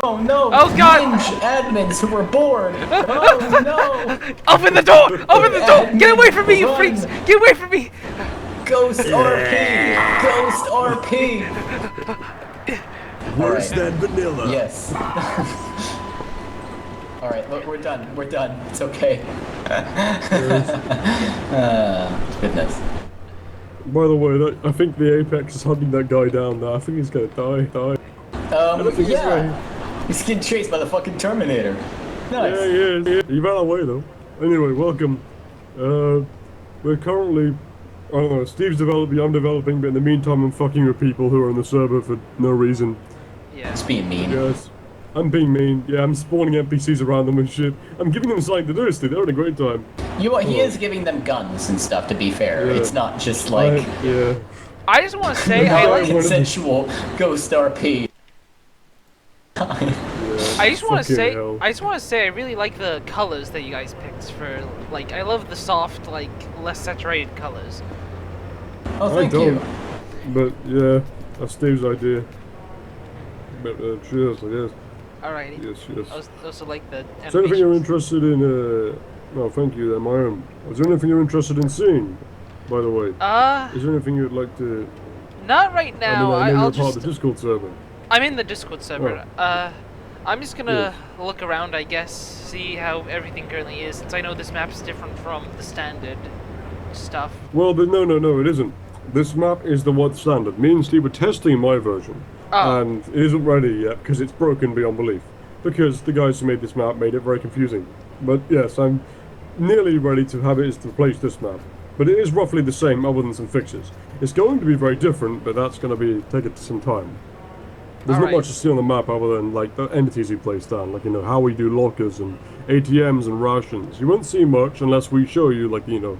Oh no! Oh god! Admins who were bored! Oh no! Open the door! Open the door! Get away from me, you Run. freaks! Get away from me! Ghost RP! Ghost RP! Worse than vanilla. Yes. Alright, look, we're done. We're done. It's okay. Goodness. By the way, I think the Apex is hunting that guy down there. I think he's gonna die. Yeah. He's getting chased by the fucking Terminator. Nice. Yeah. He ran away though. Anyway, welcome. We're currently, I don't know, Steve's developing, I'm developing, but in the meantime I'm fucking with people who are on the server for no reason. Yeah. It's being mean. Yes. I'm being mean. Yeah, I'm spawning NPCs around them and shit. I'm giving them something to do, Steve. They're having a great time. He is giving them guns and stuff, to be fair. Yeah. It's not just like... yeah. I just want to say I like consensual Ghost RP. I just want to say I really like the colors that you guys picked for, like, I love the soft, like, less saturated colors. Oh, thank you. But yeah, that's Steve's idea. But cheers, I guess. Alrighty. Yes. I also like the animations. Is there anything you're interested in, no, thank you, my own. Is there anything you're interested in seeing, by the way? Is there anything you'd like to... Not right now, I mean, I'll you're just... part of the Discord server. I'm in the Discord server. Oh. I'm just gonna look around, I guess, see how everything currently is, since I know this map is different from the standard stuff. Well, but no, it isn't. This map is the one standard. Me and Steve were testing my version. Oh. And it isn't ready yet because it's broken beyond belief. Because the guys who made this map made it very confusing. But yes, I'm nearly ready to have it to replace this map. But it is roughly the same other than some fixes. It's going to be very different, but that's going to take it some time. There's not much to see on the map other than like the entities we place down, like, you know, how we do lockers and ATMs and rations. You won't see much unless we show you, like, you know,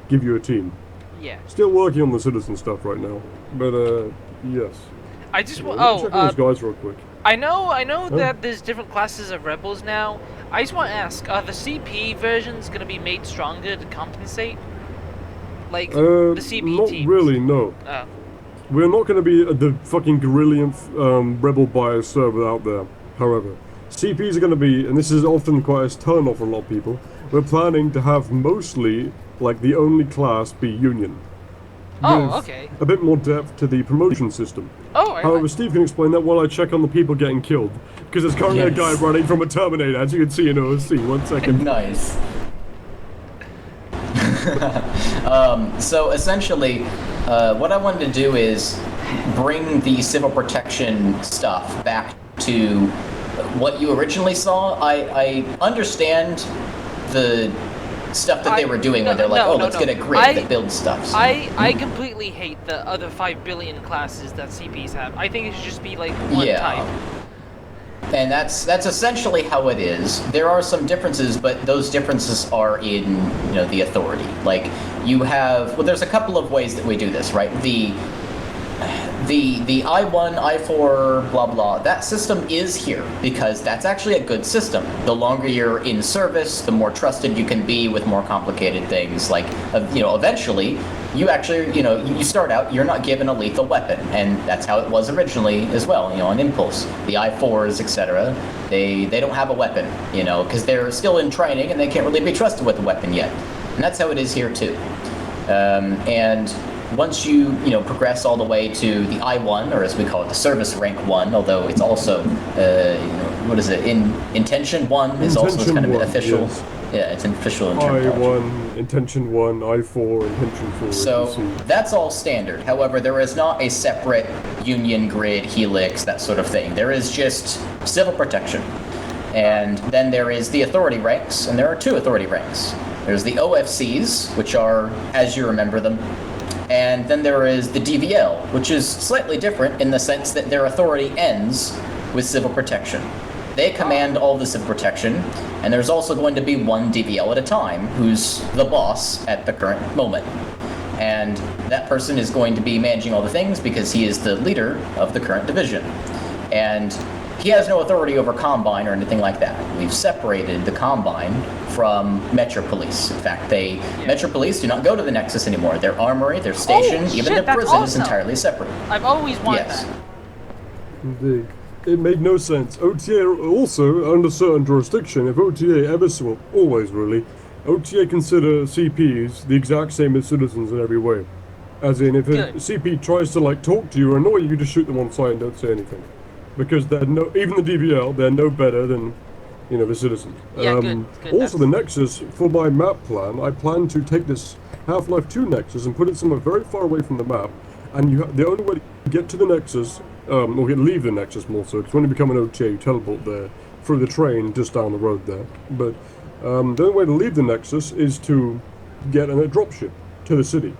give you a team. Yeah. Still working on the citizen stuff right now, but yes. I just want. Check those guys real quick. I know that there's different classes of rebels now. I just want to ask: are the CP versions gonna be made stronger to compensate? Like the CP not teams? Not really, no. Oh. We're not going to be the fucking guerrillian rebel bias server out there. However, CPs are going to be, and this is often quite a turn off for a lot of people. We're planning to have mostly, like, the only class be Union. Oh, okay. A bit more depth to the promotion system. Oh, however, Steve can explain that while I check on the people getting killed. Because there's currently a guy running from a Terminator, as you can see in OSC. 1 second. Nice. So essentially, what I wanted to do is bring the civil protection stuff back to what you originally saw. I understand the stuff that they were doing when they're like, let's get a grid that builds stuff. So. I completely hate the other 5 billion classes that CPs have. I think it should just be like one type. And that's essentially how it is. There are some differences, but those differences are in, you know, the authority. Like, you have, well, there's a couple of ways that we do this, right? The I1, I4, blah blah, that system is here because that's actually a good system. The longer you're in service, the more trusted you can be with more complicated things. Like, you know, eventually, you actually, you know, you start out, you're not given a lethal weapon, and that's how it was originally as well, you know, on Impulse. The I4s, etc., they don't have a weapon, you know, because they're still in training and they can't really be trusted with a weapon yet. And that's how it is here too. And once you progress all the way to the I1, or as we call it, the service rank 1, although it's also, what is it, Intention 1 is also kind of an official. Yes. Yeah, it's an official I1, Intention 1, I4, Intention 4. So that's all standard. However, there is not a separate Union grid, Helix, that sort of thing. There is just civil protection. And then there is the authority ranks, and there are 2 authority ranks. There's the OFCs, which are, as you remember them, and then there is the DVL, which is slightly different in the sense that their authority ends with civil protection. They command all the civil protection, and there's also going to be 1 DVL at a time, who's the boss at the current moment. And that person is going to be managing all the things because he is the leader of the current division. And he has no authority over Combine or anything like that. We've separated the Combine from Metro Police. In fact, Metro Police do not go to the Nexus anymore. Their armory, their station, even their prison is entirely separate. I've always wanted that. Indeed. It made no sense. OTA also, under certain jurisdiction, if OTA ever, well, always really, OTA consider CPs the exact same as citizens in every way. As in, if a Good. CP tries to like talk to you or annoy you, you just shoot them on sight and don't say anything. Because they're no, even the DVL, they're no better than, you know, the citizens. Yeah, good. Also, the Nexus, for my map plan, I plan to take this Half-Life 2 Nexus and put it somewhere very far away from the map. And the only way to get to the Nexus, or leave the Nexus more so, because when you become an OTA, you teleport there through the train just down the road there. But the only way to leave the Nexus is to get a dropship to the city.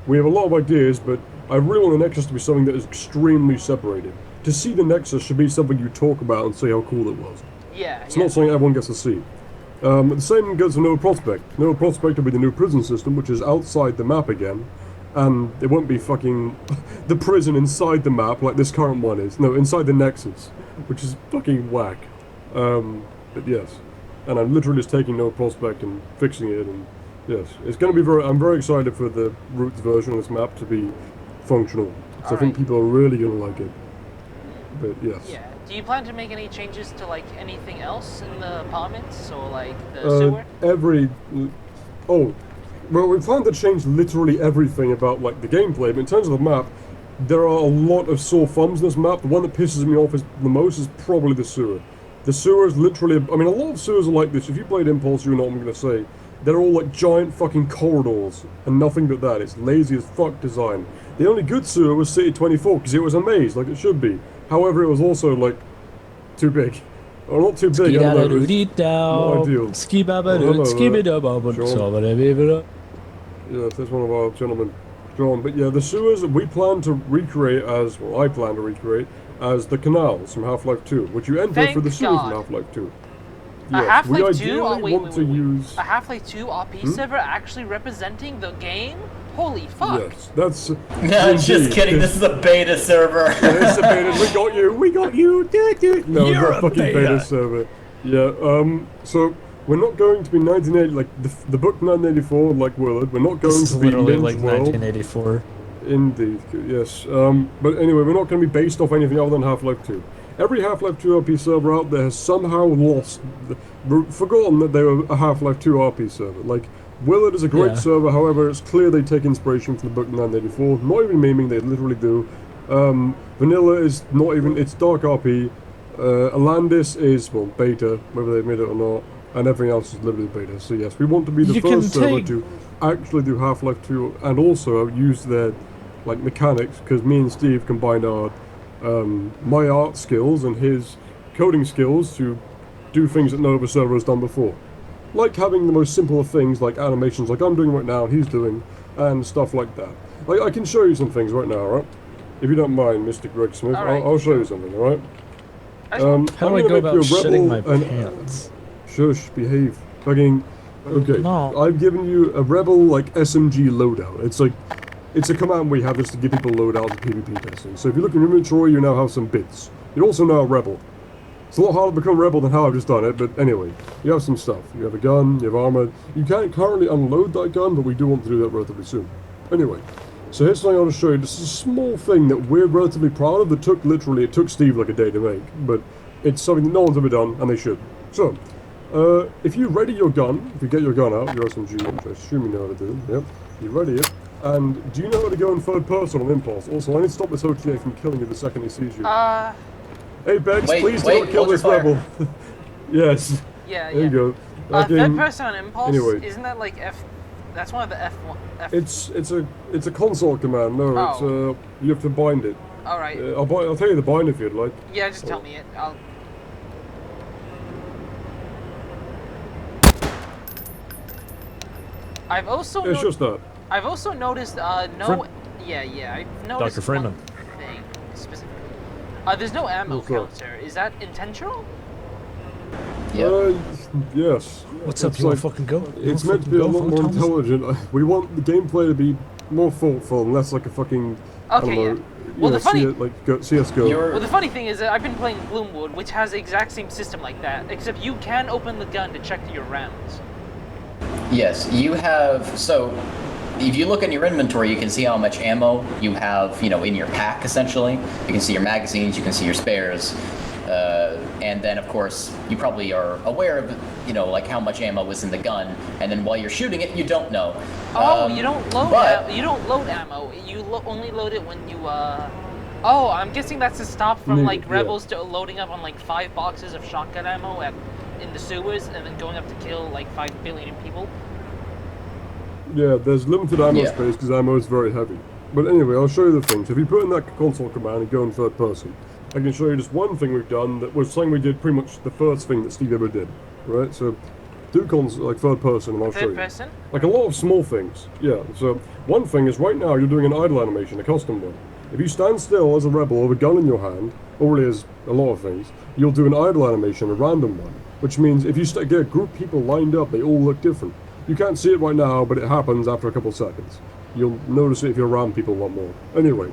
We have a lot of ideas, but I really want the Nexus to be something that is extremely separated. To see the Nexus should be something you talk about and say how cool it was. Yeah. It's not something everyone gets to see. The same goes for Nova Prospect. Nova Prospect will be the new prison system, which is outside the map again. And it won't be fucking the prison inside the map like this current one is. No, inside the Nexus, which is fucking whack. But yes. And I'm literally just taking Nova Prospect and fixing it, and yes. It's going to be I'm very excited for the Roots version of this map to be functional. So I think people are really going to like it. But yes. Yeah. Do you plan to make any changes to like anything else in the apartments or like the sewer? Well, we plan to change literally everything about like the gameplay, but in terms of the map, there are a lot of sore thumbs in this map. The one that pisses me off the most is probably the sewer. The sewer is literally, I mean, a lot of sewers are like this. If you played Impulse, you know what I'm going to say. They're all like giant fucking corridors, and nothing but that. It's lazy as fuck design. The only good sewer was City 24, because it was a maze, like it should be. However, it was also, like, too big. Or not too big, I don't know, it was not ideal. Sure. Yes, that's one of our gentlemen, John. But yeah, the sewers we plan to recreate as, well, I plan to recreate as the canals from Half-Life 2, which you enter Thank for the sewers God. in Half-Life 2. A Yes, Half-Life 2? we Oh, ideally want to use... A Half-Life 2 RP server actually representing the game? Holy fuck! Yes, that's... No, just kidding. This is a beta server. It's a beta. We got you. Do it. No, You're it's a a fucking beta server. Yeah. So we're not going to be 1980 like the book 1984 like Willard. We're not going This to is be literally Lynch like World. 1984. Indeed. Yes. But anyway, we're not going to be based off anything other than Half-Life 2. Every Half-Life 2 RP server out there has somehow forgotten that they were a Half-Life 2 RP server. Like, Willard is a great server, however, it's clear they take inspiration from the book 1984. Not even memeing, they literally do. Vanilla is not even, it's Dark RP. Alandis is, well, beta, whether they made it or not. And everything else is literally beta. So yes, we want to be the first server to actually do Half-Life 2 and also use their, like, mechanics, because me and Steve combined our, my art skills and his coding skills to do things that no other server has done before. Like having the most simple of things, like animations like I'm doing right now and he's doing, and stuff like that. Like, I can show you some things right now, alright? If you don't mind, Mr. Greg Smith, I'll show you something, alright? How do I go about shitting my pants? Shush, behave. Fucking... Okay, No. I've given you a Rebel, like, SMG loadout. It's like... It's a command we have just to give people loadouts and PvP testing. So if you look in your inventory, you now have some bits. You also know a Rebel. It's a lot harder to become Rebel than how I've just done it, but anyway, you have some stuff. You have a gun, you have armor. You can't currently unload that gun, but we do want to do that relatively soon. Anyway, so here's something I want to show you. This is a small thing that we're relatively proud of that took literally, it took Steve like a day to make, but it's something that no one's ever done, and they should. So, if you ready your gun, if you get your gun out, your SMG, which I assume you know how to do, yep, you ready it, and do you know how to go in third person on Impulse? Also, I need to stop this OTA from killing you the second he sees you. Hey, Bex, please don't kill this rebel. Yes. Yeah, there you go. Third person on Impulse, anyway. Isn't that like F... That's one of the F1... It's a console command, no, it's, you have to bind it. Alright. I'll tell you the bind if you'd like. Yeah, just tell me it. I've also It's just that. I've also noticed, I've noticed Dr. Freeman. one thing specifically. There's no ammo counter. Is that intentional? Yeah. Yes. What's up, It's you wanna like- fucking go? It's meant to be a lot more intelligent. We want the gameplay to be more thoughtful and less like a fucking, I don't know, Well, the funny... CSGO. Well, the funny thing is that I've been playing Gloomwood, which has the exact same system like that, except you can open the gun to check your rounds. Yes, you have, so if you look in your inventory, you can see how much ammo you have, in your pack, essentially. You can see your magazines, you can see your spares. And then, of course, you probably are aware of, you know, like how much ammo is in the gun, and then while you're shooting it, you don't know. Oh, you don't load. You don't load ammo. You only load it when you. Oh, I'm guessing that's to stop from like rebels to loading up on like 5 boxes of shotgun ammo in the sewers, and then going up to kill like 5 billion people. Yeah, there's limited ammo space because ammo is very heavy. But anyway, I'll show you the things. If you put in that console command and go in third person, I can show you just one thing we've done that was something we did pretty much the first thing that Steve ever did. Right? So, do like third person and I'll show you. Third person? Like a lot of small things. Yeah, so one thing is right now you're doing an idle animation, a custom one. If you stand still as a rebel with a gun in your hand, or really as a lot of things, you'll do an idle animation, a random one. Which means if you get a group of people lined up, they all look different. You can't see it right now, but it happens after a couple of seconds. You'll notice it if you're around people a lot more. Anyway,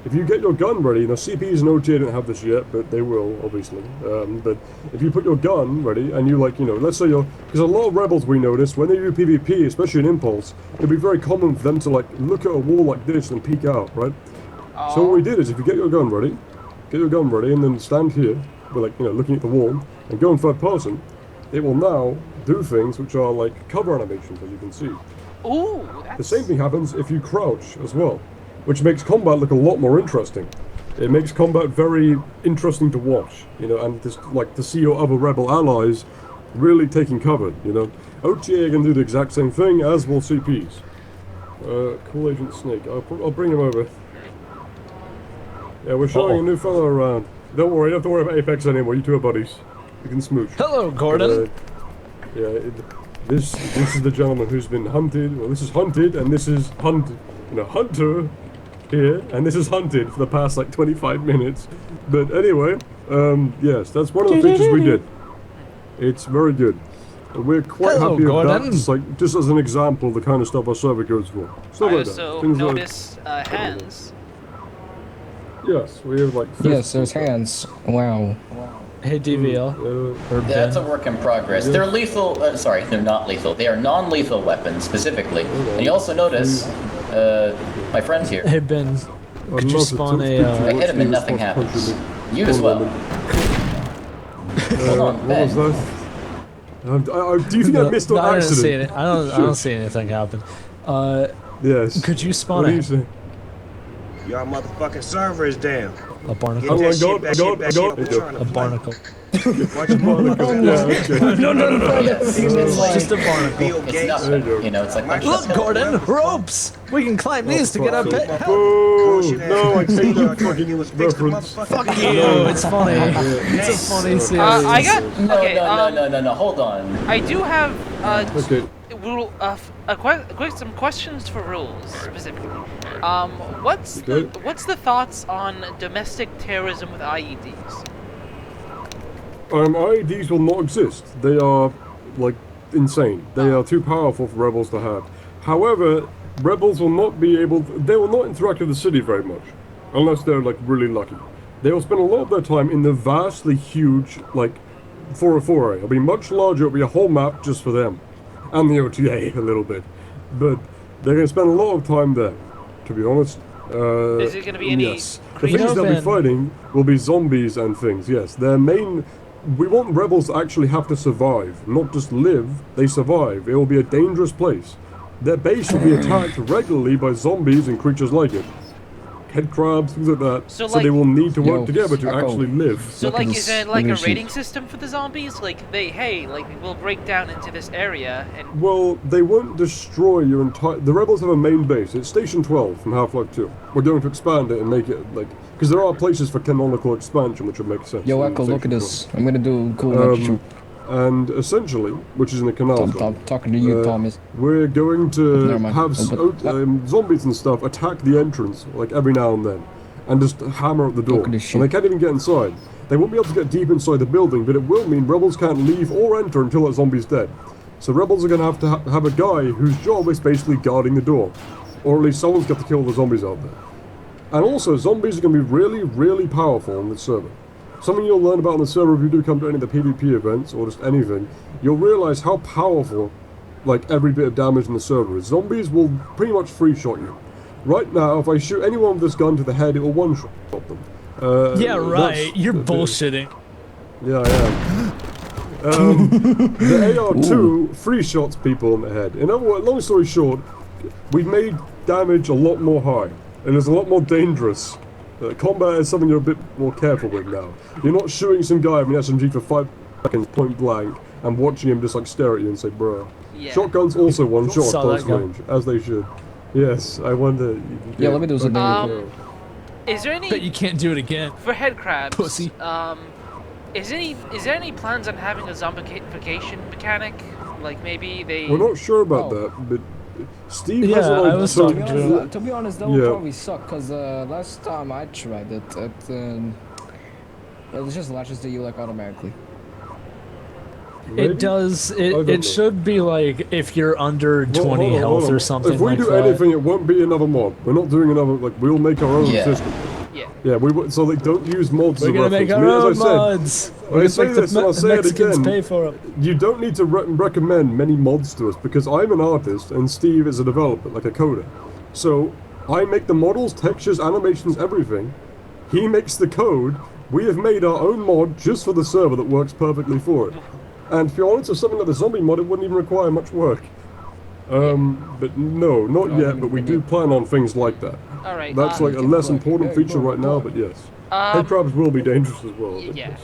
if you get your gun ready, now CPs and OTA don't have this yet, but they will, obviously. But if you put your gun ready, and you let's say because a lot of rebels we notice, when they do PvP, especially in Impulse, it'll be very common for them to look at a wall like this and peek out, right? Oh. So what we did is if you get your gun ready, and then stand here, with looking at the wall, and go in third person, it will now do things which are like cover animations, as you can see. Ooh, The same thing happens if you crouch as well, which makes combat look a lot more interesting. It makes combat very interesting to watch, and just to see your other rebel allies really taking cover, OTA can do the exact same thing, as will CPs. Cool Agent Snake, I'll bring him over. Yeah, we're showing a new fellow around. Don't worry, you don't have to worry about Apex anymore, you two are buddies. You can smooch. Hello, Gordon! This is the gentleman who's been hunted. Well, this is hunted, and this is hunted. Hunter here, and this is hunted for the past 25 minutes. But anyway, yes, that's one of the features we did. It's very good. And we're quite happy with that. Just as an example of the kind of stuff our server goes for. I also notice hands. Yes, we have Yes, there's hands. Wow. Hey, DVL. That's a work in progress. They're lethal. Sorry, they're not lethal. They are non-lethal weapons specifically. And you also notice, my friend's here. Hey, Ben. Could you spawn a? I hit him and nothing happens. You as well. Hold on, Ben. What was that? Do you think I missed on accident? I don't see anything happen. Yes. Could you spawn a? Y'all motherfucking server is down. A barnacle. I got. A barnacle. Watch your barnacle. No. It's just a barnacle. It's nothing. It's like look, Gordon, ropes. We can climb these to get up. No, I think you fucking reference. Fuck you. It's funny. It's a funny series. I got. No. Hold on. I do have some questions for rules specifically. What's the thoughts on domestic terrorism with IEDs? IEDs will not exist. They are insane. They are too powerful for rebels to have. However, rebels will not be able. They will not interact with the city very much, unless they're really lucky. They will spend a lot of their time in the vastly huge 404 area. It'll be much larger. It'll be a whole map just for them, and the OTA a little bit, but they're going to spend a lot of time there. To be honest. Is it going to be any? Yes. The things they'll be fighting will be zombies and things. Yes, their main. We want rebels to actually have to survive, not just live. They survive. It will be a dangerous place. Their base will be attacked regularly by zombies and creatures like it. Head crabs, things like that. So they will need to work together to actually live. So is there a rating system for the zombies? We'll break down into this area and... Well, they won't destroy your entire... The rebels have a main base. It's Station 12 from Half-Life 2. We're going to expand it and make it because there are places for canonical expansion which would make sense. Yo, Echo, look at this. I'm gonna do cool action. And essentially, which is in the canal zone, talking to you, Thomas. We're going to have zombies and stuff attack the entrance every now and then, and just hammer at the door. And they can't even get inside. They won't be able to get deep inside the building, but it will mean rebels can't leave or enter until that zombie's dead. So rebels are going to have a guy whose job is basically guarding the door, or at least someone's got to kill the zombies out there. And also, zombies are going to be really, really powerful on this server. Something you'll learn about on the server if you do come to any of the PvP events, or just anything, you'll realize how powerful, every bit of damage in the server is. Zombies will pretty much free-shot you. Right now, if I shoot anyone with this gun to the head, it will one-shot them. Yeah, right. You're bullshitting. Yeah, I am. The AR-2 free shots people in the head. In other words, long story short, we've made damage a lot more high, and it's a lot more dangerous. Combat is something you're a bit more careful with now. You're not shooting some guy with an SMG for 5 seconds point blank and watching him just like stare at you and say, bruh. Yeah. Shotguns also one shot at Saw close that guy. range, as they should. Yes, I wonder. Yeah, let me do something. Is there any Bet you can't do it again. for head crabs? Pussy. Is there any plans on having a zombification mechanic? Like maybe they. We're not sure about that, but Steve Yeah, has an I idea. was To talking be to honest, to be honest, that would Yeah. probably suck, because last time I tried it, it just latches to you like automatically. Maybe? It does. I don't It know. should be like if you're under 20 Hold on, health hold on. or something If we like do that. anything, it won't be another mod. We're not doing another. Like we'll make our own Yeah. system. Yeah. Yeah, so like don't use mods. We're as a gonna make reference. our I mean, own as I said, mods. I We're gonna say make this and I'll the say it Mexicans again. pay for it. You don't need to recommend many mods to us because I'm an artist and Steve is a developer, like a coder. So I make the models, textures, animations, everything. He makes the code. We have made our own mod just for the server that works perfectly for it. And to be honest, with something like the zombie mod, it wouldn't even require much work. But no, not yet. But we do plan on things like that. All right. That's like a less important feature right now, but yes. Head crabs will be dangerous as well. but Yeah. yes.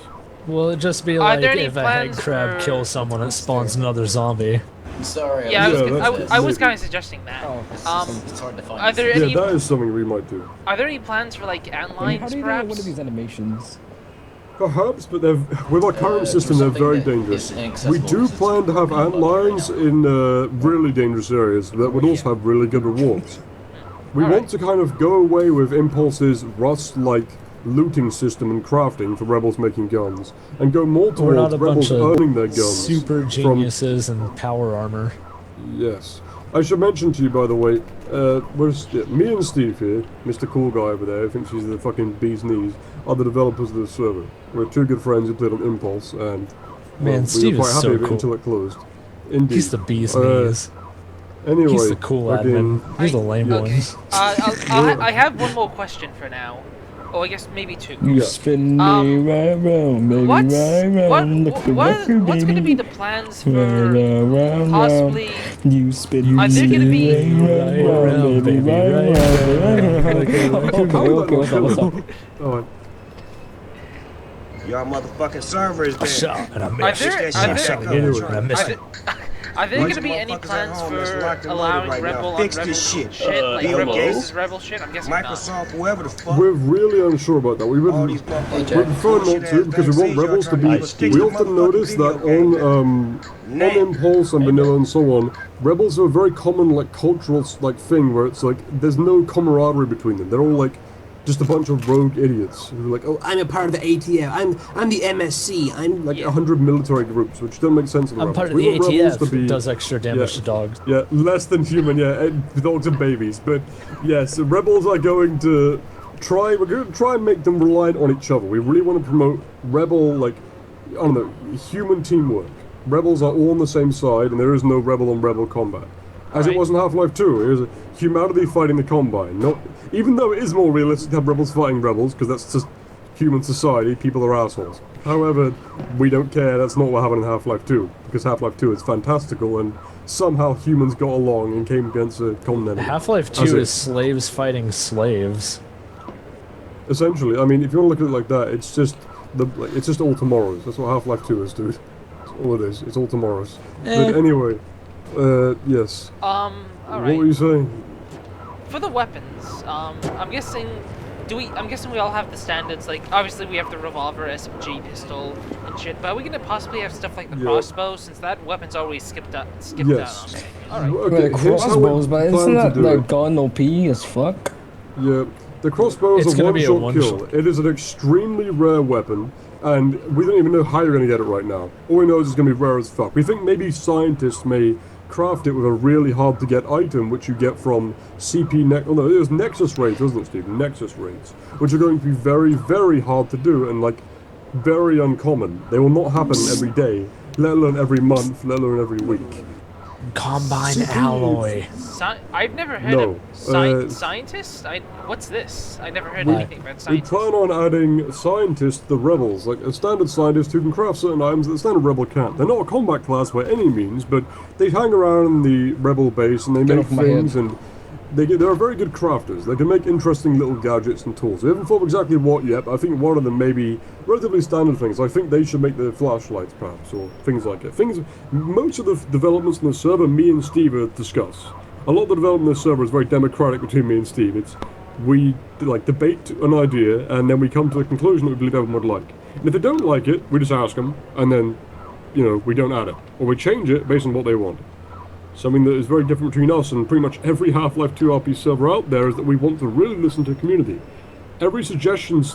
Will it just be Are like there any if a head plans crab for- kills someone, it spawns another zombie? Sorry. Yeah, that's I was maybe. kind of suggesting that. It's hard to find. Are there Yeah, any that is something we might do. are there any plans for like ant How lines do you do perhaps? one of these animations? Perhaps, but with our current system, they're something very that dangerous. is We inaccessible do to plan to have ant lions in really dangerous areas that would also have really good rewards. We want to kind of go away with Impulse's Rust-like looting system and crafting for rebels making guns, and go more We're not towards a rebels bunch of earning their guns. super from geniuses and power armor. Yes. I should mention to you, by the way, me and Steve here, Mr. Cool Guy over there, who thinks he's the fucking bee's knees, are the developers of the server. We're two good friends who played on Impulse, and Man, we Steve were quite is happy so with it cool. until it closed. Indeed. He's the bee's knees. Anyway, He's the cool fucking- admin. He's the lame one. I have one more question for now. Oh, I guess maybe two. You spin me right round, baby, What's right round. Like the record, what's going to be baby. the plans Right for round, round, possibly? You spin Are there gonna be- right round, baby, right round. Okay, what's up, what's up? Oh, Y'all motherfucking server is dead. Shot and I Are missed. there That are shit there, suck up. And I missed it. are there Bunch going to of be any motherfuckers at plans home that's for locked and allowing loaded right now. rebel on Fix rebel this shit. like Bill rebel Gates, versus rebel shit? I'm guessing not. Microsoft, whoever the fuck. we're really unsure about that. We would All these motherfuckers. we prefer not to because we want rebels to be. We often notice that on Impulse and Vanilla and so on, rebels are a very common like cultural like thing where it's like there's no camaraderie between them. They're all like just a bunch of rogue idiots who are like, oh, I'm a part of the ATF. I'm the MSC. I'm like 100 military groups, which don't make sense. In I'm rebels. part of We the want rebels ATF. to be- Does extra damage Yeah. to dogs. Yeah, less than human, yeah, and dogs and babies. But yes, rebels are going to we're going to try and make them reliant on each other. We really want to promote rebel, like, I don't know, human teamwork. Rebels are all on the same side, and there is no rebel on rebel combat. As it was in Half-Life 2, it was humanity fighting the Combine. Not, even though it is more realistic to have rebels fighting rebels, because that's just human society, people are assholes. However, we don't care, that's not what happened in Half-Life 2, because Half-Life 2 is fantastical, and somehow humans got along and came against a common enemy. Half-Life As 2 it- is slaves fighting slaves. Essentially, I mean, if you want to look at it like that, it's just it's just all tomorrows. That's what Half-Life 2 is, dude. That's all it is. It's all tomorrows. But anyway, yes. All What right. were you saying? For the weapons, I'm guessing. I'm guessing we all have the standards. Like, obviously, we have the revolver, SMG, pistol, and shit. But are we gonna possibly have stuff like the Yeah. crossbow, since that weapon's always skipped Yes. down? Okay. All right. Okay, Like here's how we crossbows, but plan isn't to that do like it. gun OP as fuck? Yeah, the crossbow is It's a gonna be a one-shot kill. one-shot. It is an extremely rare weapon, and we don't even know how you're going to get it right now. All we know is it's going to be rare as fuck. We think maybe scientists may craft it with a really hard-to-get item, which you get from it was Nexus raids, wasn't it, Steve? Nexus raids, which are going to be very, very hard to do and, like, very uncommon. They will not happen every day, let alone every month, let alone every week. Combine alloy. I've never heard of scientists. What's this? I never heard anything about scientists. We plan on adding scientists to the rebels, like a standard scientist who can craft certain items that the standard rebel can't. They're not a combat class by any means, but they hang around in the rebel base and they make things, and they're very good crafters. They can make interesting little gadgets and tools. We haven't thought of exactly what yet, but I think one of them may be relatively standard things. I think they should make the flashlights, perhaps, or things like it. Most of the developments in the server, me and Steve discuss. A lot of the development in the server is very democratic between me and Steve. We debate an idea, and then we come to a conclusion that we believe everyone would like. And if they don't like it, we just ask them, and then, we don't add it. Or we change it based on what they want. Something that is very different between us and pretty much every Half-Life 2 RP server out there is that we want to really listen to the community. Every suggestion's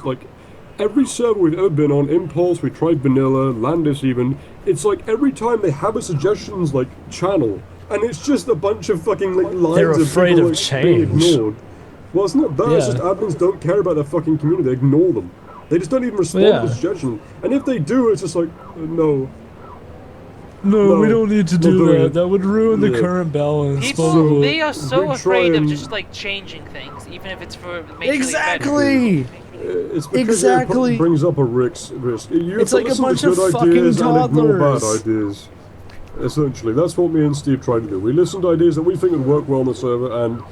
every server we've ever been on, Impulse, we tried Vanilla, Landis even, it's like every time they have a suggestions channel, and it's just a bunch of fucking lines They're afraid of people, of change. being ignored. Well, it's not that, it's just admins don't care about their fucking community, they ignore them. They just don't even respond to the suggestion. And if they do, it's just no. No, we don't need to do that. That would ruin the current balance. People, they are so afraid of just changing things, even if it's for exactly. It's because it brings up a risk. It's like a bunch of fucking toddlers. Bad ideas. Essentially, that's what me and Steve tried to do. We listened to ideas that we think would work well on the server and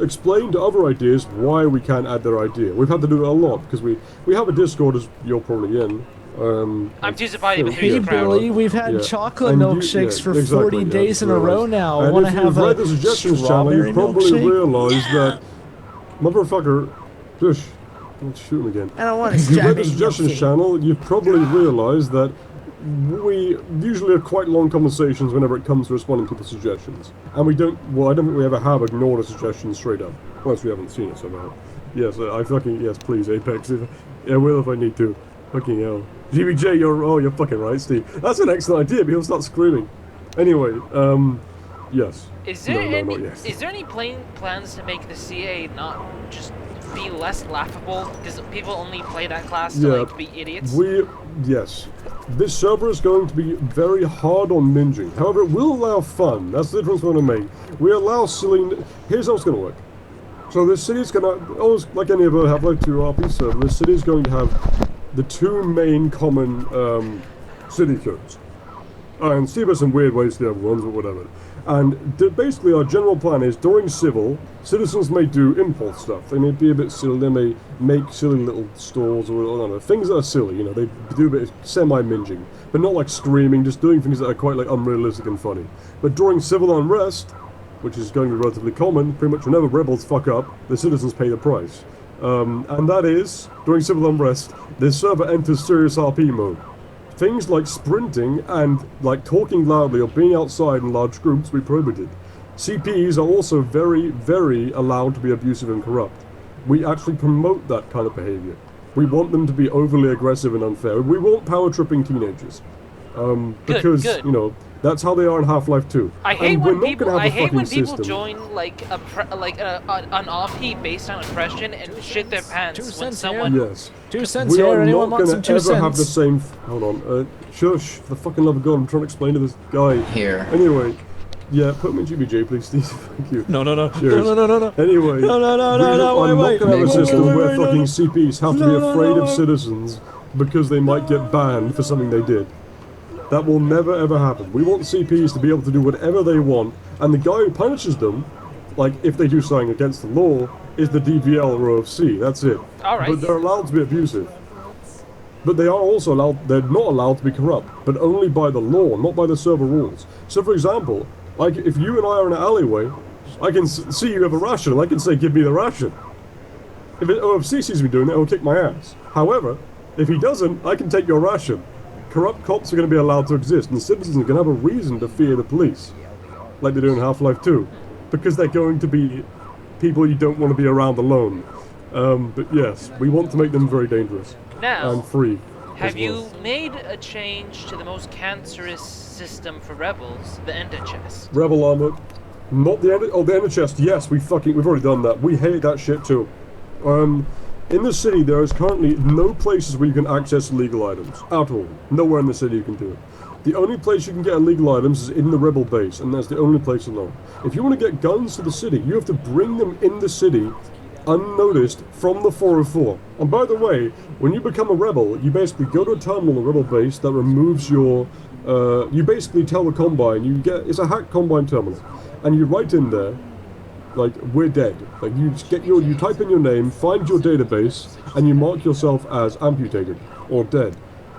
explained to other ideas why we can't add their idea. We've had to do it a lot because we have a Discord, as you're probably in. I'm too surprised with Hey Billy, we've had chocolate milkshakes for 40 days in a row now. I want to have a suggestions channel. You've probably realised that motherfucker. Shush! Don't shoot him again. I don't want to If you've read the suggestions channel, you've probably realised that we usually have quite long conversations whenever it comes to responding to the suggestions, and we don't. Well, I don't think we ever have ignored a suggestion straight up, unless we haven't seen it somehow. Yes, yes, please, Apex. I will if I need to. Fucking hell. GBJ, you're fucking right, Steve. That's an excellent idea, but he'll start screaming. Anyway, yes. Is there any plans to make the CA not just be less laughable? Because people only play that class to be idiots? Yes. This server is going to be very hard on minging. However, it will allow fun. That's the difference we're going to make. We allow silly... Here's how it's going to work. So this city's going to... Almost like any other Half-Life 2 RP server, this city's going to have the two main common city codes. And Steve has some weird ways to the other ones, but whatever. And basically our general plan is, during Civil, citizens may do impulse stuff. They may be a bit silly, they may make silly little stores or I don't know, things that are silly, they do a bit of semi-minging. But not screaming, just doing things that are quite unrealistic and funny. But during Civil Unrest, which is going to be relatively common, pretty much whenever rebels fuck up, the citizens pay the price. And that is, during Civil Unrest, this server enters serious RP mode. Things like sprinting and talking loudly or being outside in large groups we prohibited. CPs are also very, very allowed to be abusive and corrupt. We actually promote that kind of behavior. We want them to be overly aggressive and unfair. We want power-tripping teenagers. Because, that's how they are in Half-Life 2. I hate when people join an RP based on oppression and shit their pants when someone... Yes. 2 cents here, anyone want some 2 cents? We are not going to ever have the same... Hold on. Shush, for the fucking love of God, I'm trying to explain to this guy. Here. Anyway, yeah, put me in GBJ, please, Steve. Thank you. No. Cheers. No. Anyway, No, I'm not going to have a system where fucking CPs have to be afraid of citizens because they might get banned for something they did. That will never ever happen. We want CPs to be able to do whatever they want, and the guy who punishes them, if they do something against the law, is the DVL or OFC. That's it. Alright. But they're allowed to be abusive. But they are also they're not allowed to be corrupt, but only by the law, not by the server rules. So for example, if you and I are in an alleyway, I can see you have a ration, and I can say, give me the ration. If OFC sees me doing it, he'll kick my ass. However, if he doesn't, I can take your ration. Corrupt cops are going to be allowed to exist, and citizens are going to have a reason to fear the police, like they do in Half-Life 2, because they're going to be people you don't want to be around alone. But yes, we want to make them very dangerous and free. Have you made a change to the most cancerous system for rebels, the Ender Chest? Rebel armor, not the Ender. Oh, the Ender Chest. Yes, we've already done that. We hate that shit too. In the city, there is currently no places where you can access illegal items. At all. Nowhere in the city you can do it. The only place you can get illegal items is in the rebel base, and that's the only place alone. If you want to get guns to the city, you have to bring them in the city unnoticed from the 404. And by the way, when you become a rebel, you basically go to a terminal on the rebel base that removes your... you basically tell the Combine, it's a hacked Combine terminal, and you write in there, like, we're dead. Like, you type in your name, find your database, and you mark yourself as amputated, or dead,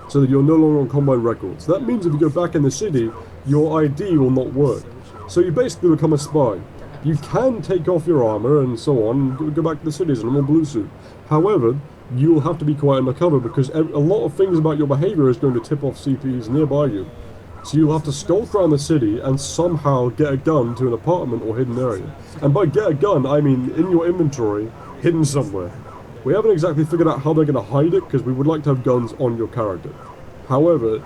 so that you're no longer on Combine records. That means if you go back in the city, your ID will not work. So you basically become a spy. You can take off your armor and so on, and go back to the city in a normal blue suit. However, you'll have to be quite undercover because a lot of things about your behavior is going to tip off CPs nearby you. So you'll have to skulk around the city and somehow get a gun to an apartment or hidden area. And by get a gun, I mean in your inventory, hidden somewhere. We haven't exactly figured out how they're going to hide it because we would like to have guns on your character. However,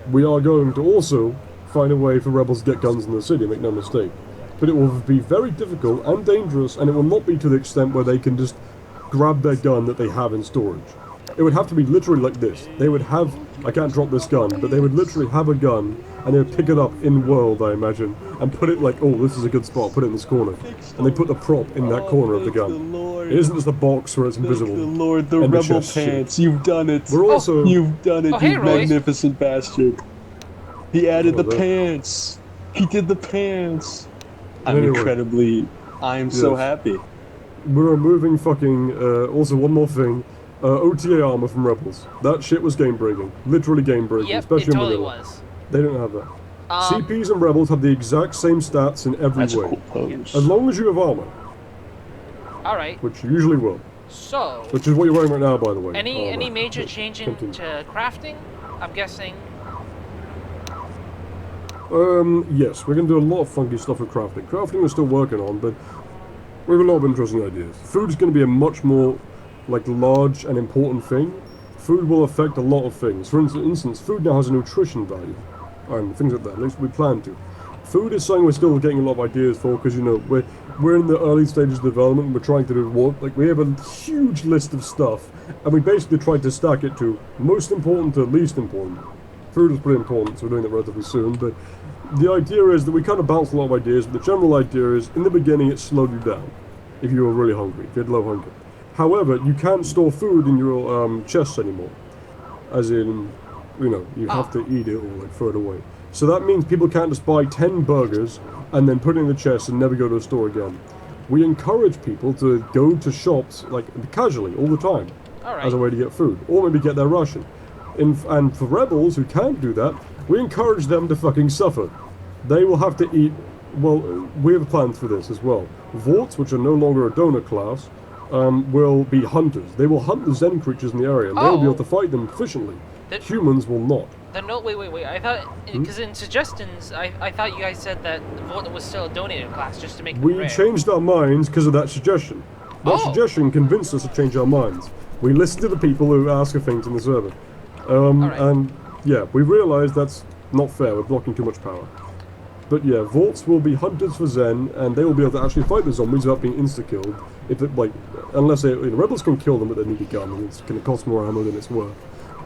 we are going to also find a way for rebels to get guns in the city, make no mistake. But it will be very difficult and dangerous, and it will not be to the extent where they can just grab their gun that they have in storage. It would have to be literally like this. They would have, I can't drop this gun, but they would literally have a gun, and they would pick it up in world, I imagine, and put it like, oh, this is a good spot, put it in this corner. And they put the prop in that corner of the gun. It isn't just a box where it's invisible. The Lord, the rebel pants, you've done it. We're also... You've done it, hey, you magnificent bastard. He added the pants. He did the pants. I'm so happy. We're removing fucking, also one more thing, OTA armor from Rebels. That shit was game breaking. Literally game breaking, Yep, especially it totally in Manila. was. They don't have that. CPs and Rebels have the exact same stats in every That's way. a cool pose. As long as you have armor. Alright. Which you usually will. So... Which is what you're wearing right now, by the way. Any major change into crafting? I'm guessing... Yes, we're going to do a lot of funky stuff with crafting. Crafting we're still working on, but we have a lot of interesting ideas. Food is going to be a much more, like, large and important thing. Food will affect a lot of things. For instance, food now has a nutrition value, and things like that, at least we plan to. Food is something we're still getting a lot of ideas for, because, you know, we're in the early stages of development, we're trying to do what, like, we have a huge list of stuff, and we basically tried to stack it to most important to least important. Food is pretty important, so we're doing that relatively soon, but the idea is that we kind of bounce a lot of ideas, but the general idea is, in the beginning, it slowed you down, if you were really hungry, if you had low hunger. However, you can't store food in your chests anymore, as in, you know, you have to eat it or, like, throw it away. So that means people can't just buy 10 burgers and then put it in the chest and never go to a store again. We encourage people to go to shops, like, casually, all the time, as a way to get food, or maybe get their ration. And for rebels who can't do that, we encourage them to fucking suffer. They will have to eat, well, we have plans for this as well. Vorts, which are no longer a donor class, will be hunters. They will hunt the Zen creatures in the area, and they will be able to fight them efficiently. Humans will not. No, wait. I thought, because in suggestions, I thought you guys said that Vort was still a donated class just to make them rare. We changed our minds because of that suggestion. That suggestion convinced us to change our minds. We listened to the people who ask for things in the server. And yeah, we realized that's not fair, we're blocking too much power. But yeah, Vorts will be hunters for Zen, and they will be able to actually fight the zombies without being insta-killed. If it, like, unless they, you know, rebels can kill them, but they need a gun, and it's going to cost more ammo than it's worth.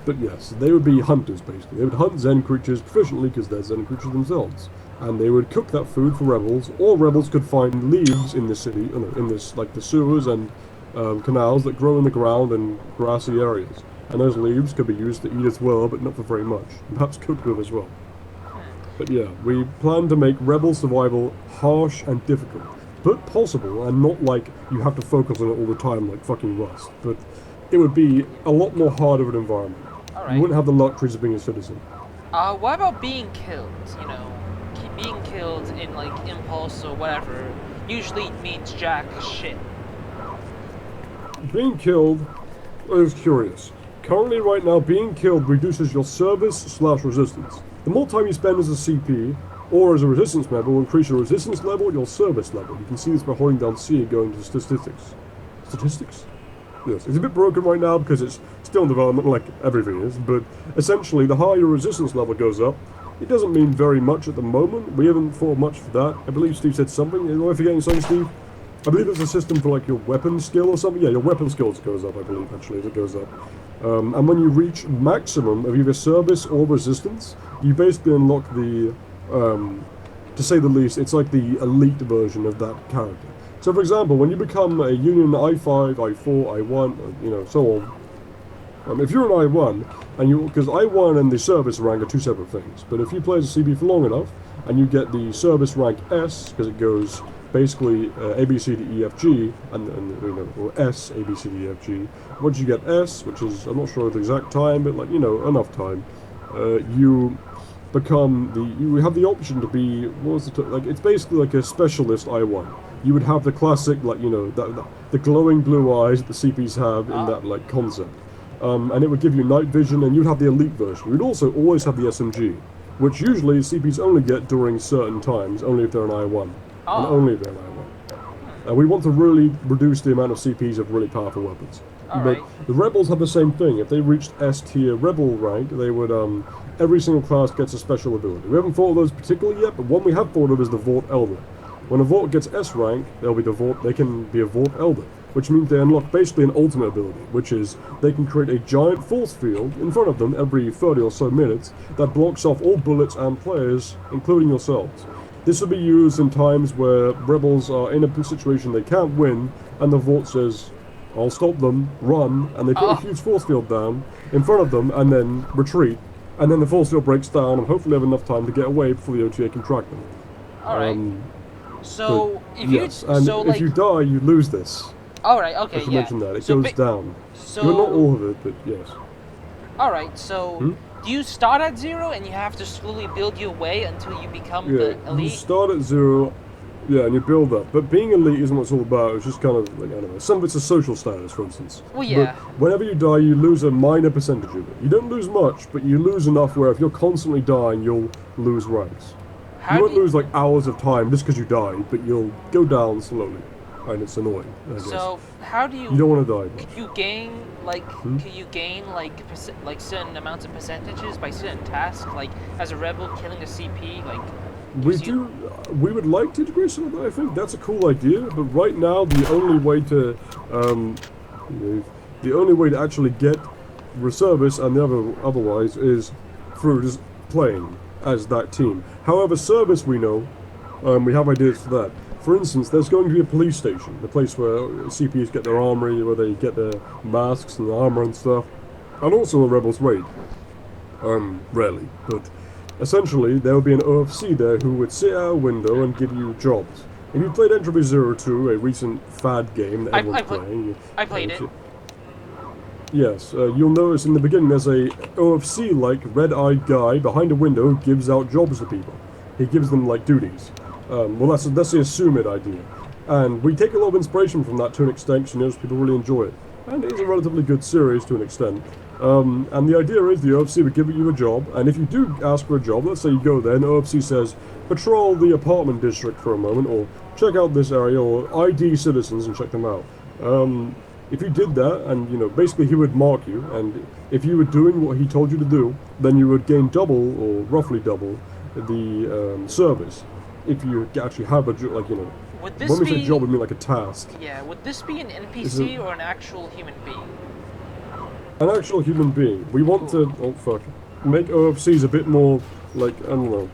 But yes, they would be hunters, basically. They would hunt Zen creatures proficiently, because they're Zen creatures themselves. And they would cook that food for rebels, or rebels could find leaves in the city, in this, like, the sewers and canals that grow in the ground and grassy areas. And those leaves could be used to eat as well, but not for very much. Perhaps cooked with as well. But yeah, we plan to make rebel survival harsh and difficult, but possible, and not like you have to focus on it all the time like fucking Rust. But it would be a lot more hard of an environment. You wouldn't have the luxuries of being a citizen. What about being killed? You know, being killed in, like, impulse or whatever usually means jack shit. Being killed is curious. Currently, right now, being killed reduces your service/resistance. The more time you spend as a CP, or as a resistance member, will increase your resistance level, your service level. You can see this by holding down C and going to statistics. Statistics? Yes, it's a bit broken right now because it's still in development, like everything is, but essentially, the higher your resistance level goes up, it doesn't mean very much at the moment. We haven't thought much for that. I believe Steve said something. Am I forgetting something, Steve? I believe there's a system for like your weapon skill or something. Yeah, your weapon skills goes up, I believe, actually, as it goes up. And when you reach maximum of either service or resistance, you basically unlock the, to say the least, it's like the elite version of that character. So, for example, when you become a Union I5, I4, I1, you know, so on, if you're an I1, and you, because I1 and the service rank are two separate things, but if you play as a CB for long enough, and you get the service rank S, because it goes basically A, B, C, D, E, F, G, and you know, or S, A, B, C, D, E, F, G. Once you get S, which is, I'm not sure of the exact time, but like, you know, enough time, you become you have the option to be, what was the like, it's basically like a specialist I1. You would have the classic, like, you know, the glowing blue eyes that the CPs have in that, like, concept. And it would give you night vision, and you'd have the elite version. You'd also always have the SMG, which usually CPs only get during certain times, only if they're an I1. And only if they're an I1. And we want to really reduce the amount of CPs of really powerful weapons. But the Rebels have the same thing. If they reached S tier Rebel rank, they would, every single class gets a special ability. We haven't thought of those particularly yet, but one we have thought of is the Vought Elder. When a Vought gets S rank, they can be a Vought Elder, which means they unlock basically an ultimate ability, which is they can create a giant force field in front of them every 30 or so minutes that blocks off all bullets and players, including yourselves. This will be used in times where Rebels are in a situation they can't win, and the Vought says, I'll stop them, run, and they put a huge force field down in front of them, and then retreat, and then the force field breaks down, and hopefully have enough time to get away before the OTA can track them. Alright. So, if if you die, you lose this. Alright, okay, I should mention that. It goes down. So, not all of it, but yes. Alright, so do you start at 0 and you have to slowly build your way until you become the elite? You start at 0, and you build up. But being elite isn't what it's all about. It's just kind of, like, I don't know, some of it's a social status, for instance. Well, yeah. But whenever you die, you lose a minor percentage of it. You don't lose much, but you lose enough where if you're constantly dying, you'll lose ranks. You won't lose like hours of time just because you died, but you'll go down slowly, and it's annoying, I guess. So how do you? You don't want to die. Could you gain like? Could you gain like certain amounts of percentages by certain tasks? Like as a rebel killing a CP, like. We would like to integrate some of that. I think that's a cool idea, but right now the only way to, actually get reservists and the otherwise is through just playing as that team. However, service we know, we have ideas for that. For instance, there's going to be a police station, the place where CPs get their armory, where they get their masks and armor and stuff, and also a Rebels raid. Rarely, but essentially there would be an OFC there who would sit out a window and give you jobs. If you played Entropy 02, a recent fad game that everyone's playing... I played it. Yes, you'll notice in the beginning there's a OFC-like red-eyed guy behind a window who gives out jobs to people. He gives them, like, duties. Well, that's the assumed idea. And we take a lot of inspiration from that to an extent, because you notice people really enjoy it. And it is a relatively good series to an extent. And the idea is the OFC would give you a job, and if you do ask for a job, let's say you go there and the OFC says, patrol the apartment district for a moment, or check out this area, or ID citizens and check them out. If you did that, and, you know, basically he would mark you, and if you were doing what he told you to do, then you would gain double, or roughly double, the service. If you actually have a job, like, you know, when we say job, we mean like a task. Yeah, would this be an NPC or an actual human being? An actual human being. We want to, make OFCs a bit more, like, I don't know,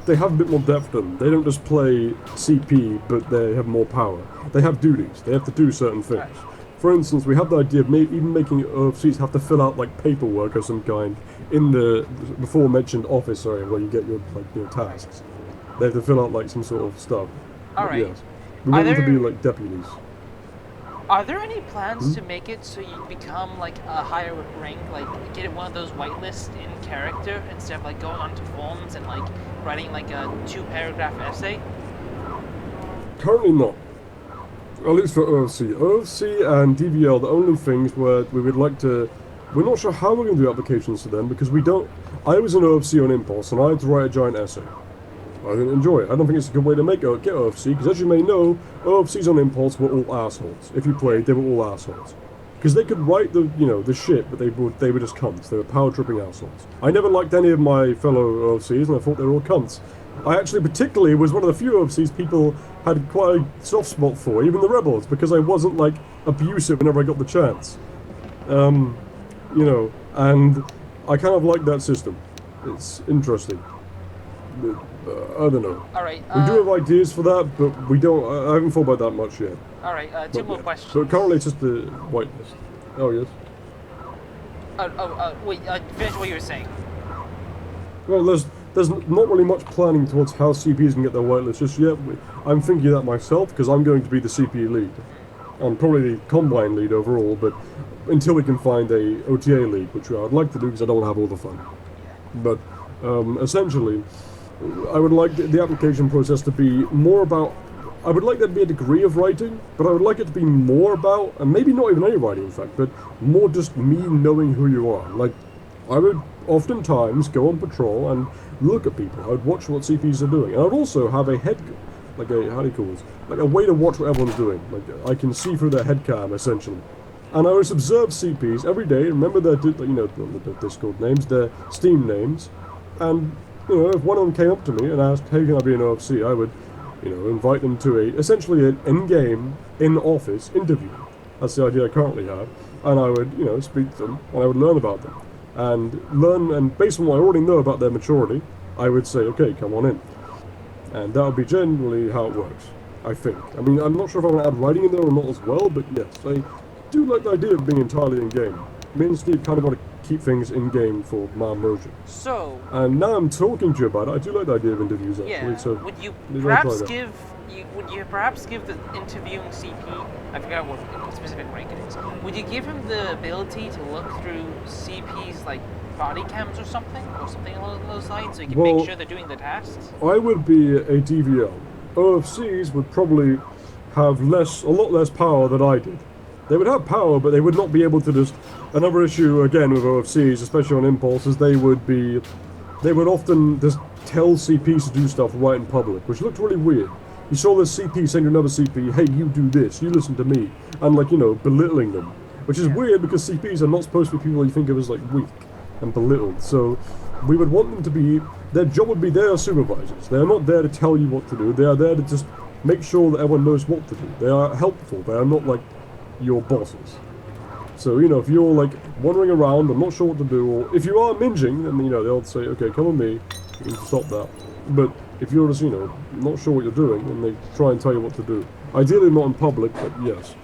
they have a bit more depth to them. They don't just play CP, but they have more power. They have duties. They have to do certain things. Right. For instance, we have the idea of even making OFCs have to fill out, like, paperwork of some kind in the before mentioned office area where you get your, like, your tasks. They have to fill out, like, some sort of stuff. Alright. Yes. We want them to be, like, deputies. Are there any plans to make it so you become, like, a higher rank, like, get one of those whitelists in character instead of, like, going onto forums and, like, writing, like, a 2-paragraph essay? Currently not. At least for OFC. OFC and DVL, the only things where we would like to... We're not sure how we're going to do applications to them, because we don't... I was in OFC on Impulse, and I had to write a giant essay. I didn't enjoy it. I don't think it's a good way to get OFC, because as you may know, OFCs on Impulse were all assholes. If you played, they were all assholes. Because they could write the, you know, the shit, but they were just cunts. They were power-tripping assholes. I never liked any of my fellow OFCs, and I thought they were all cunts. I actually particularly was one of the few overseas people had quite a soft spot for, even the rebels, because I wasn't like abusive whenever I got the chance. You know, and I kind of like that system. It's interesting. I don't know. Alright, we do have ideas for that, but we don't. I haven't thought about that much yet. Alright, two more questions. So currently it's just the whitelist. Oh, yes. Wait, finish what you were saying. Well, there's not really much planning towards how CPs can get their whitelist just yet. I'm thinking that myself, because I'm going to be the CP lead. I'm probably the Combine lead overall, but until we can find a OTA lead, which I'd like to do because I don't want to have all the fun. But essentially, I would like the application process to be more about... I would like there to be a degree of writing, but I would like it to be more about, and maybe not even any writing in fact, but more just me knowing who you are. Like, I would oftentimes go on patrol and look at people. I would watch what CPs are doing. And I would also have a head... like a, how do you call this? Like a way to watch what everyone's doing. Like, I can see through their head cam, essentially. And I would observe CPs every day, remember their, you know, their Discord names, their Steam names, and, you know, if one of them came up to me and asked, hey, can I be an OFC, I would, you know, invite them to essentially an in-game, in-office interview. That's the idea I currently have. And I would, you know, speak to them, and I would learn about them. And based on what I already know about their maturity, I would say, okay, come on in. And that would be generally how it works, I think. I mean, I'm not sure if I want to add writing in there or not as well, but yes, I do like the idea of being entirely in-game. Me and Steve kind of want to keep things in-game for my immersion. So... And now I'm talking to you about it, I do like the idea of interviews, actually. Yeah, So would you perhaps give the interviewing CP, I forgot what specific rank it is, would you give him the ability to look through CP's, like, body cams or something along those lines, so you can make sure they're doing the tasks? I would be a DVL. OFCs would probably have a lot less power than I did. They would have power, but they would not be able to just... Another issue, again, with OFCs, especially on Impulse, is they would often just tell CPs to do stuff right in public, which looked really weird. You saw this CP saying to another CP, hey, you do this, you listen to me, and, like, you know, belittling them. Which is weird, because CPs are not supposed to be people you think of as, like, weak and belittled. So we would want them to be... Their job would be their supervisors. They are not there to tell you what to do. They are there to just make sure that everyone knows what to do. They are helpful. They are not, like, your bosses. So, you know, if you're, like, wandering around and not sure what to do, or if you are minging, then, you know, they'll say, okay, come with me, you can stop that. But if you're just, you know, not sure what you're doing, then they try and tell you what to do. Ideally not in public, but yes.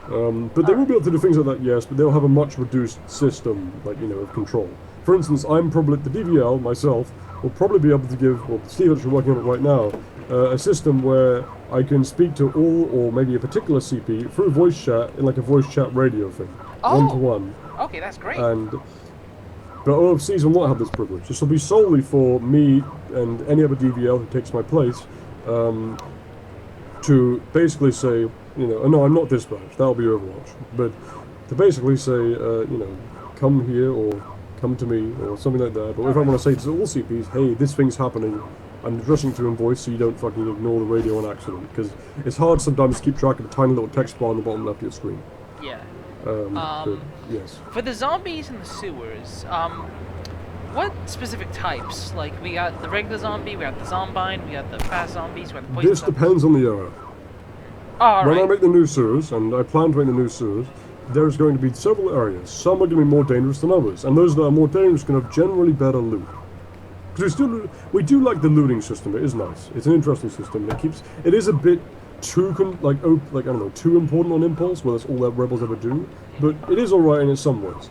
But they will be able to do things like that, yes, but they'll have a much reduced system, like, you know, of control. For instance, I'm probably, the DVL, myself, will probably be able to give, well, Steve is actually working on it right now, a system where I can speak to all, or maybe a particular CP, through voice chat, in like a voice chat radio thing. One-to-one. Okay, that's great. But OFCs will not have this privilege. This will be solely for me and any other DVL who takes my place, to basically say, you know, no, I'm not dispatched, that'll be Overwatch, but to basically say, you know, come here, or come to me, or something like that. But if I want to say to all CPs, hey, this thing's happening, I'm addressing to in voice so you don't fucking ignore the radio on accident, because it's hard sometimes to keep track of a tiny little text bar on the bottom left of your screen. Yeah. But, yes. For the zombies in the sewers, what specific types? Like, we got the regular zombie, we got the zombine, we got the fast zombies, we got the poison This depends on the era. When I make the new sewers, and I plan to make the new sewers, there's going to be several areas. Some are going to be more dangerous than others, and those that are more dangerous can have generally better loot. Because we do like the looting system. It is nice. It's an interesting system. It is a bit too I don't know, too important on Impulse, where that's all that rebels ever do. But it is alright in some ways.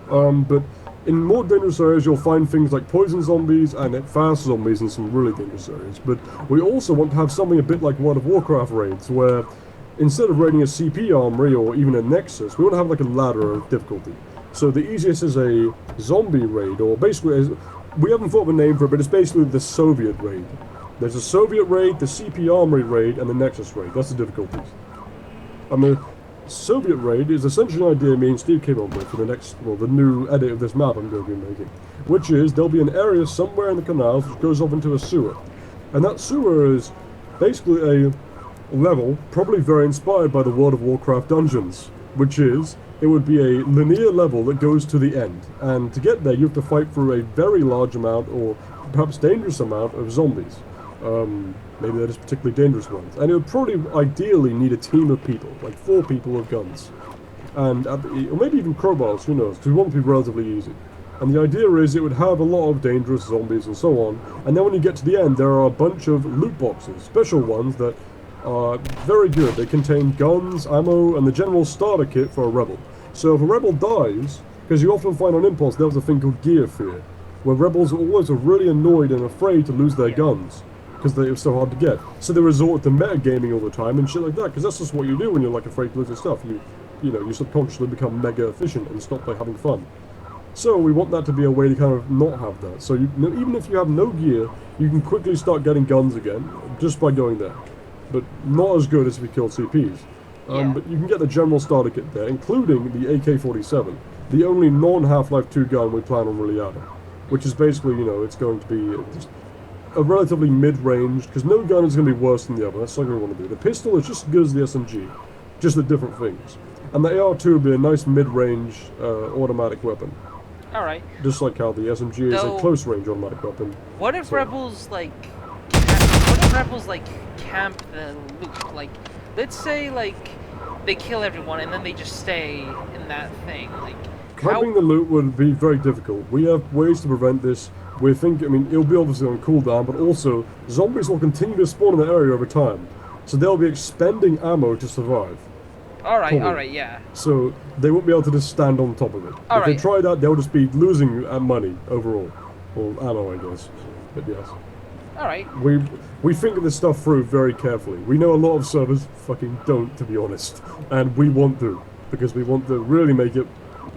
But in more dangerous areas, you'll find things like poison zombies and fast zombies in some really dangerous areas. But we also want to have something a bit like World of Warcraft raids, where instead of raiding a CP armory or even a Nexus, we want to have like a ladder of difficulty. So the easiest is a zombie raid, or basically, we haven't thought of a name for it, but it's basically the Soviet raid. There's a Soviet raid, the CP armory raid, and the Nexus raid. That's the difficulties. And the Soviet raid is essentially an idea me and Steve came up with for the new edit of this map I'm going to be making. Which is, there'll be an area somewhere in the canals which goes off into a sewer. And that sewer is basically a level, probably very inspired by the World of Warcraft dungeons. Which is, it would be a linear level that goes to the end. And to get there, you have to fight through a very large amount, or perhaps dangerous amount of zombies. Maybe they're just particularly dangerous ones. And it would probably ideally need a team of people, like 4 people with guns. And or maybe even crowbars, who knows, because we want it to be relatively easy. And the idea is it would have a lot of dangerous zombies and so on, and then when you get to the end there are a bunch of loot boxes, special ones that are very good. They contain guns, ammo, and the general starter kit for a rebel. So if a rebel dies, because you often find on Impulse there's a thing called gear fear, where rebels always are really annoyed and afraid to lose their guns, because they're so hard to get. So they resort to metagaming all the time and shit like that, because that's just what you do when you're like afraid to lose your stuff. You subconsciously become mega efficient and stop like having fun. So we want that to be a way to kind of not have that. So even if you have no gear, you can quickly start getting guns again, just by going there. But not as good as if you killed CPs. But you can get the general starter kit there, including the AK-47, the only non-Half-Life 2 gun we plan on really adding. Which is basically, it's going to be just a relatively mid-range, because no gun is going to be worse than the other. That's something we want to do. The pistol is just as good as the SMG, just the different things. And the AR-2 would be a nice mid-range automatic weapon. Alright. Just like how the SMG is a close-range automatic weapon. What if rebels camp the loot? Like, let's say they kill everyone and then they just stay in that thing. Like, camping the loot would be very difficult. We have ways to prevent this. It'll be obviously on cooldown, but also zombies will continue to spawn in the area over time, so they'll be expending ammo to survive. Alright, yeah. So they won't be able to just stand on top of it. If they try that, they'll just be losing money overall. Or ammo, I guess. But yes. Alright. We think of this stuff through very carefully. We know a lot of servers fucking don't, to be honest. And we want to. Because we want to really make it,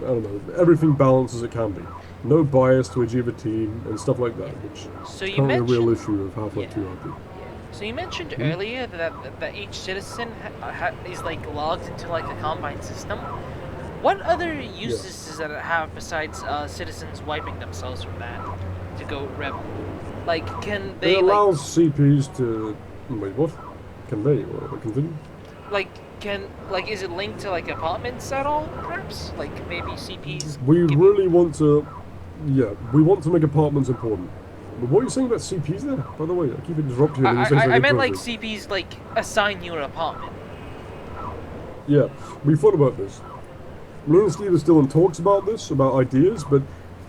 I don't know, everything balanced as it can be. No bias to achieve a team and stuff like that, which is currently a real issue of Half-Life 2 RP. So you mentioned earlier that each citizen is logged into a combine system. What other uses does that have besides citizens wiping themselves from that to go rebel? Can they? It allows CPs to. Wait, what? Can they? Continue? Is it linked to apartments at all? Perhaps maybe CPs. We really want to. Yeah, we want to make apartments important. What are you saying about CPs there? By the way, I keep interrupting you. I meant CPs assign you an apartment. Yeah, we thought about this. Me and Steve are still in talks about this, about ideas, but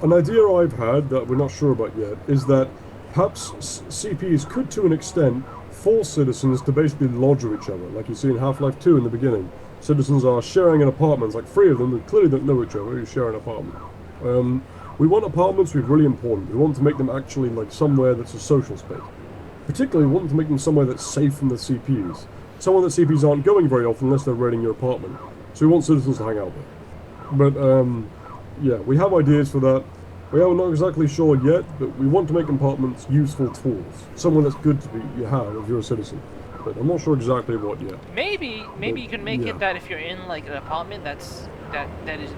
an idea I've had that we're not sure about yet is that perhaps CPs could, to an extent, force citizens to basically lodge with each other, like you see in Half-Life 2 in the beginning. Citizens are sharing an apartment, like 3 of them that clearly don't know each other, who share an apartment. We want apartments to be really important. We want to make them actually somewhere that's a social space. Particularly, we want to make them somewhere that's safe from the CPs. Somewhere that CPs aren't going very often unless they're raiding your apartment. So we want citizens to hang out there. But, yeah, we have ideas for that. We are not exactly sure yet, but we want to make apartments useful tools. Somewhere that's good to have if you're a citizen. But I'm not sure exactly what yet. Maybe you can make it that if you're in an apartment that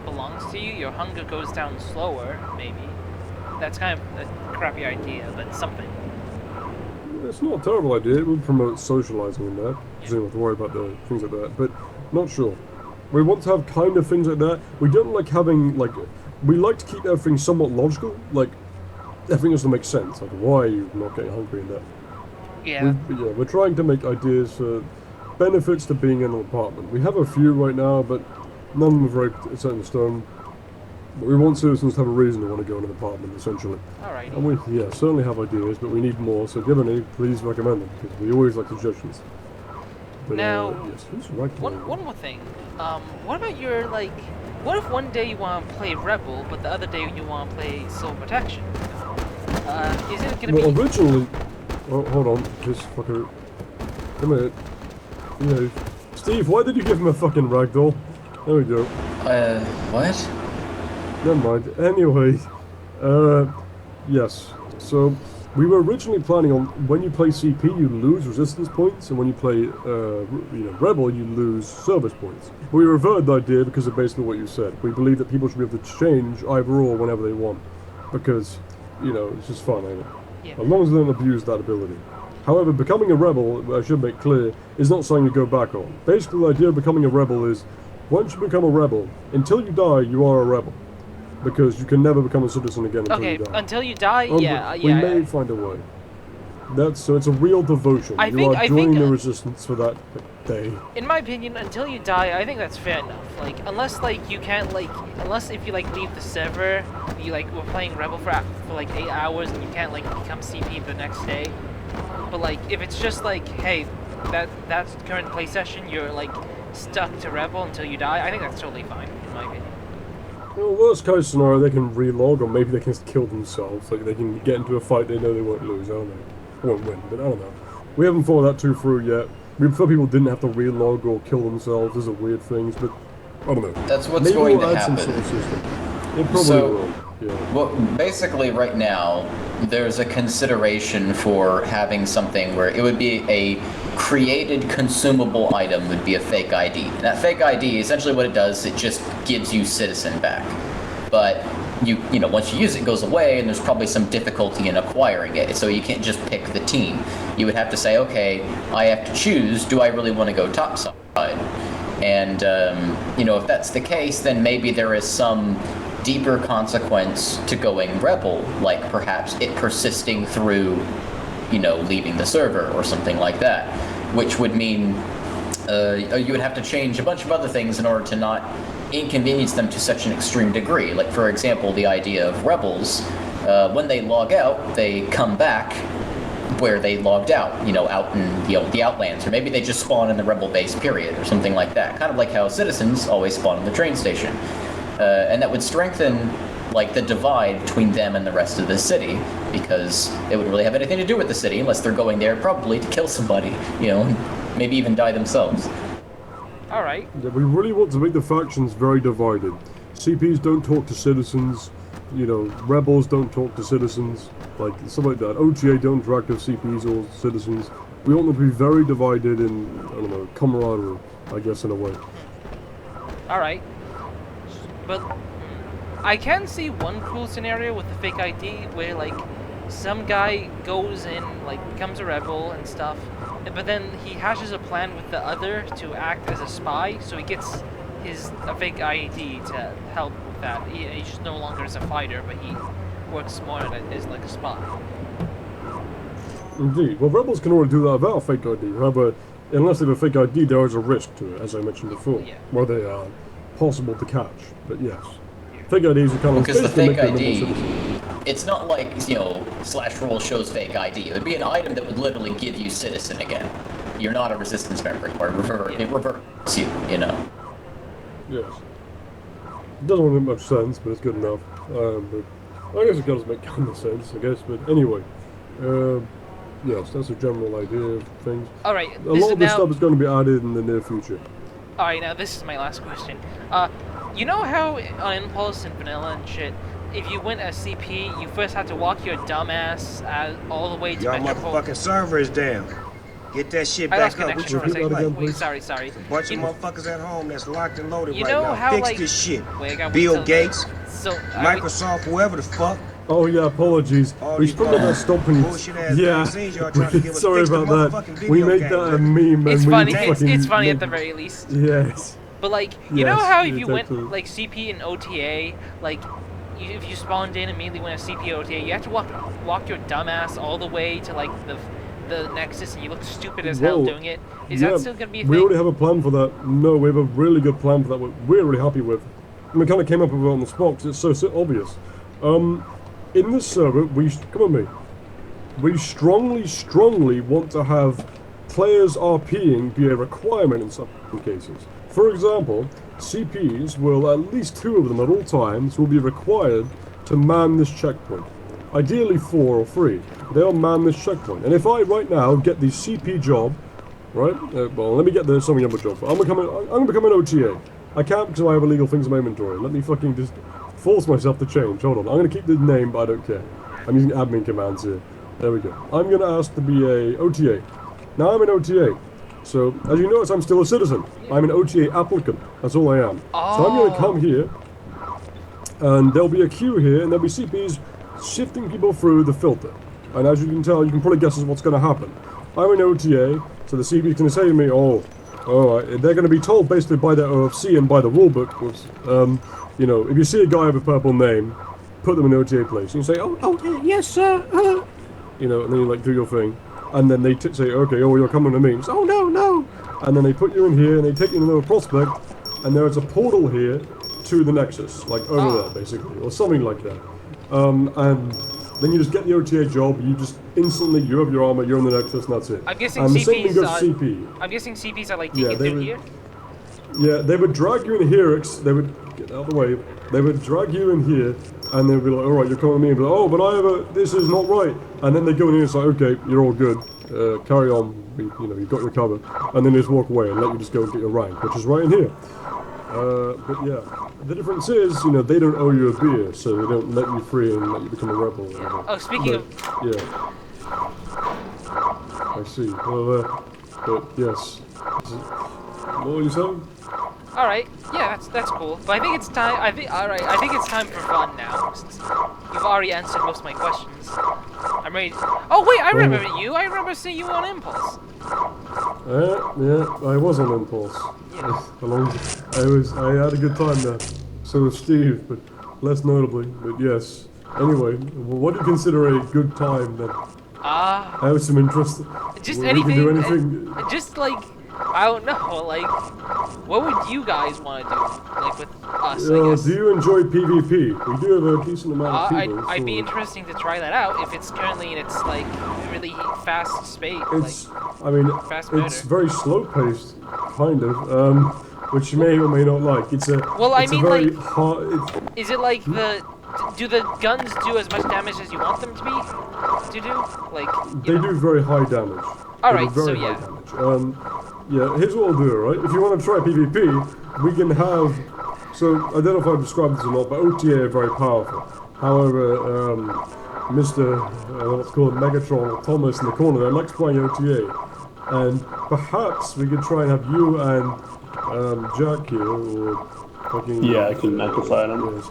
belongs to you, your hunger goes down slower. Maybe that's kind of a crappy idea, but something. It's not a terrible idea. It would promote socializing in there. So you don't have to worry about the things like that. But not sure. We want to have kind of things like that. We don't like having we like to keep everything somewhat logical. Everything has to make sense. Why are you not getting hungry in there? Yeah. We're trying to make ideas for benefits to being in an apartment. We have a few right now, but none of them are very set in stone. But we want citizens to have a reason to want to go in an apartment, essentially. Alrighty. And we, certainly have ideas, but we need more. So if you have any, please recommend them, because we always like suggestions. But, now, yes, who's right one more thing. What about your what if one day you want to play Rebel, but the other day you want to play Civil Protection? Is it going to be... originally... Oh, hold on, this fucker. Come here. Steve, why did you give him a fucking ragdoll? There we go. What? Never mind. Anyway, yes. So, we were originally planning on when you play CP, you lose resistance points, and when you play, Rebel, you lose service points. But we reverted the idea because of basically what you said. We believe that people should be able to change either or whenever they want, because, it's just fun, ain't it? Yeah. As long as they don't abuse that ability. However, becoming a rebel, I should make clear, is not something to go back on. Basically, the idea of becoming a rebel is, once you become a rebel, until you die, you are a rebel. because you can never become a citizen again until you die. Until you die, yeah. We may find a way. So it's a real devotion. You are joining the resistance for that day. In my opinion, until you die, I think that's fair enough. Like, unless you can't unless if you leave the server, you were playing Rebel for 8 hours and you can't become CP the next day. But if it's just hey, that's current play session, you're stuck to Rebel until you die. I think that's totally fine, in my opinion. Well, worst case scenario, they can relog, or maybe they can just kill themselves. They can get into a fight they know they won't lose. I don't know. Won't win, but I don't know. We haven't thought that too through yet. We prefer people didn't have to relog or kill themselves. Those are weird things, but I don't know. That's what's maybe going we'll to add happen. Some sort of system. It probably will. Yeah. Well, basically, right now, there's a consideration for having something where it would be a created consumable item would be a fake ID. And that fake ID, essentially what it does, it just gives you citizen back. But you know, once you use it, it goes away, and there's probably some difficulty in acquiring it. So you can't just pick the team. You would have to say, okay, I have to choose, do I really want to go topside? And, you know, if that's the case, then maybe there is some deeper consequence to going rebel, like perhaps it persisting through, you know, leaving the server or something like that, which would mean you would have to change a bunch of other things in order to not inconvenience them to such an extreme degree. Like, for example, the idea of rebels, when they log out, they come back where they logged out, you know, out in the Outlands, or maybe they just spawn in the rebel base, period, or something like that. Kind of like how citizens always spawn in the train station. And that would strengthen, like, the divide between them and the rest of the city, because it wouldn't really have anything to do with the city unless they're going there probably to kill somebody, you know, maybe even die themselves. Alright. Yeah, we really want to make the factions very divided. CPs don't talk to citizens, you know, rebels don't talk to citizens, like, stuff like that. OTA don't interact with CPs or citizens. We want them to be very divided in, I don't know, camaraderie, I guess, in a way. Alright. But I can see one cool scenario with the fake ID where, like, some guy goes in, like, becomes a rebel and stuff, but then he hashes a plan with the other to act as a spy, so he gets a fake ID to help with that. He just no longer is a fighter, but he works more as like a spy. Indeed. Well, rebels can already do that without a fake ID. However, unless they have a fake ID, there is a risk to it, as I mentioned before, where they are possible to catch. But yes, fake IDs are kind of because the fake ID, it's not like, you know, /roll shows fake ID. It would be an item that would literally give you citizen again. You're not a resistance member, or it reverts you, you know. Yes. It doesn't make much sense, but it's good enough. But I guess it does make kind of sense, I guess. But anyway, yes, that's a general idea of things. All right. A lot of this stuff is going to be added in the near future. All right, now this is my last question. You know how on Impulse and Vanilla and shit, if you went as CP, you first had to walk your dumb ass all the way to Y'all motherfucking server is down. Get that shit back up. Connection for a second. Wait, sorry. A bunch of motherfuckers at home that's locked and loaded you right know now. How, Fix like, this shit. Wait, Bill Gates, so, Microsoft, whoever the fuck. Oh yeah, apologies. We should probably not stop when you... Yeah, sorry about that. We made that a meme. It's and funny. We It's funny at the very least. Yes. But like, you know how if you went like CP and OTA, like, if you spawned in immediately when a CP OTA, you have to walk your dumb ass all the way to like the Nexus, and you look stupid as hell doing it. Is that still gonna be a thing? We already have a plan for that. No, we have a really good plan for that. We're really happy with. And we kind of came up with it on the spot because it's so obvious. In this server, come on me. We strongly want to have players RPing be a requirement in some cases. For example, CPs will, at least 2 of them at all times, will be required to man this checkpoint. Ideally 4 or 3. They'll man this checkpoint. And if I right now get the CP job, right? Well, let me get the summing number job. I'm gonna become an OTA. I can't because I have illegal things in my inventory. Let me fucking just force myself to change. Hold on. I'm gonna keep the name, but I don't care. I'm using admin commands here. There we go. I'm gonna ask to be a OTA. Now I'm an OTA. So, as you notice, I'm still a citizen. I'm an OTA applicant. That's all I am. Oh. So I'm going to come here, and there'll be a queue here, and there'll be CPs shifting people through the filter. And as you can tell, you can probably guess what's going to happen. I'm an OTA, so the CP's going to say to me, oh, Alright, they're going to be told basically by their OFC and by the rulebook, you know, if you see a guy with a purple name, put them in the OTA place. And you say, oh, yes, sir. You know, and then you like do your thing. And then they say, okay, oh, you're coming to me. Say, oh, no. And then they put you in here and they take you into a prospect. And there is a portal here to the Nexus, like over there, basically, or something like that. And then you just get the OTA job. You just instantly, you have your armor, you're in the Nexus, and that's it. I'm guessing and the same thing CPs goes are. CP. I'm guessing CPs are like taking through here. Yeah, they would drag you in here. They would get out of the way. They would drag you in here, and they'd be like, "All right, you're coming to me." And be like, "Oh, but I have a. This is not right." And then they go in here and say, "Okay, you're all good. Carry on. You know, you've got your cover." And then they just walk away and let you just go and get your rank, which is right in here. But yeah, the difference is, you know, they don't owe you a beer, so they don't let you free and let you become a rebel. Yeah. Oh, speaking of. Yeah. I see. Well, but yes. What were you saying? All right. Yeah, that's cool. But I think it's time. I think it's time for fun now. Since you've already answered most of my questions. I'm ready. Oh wait, I remember you. I remember seeing you on Impulse. Yeah, I was on Impulse. Yeah. I had a good time there. So was Steve, but less notably. But yes. Anyway, what do you consider a good time then? I have some interest. Just we anything. Can do anything. Just like, I don't know. Like, what would you guys want to do? Like with us? I guess. Do you enjoy PvP? We do have a decent amount of people. I'd be interesting to try that out if it's currently in its like really fast space. It's very slow paced, kind of. Which you may or may not like. It's a. Well, I it's mean, a very like, hard. Is it like do the guns do as much damage as you want them to do? Like. They do very high damage. All right, so high damage. Yeah, here's what we'll do, alright? If you want to try PvP, we can have... So, I don't know if I've described this or not, but OTA are very powerful. However, let's call him Megatron, Thomas in the corner there, likes playing OTA. And perhaps we could try and have you and Jack here, or fucking... Yeah, I can fight him. Yes.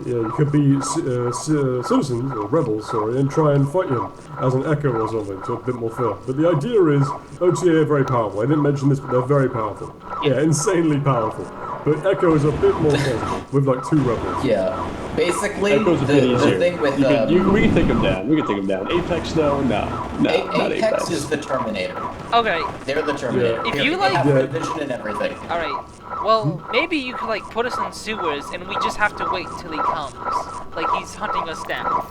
Yeah, you could be citizens, or rebels, sorry, and try and fight him as an echo or something, so a bit more fair. But the idea is, OTA are very powerful. I didn't mention this, but they're very powerful. Yeah, insanely powerful. But Echo is a bit more possible, with like 2 rebels. Yeah. Basically, Echo's a bit the thing with... we can take them down. We can take them down. Apex, though? No, not Apex is the Terminator. Okay. They're the Terminator. Yeah. If you they have the vision and everything. Alright. Well, maybe you could like put us in sewers and we just have to wait till he comes. Like he's hunting us down.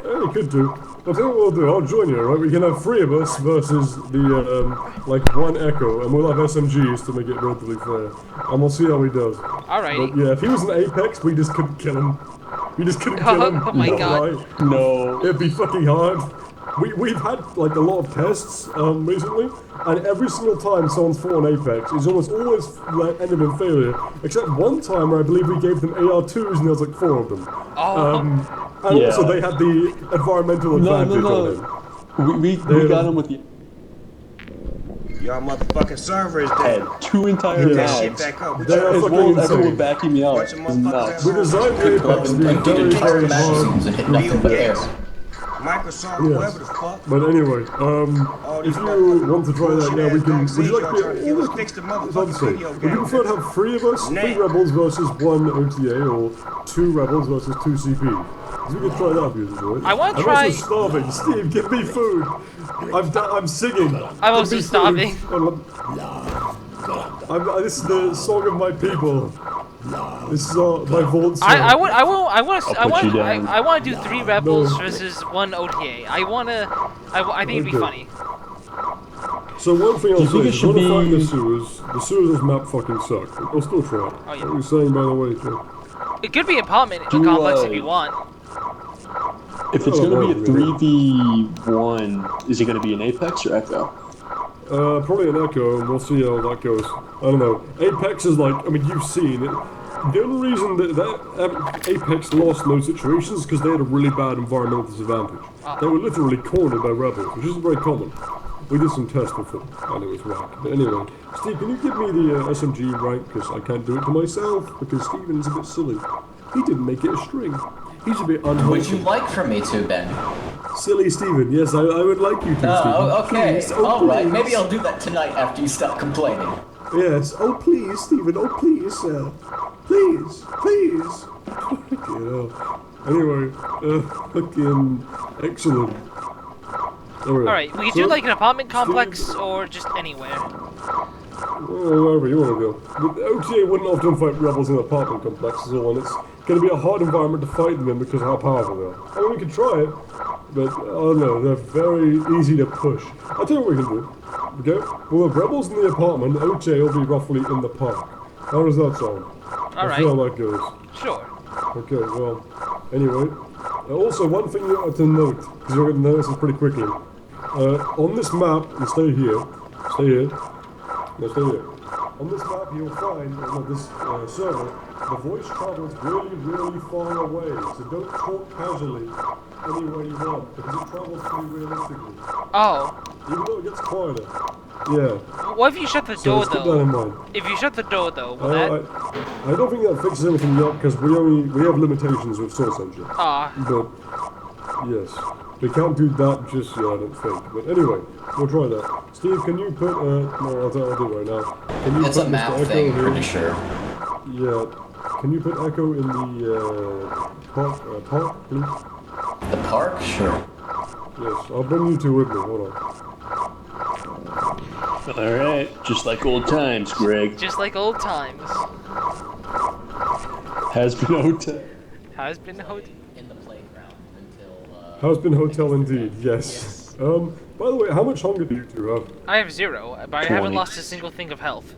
Yeah, you could do. I'll tell you what we'll do. I'll join you, right? We can have 3 of us versus the, like 1 Echo, and we'll have SMGs to make it relatively fair. And we'll see how he does. Alrighty. But yeah, if he was an Apex, we just couldn't kill him. We just couldn't kill him. Oh my god. Right? No. It'd be fucking hard. We've had like a lot of tests recently, and every single time someone's fought on Apex, it's almost always like, ended in failure. Except one time where I believe we gave them AR2s and there was like 4 of them. And also they had the environmental advantage on him. We got him with the... Y'all motherfucking server is dead. 2 entire Shit maps. back up. They are As fucking well as insane. everyone backing me up. Bunch of motherfuckers. We designed the Apex to be very, very hard. And hit nothing but air. Microsoft, whoever the fuck. But anyway, if you want to try that, yeah, we can. Would you like to be fix the it's hard to say. motherfucking Would you prefer to have 3 of us, 3 rebels versus 1 OTA, or 2 rebels versus 2 CP? Because we could try that if you enjoy it. I want to I'm try. also starving. Steve, give me food. I'm singing. I'm also starving. This is the song of my people. This is my vault song. I want to do 3 rebels versus 1 OTA. I think it'd be funny. So one thing I'll say it is, should when I find be- the sewers in this map fucking suck. But I'll still try it. Oh, yeah. What were you saying, by the way, Joe? It could be apartment complex if you want. If it's gonna be a 3v1, is it gonna be an Apex or Echo? Probably an Echo, and we'll see how that goes. I don't know. Apex is like, I mean, you've seen it. The only reason that Apex lost in those situations is because they had a really bad environmental disadvantage. They were literally cornered by rebels, which isn't very common. We did some tests before, and it was whack. But anyway, Steve, can you give me the SMG rank? Because I can't do it to myself, because Steven's a bit silly. He didn't make it a string. He's a bit unwholesome. Would you like for me to, Ben? Silly Steven, yes, I would like you to, Steven. Oh, okay. Please. Oh, All right. please. Maybe I'll do that tonight after you stop complaining. Yes. Oh, please, Steven. Oh, please, sir. Please. Please. Anyway, fucking excellent. Alright, we could do like an apartment complex or just anywhere. Wherever you want to go. The OTA wouldn't often fight rebels in apartment complexes, and it's going to be a hard environment to fight them in because of how powerful they are. I mean, we could try it, but I don't know, they're very easy to push. I'll tell you what we can do. Okay? We'll have rebels in the apartment, OTA will be roughly in the park. How does that sound? Alright. See how that goes. Sure. Okay, well, anyway. Also, one thing you have to note, because you're going to notice this pretty quickly. On this map, and stay here. No, stay here. On this map, you'll find, on this server, the voice travels really, really far away. So don't talk casually anywhere you want, because it travels pretty realistically. Oh. Even though it gets quieter. Yeah. What if you shut the door, keep that in though? mind. If you shut the door, though, will that... I don't think that fixes anything yet, because we have limitations with source engine. But, yes. We can't do that just yet, I don't think. But anyway, we'll try that. Steve, can you put, no, I'll do it right now. Can you It's put a map Mr. thing, Echo here? pretty sure. Yeah. Can you put Echo in the, park, please? The park? Sure. Yes, I'll bring you two with me, hold on. Alright, just like old times, Greg. Just like old times. Has been old time. Has been old... In the playground until, Has been hotel indeed, yes. By the way, how much hunger do you two have? I have 0, but I haven't lost a single thing of health.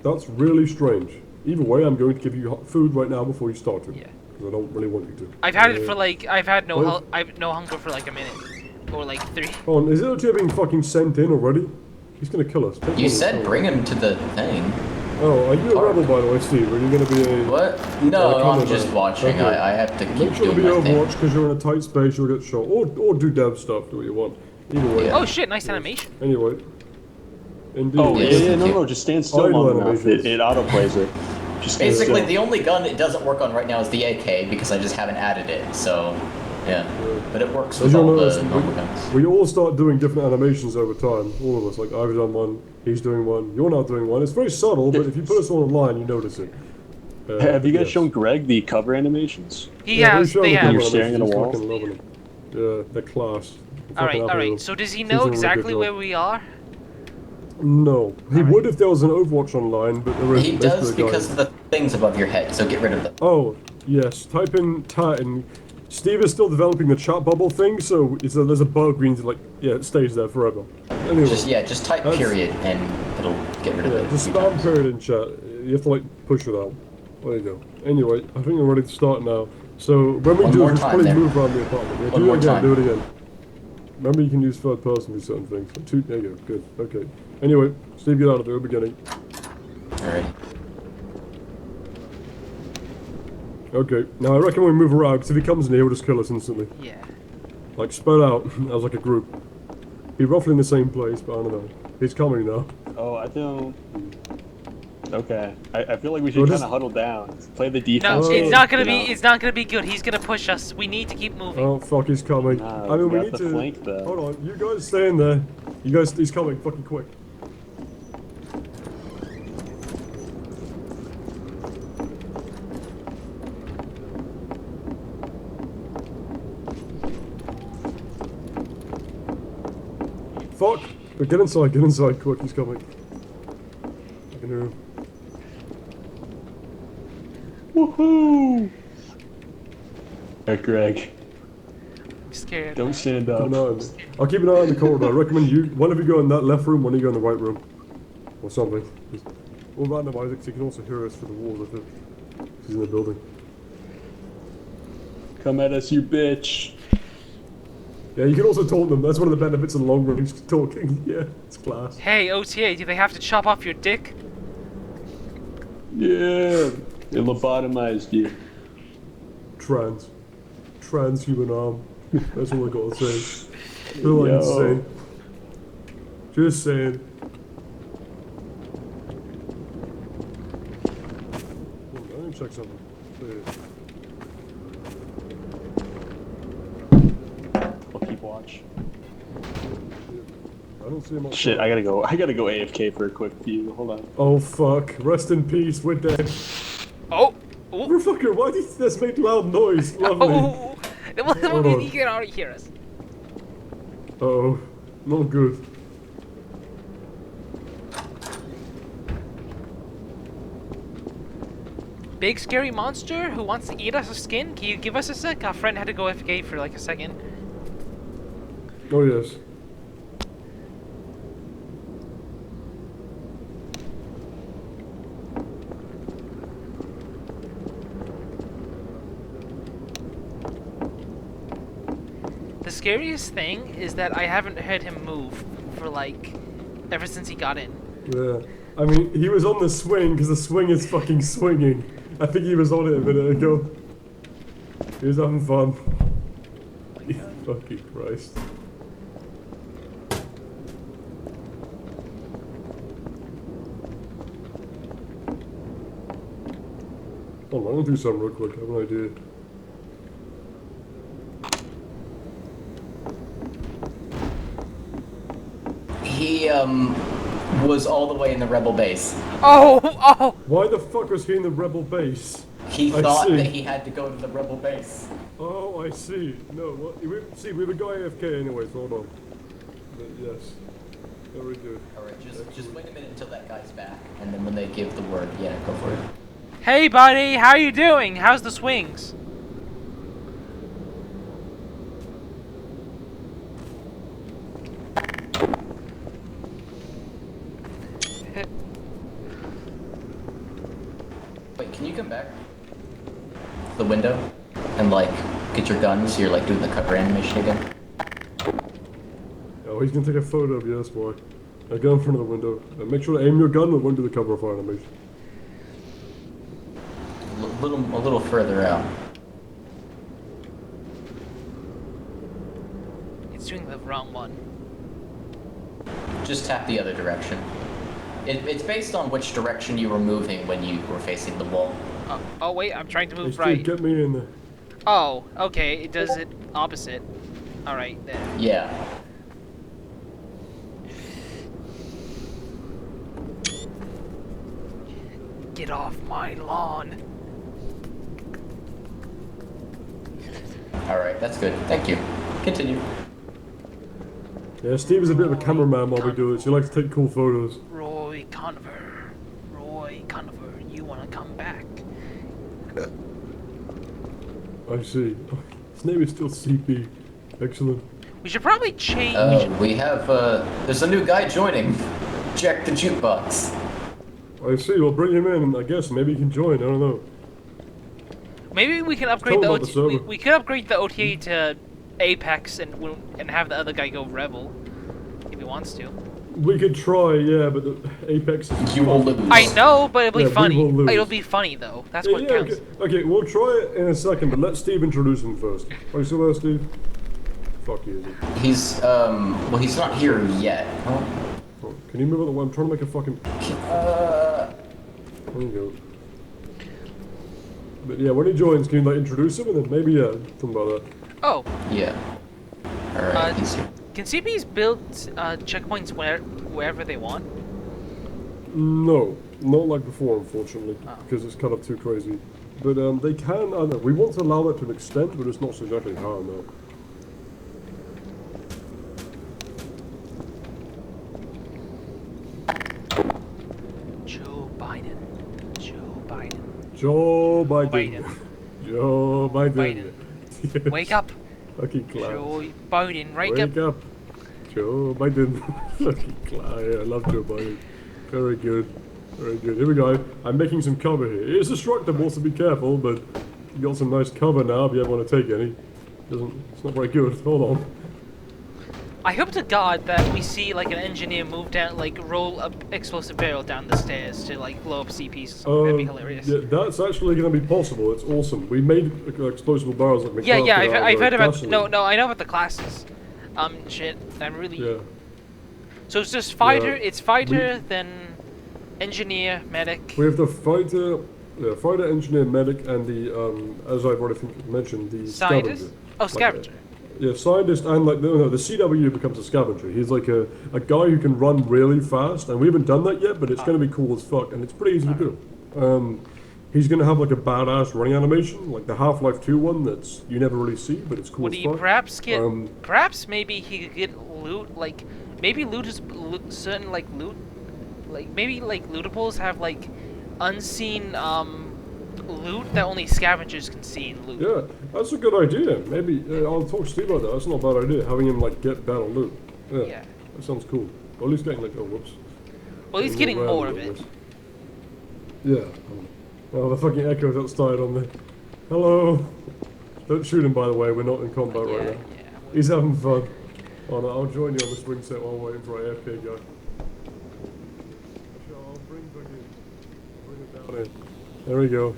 That's really strange. Either way, I'm going to give you food right now before you start it. Yeah. Because I don't really want you to. I've had it for like... I've had no hunger for like a minute. Or like 3. Hold on, is it okay being fucking sent in already? He's gonna kill us. You said bring him to the thing. Oh, are you a rebel, by the way, Steve? Are you gonna be a... What? No, I'm just watching. Okay. I have to keep Make sure to be doing my thing. Overwatch, because you're in a tight space, you'll get shot. Or do dev stuff, do what you want. Either way. Oh shit, nice animation. Anyway. Indeed. Oh, Yes. yeah, no, just stand still Idle long enough. animations. It autoplays it. Just stand Basically, still. the only gun it doesn't work on right now is the AK because I just haven't added it. So, yeah. But it works As with you'll all notice, the normal guns. we all start doing different animations over time. All of us. Like, I've done one, he's doing one, you're not doing one. It's very subtle, but if you put us all online, you notice it. Have you guys yes. shown Greg the cover animations? He has, we've shown they the have. You're cover staring at a animations, wall? he's fucking loving them. Yeah, they're class. Alright, so does he He's know doing a really good exactly job. where we are? No. He would if there was an Overwatch online, but there isn't. He does because of the things above your head, so get rid of them. Oh, yes. Type in TAT and... Steve is still developing the chat bubble thing, so there's a bug we need to, like, yeah, it stays there forever. Anyway. Just type period and it'll get rid of it. Just spam period in chat. You have to, like, push it out. There you go. Anyway, I think we're ready to start now. So, when we One do more this, time probably there. move around the apartment. Yeah, One do more it again, time. do it again. Remember, you can use third person for certain things. There you go, good, okay. Anyway, Steve, get out of there, we're beginning. Alright. Okay, now I reckon we move around, because if he comes in here, he'll just kill us instantly. Yeah. Like, spread out, as like a group. Be roughly in the same place, but I don't know. He's coming now. Oh, I don't... Okay. I feel like we Well, should just- kind of huddle down. Play the No, defense. it's game, not gonna you be. know? It's not gonna be good. He's gonna push us. We need to keep moving. Oh, fuck, he's coming. Nah, I mean, we we need got the to... flank, though. Hold on, you guys stay in there. You guys, he's coming, fucking quick. Fuck! But get inside, quick, he's coming. I can hear him. Woohoo! Alright, Greg. I'm scared. Don't stand Keep up. an eye on me. I'll keep an eye on the corridor. I recommend one of you go in that left room, one of you go in the right room. Or something. We'll randomize it because he can also hear us through the walls, I think. He's in the building. Come at us, you bitch. Yeah, you can also taunt them. That's one of the benefits of the long range talking. Yeah, it's class. Hey, OTA, do they have to chop off your dick? Yeah. They lobotomized you. Transhuman arm. That's all I gotta say. That's all I can Yo. say. Just saying. Hold on, let me check something. watch. I don't see him. Shit, I gotta go AFK for a quick view. Hold on. Oh fuck! Rest in peace. We're dead. Oh. Oh. Motherfucker, why did this make loud noise? Lovely. Oh. Well, you can already hear us. Uh-oh. Not good. Big scary monster who wants to eat us a skin? Can you give us a sec? Our friend had to go AFK for like a second. Oh yes. The scariest thing is that I haven't heard him move for like ever since he got in. Yeah. I mean, he was on the swing because the swing is fucking swinging. I think he was on it a minute ago. He was having fun. Fucking Christ. Hold on, I'm gonna do something real quick. I have an idea. He was all the way in the rebel base. Oh! Why the fuck was he in the rebel base? He I thought see. that he had to go to the rebel base. Oh, I see. No, well, we have a guy AFK anyway, so hold on. But yes. Very good. Alright, just wait a minute until that guy's back, and then when they give the word, yeah, go for it. Hey buddy, how you doing? How's the swings? Wait, can you come back? The window? And like, get your gun so you're like doing the cover animation again? Oh, he's gonna take a photo of you, that's why. Now go in front of the window. And make sure to aim your gun and won't do the cover fire animation. A little further out. It's doing the wrong one. Just tap the other direction. It's based on which direction you were moving when you were facing the wall. Oh wait, I'm trying to Hey, move Steve, right. get me in there. Oh, okay, it does it opposite. Alright, then. Yeah. Get off my lawn. Alright, that's good. Thank you. Continue. Yeah, Steve is a bit of a cameraman while we do this. He likes to take cool photos. Roy Conover, you wanna come back? I see. His name is still CP. Excellent. We should probably change. We have, there's a new guy joining. Check the jukebox. I see. We'll bring him in. I guess maybe he can join. I don't know. Maybe we can upgrade Tell the him about the OTA. server. We could upgrade the OTA to Apex and have the other guy go Rebel, if he wants to. We could try, yeah, but the Apex is... You will lose. I know, but it'll be Yeah, we funny. will lose. It'll be funny though. That's Yeah, what yeah, counts. okay, we'll try it in a second, but let Steve introduce him first. Are you still there, Steve? Fuck you, is he? He's, well, he's not here yet. Oh, can you move out the way? I'm trying to make a fucking... There you go. But yeah, when he joins, can you like introduce him and then maybe, yeah, something about that. Oh, Yeah. Alright, he's here. can CPs build checkpoints wherever they want? No, not like before, unfortunately, Oh. because it's kind of too crazy. But they can, I don't know, we want to allow that to an extent, but it's not exactly how, no. Joe Biden. Joe Biden. Biden. Joe Biden. Biden. Wake up. Fucking class. Joe Biden, wake Wake up. up. Joe Biden. Fucking class. I love Joe Biden. Very good. Very good. Here we go. I'm making some cover here. It is destructible, so be careful, but you got some nice cover now if you ever want to take any. It's not very good. Hold on. I hope to God that we see like an engineer move down, like roll a explosive barrel down the stairs to like blow up CPs. That'd be hilarious. Yeah, that's actually going to be possible. It's awesome. We made explosive barrels like Yeah, McCraft I've heard about. gasoline. No, I know about the classes. Shit. I'm really. Yeah. So it's just fighter. Yeah. It's fighter, then engineer, medic. We have the fighter, fighter, engineer, medic, and the as I've already mentioned, the Scientist? scavenger. Oh, scavenger. Yeah, scientist and like the CW becomes a scavenger. He's like a guy who can run really fast, and we haven't done that yet, but it's gonna be cool as fuck, and it's pretty easy to do. He's gonna have like a badass running animation, like the Half-Life 2 one that's you never really see, but it's cool Would as he fuck. perhaps get? Perhaps maybe he could get loot. Like maybe loot is certain like loot. Like maybe like lootables have like unseen loot that only scavengers can see and loot. Yeah, that's a good idea. Maybe I'll talk to Steve about that. That's not a bad idea. Having him like get better loot. Yeah, that sounds cool. Or at least getting like whoops. Well, he's getting more of it. Yeah. Oh, the fucking echoes outside on the. Hello. Don't shoot him, by the way. We're not in combat right now. Yeah. He's having fun. Oh no, I'll join you on the swing set while we're waiting for our AFK guy. I'll bring it down in. There we go.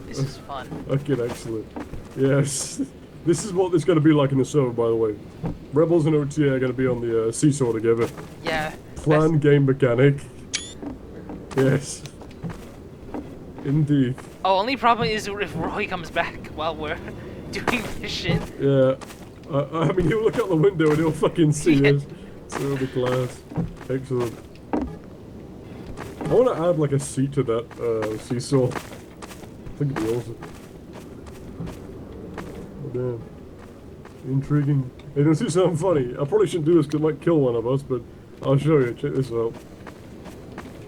This is fun. Okay, excellent. Yes. This is what it's going to be like in the server, by the way. Rebels and OTA are going to be on the seesaw together. Yeah. Plan game mechanic. Yes. Indeed. Oh, only problem is if Roy comes back while we're doing this shit. Yeah. I mean, he'll look out the window and he'll fucking see us. So it'll be class. Excellent. I want to add like a seat to that seesaw. I think it'd be awesome. Oh damn. Intriguing. Hey, don't see something funny. I probably shouldn't do this because it might kill one of us, but I'll show you. Check this out.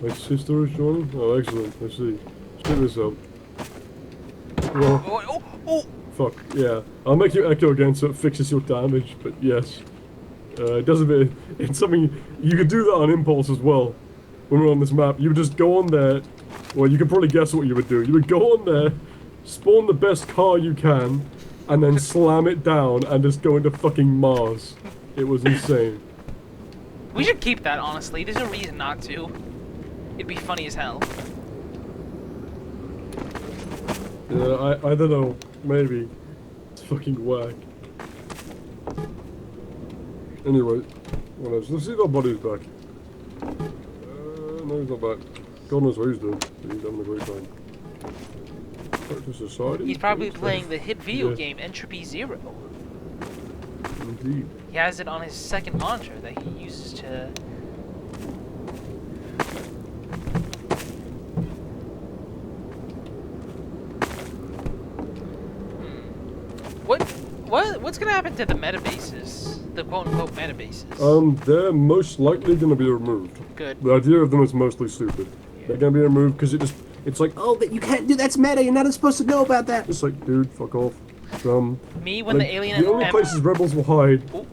My sister is joining? Oh, excellent. Let's see. Check this out. Well, fuck, yeah. I'll make you echo again so it fixes your damage, but yes. It does a bit. It's something. You could do that on impulse as well. When we're on this map, you would just go on there. Well, you can probably guess what you would do. You would go on there, spawn the best car you can, and then slam it down and just go into fucking Mars. It was insane. We should keep that, honestly. There's no reason not to. It'd be funny as hell. Yeah, I don't know. Maybe. It's fucking whack. Anyway, what else? Let's see if our buddy's back. No, he's not back. God knows what he's doing. He's having a great time. Back to society? He's probably playing the hit video game Entropy Zero. Indeed. He has it on his second monitor that he uses to... What's gonna happen to the metabases? The quote-unquote metabases? They're most likely gonna be removed. Good. The idea of them is mostly stupid. Yeah. They're gonna be removed because it's like, oh, that you can't do, that's meta, you're not supposed to know about that. It's like, dude, fuck off. Me, when like, the alien... The only places rebels will hide... Ooh.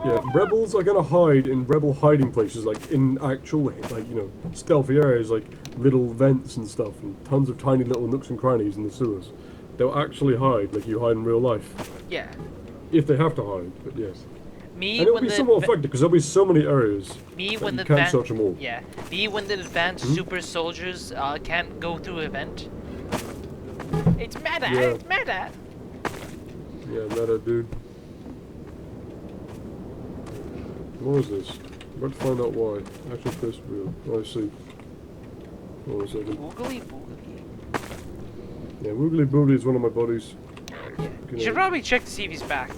Yeah, rebels are gonna hide in rebel hiding places, like in actual, like, you know, stealthy areas, like little vents and stuff, and tons of tiny little nooks and crannies in the sewers. They'll actually hide, like you hide in real life. Yeah. If they have to hide, but yes. Me, and it'll be somewhat effective, because there'll be so many areas. Me, when you can't search them all. Yeah. Me, when the advanced super soldiers can't go through an event. It's meta, yeah. It's meta! Yeah, meta, dude. What is this? I'm about to find out why. Actual first real. Oh, I see. Hold on a second. Woogly boogly. Yeah, Woogly Boogly is one of my buddies. Yeah. You should probably check to see if he's back.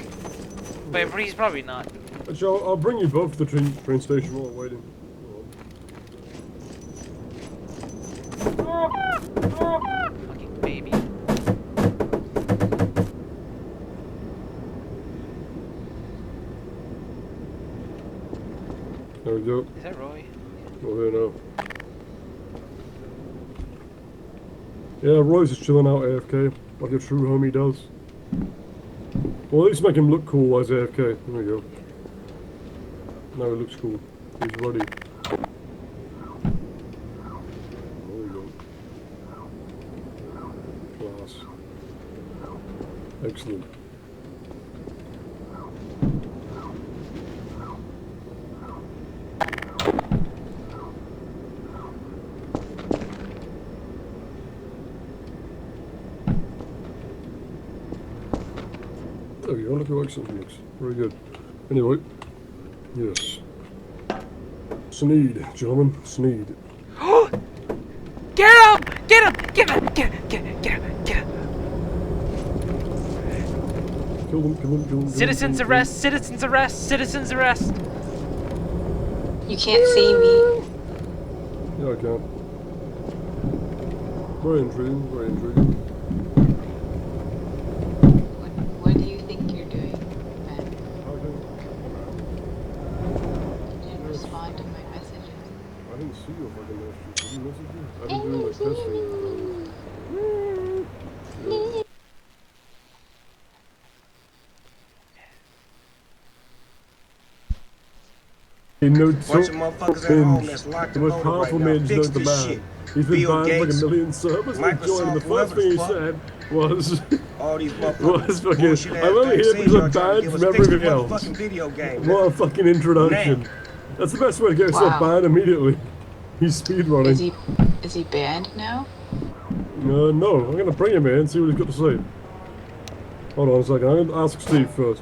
But he's probably not. Actually, I'll bring you both to the train station while we're waiting. Fucking baby. There we go. Is that Roy? We're here now. Yeah, Roy's just chilling out AFK, like a true homie does. Well, at least make him look cool as AFK. There we go. Now he looks cool. He's ready. There we go. Class. Excellent. There we go, look at excellent mix. Very good. Anyway, yes. Sneed, gentlemen, Sneed. Get him! Get him! Get him! Get him! Get him! Get him! Get him! Kill them. Citizens arrest! Citizens arrest! Citizens arrest! You can't see me. Yeah, I can. Very intriguing. What do you think you're doing, Ben? You didn't respond to my messages. I didn't see your fucking message. Did you message me? I've been doing like testing. No Bunch of motherfuckers at home that's locked the and most loaded powerful right now. man Fix known to this man. shit. He's been Bill banned like Gates, a million servers and joined, and the first thing he said was all these motherfuckers. was fucking bullshit ass I'm only here vaccines because y'all I'm trying to banned give from us. Fix the everything else. motherfucking video game. What a fucking introduction. Now. That's the best way to get yourself Wow. banned immediately. He's speedrunning. Is he banned now? No, I'm gonna bring him in and see what he's got to say. Hold on a second, I'm gonna ask Steve first.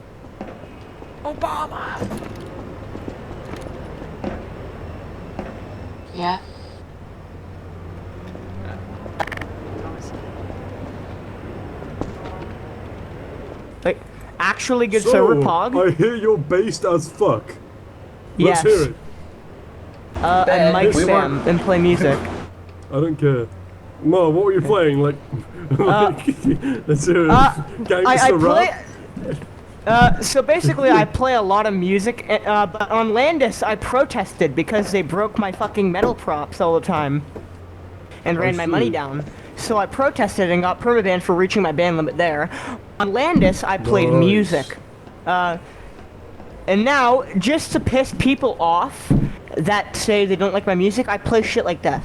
Obama! Yeah. Like, actually good So, server pog? I hear you're based as fuck. Yes. Let's hear it. And mic we spam and play music. I don't care. No, what were you playing? Like, let's hear it. I Gangsta play. rap? So basically, I play a lot of music, but on Landis, I protested because they broke my fucking metal props all the time and ran my money see. down. So I protested and got permabanned for reaching my band limit there. On Landis, I played Nice. music. And now, just to piss people off that say they don't like my music, I play shit like that.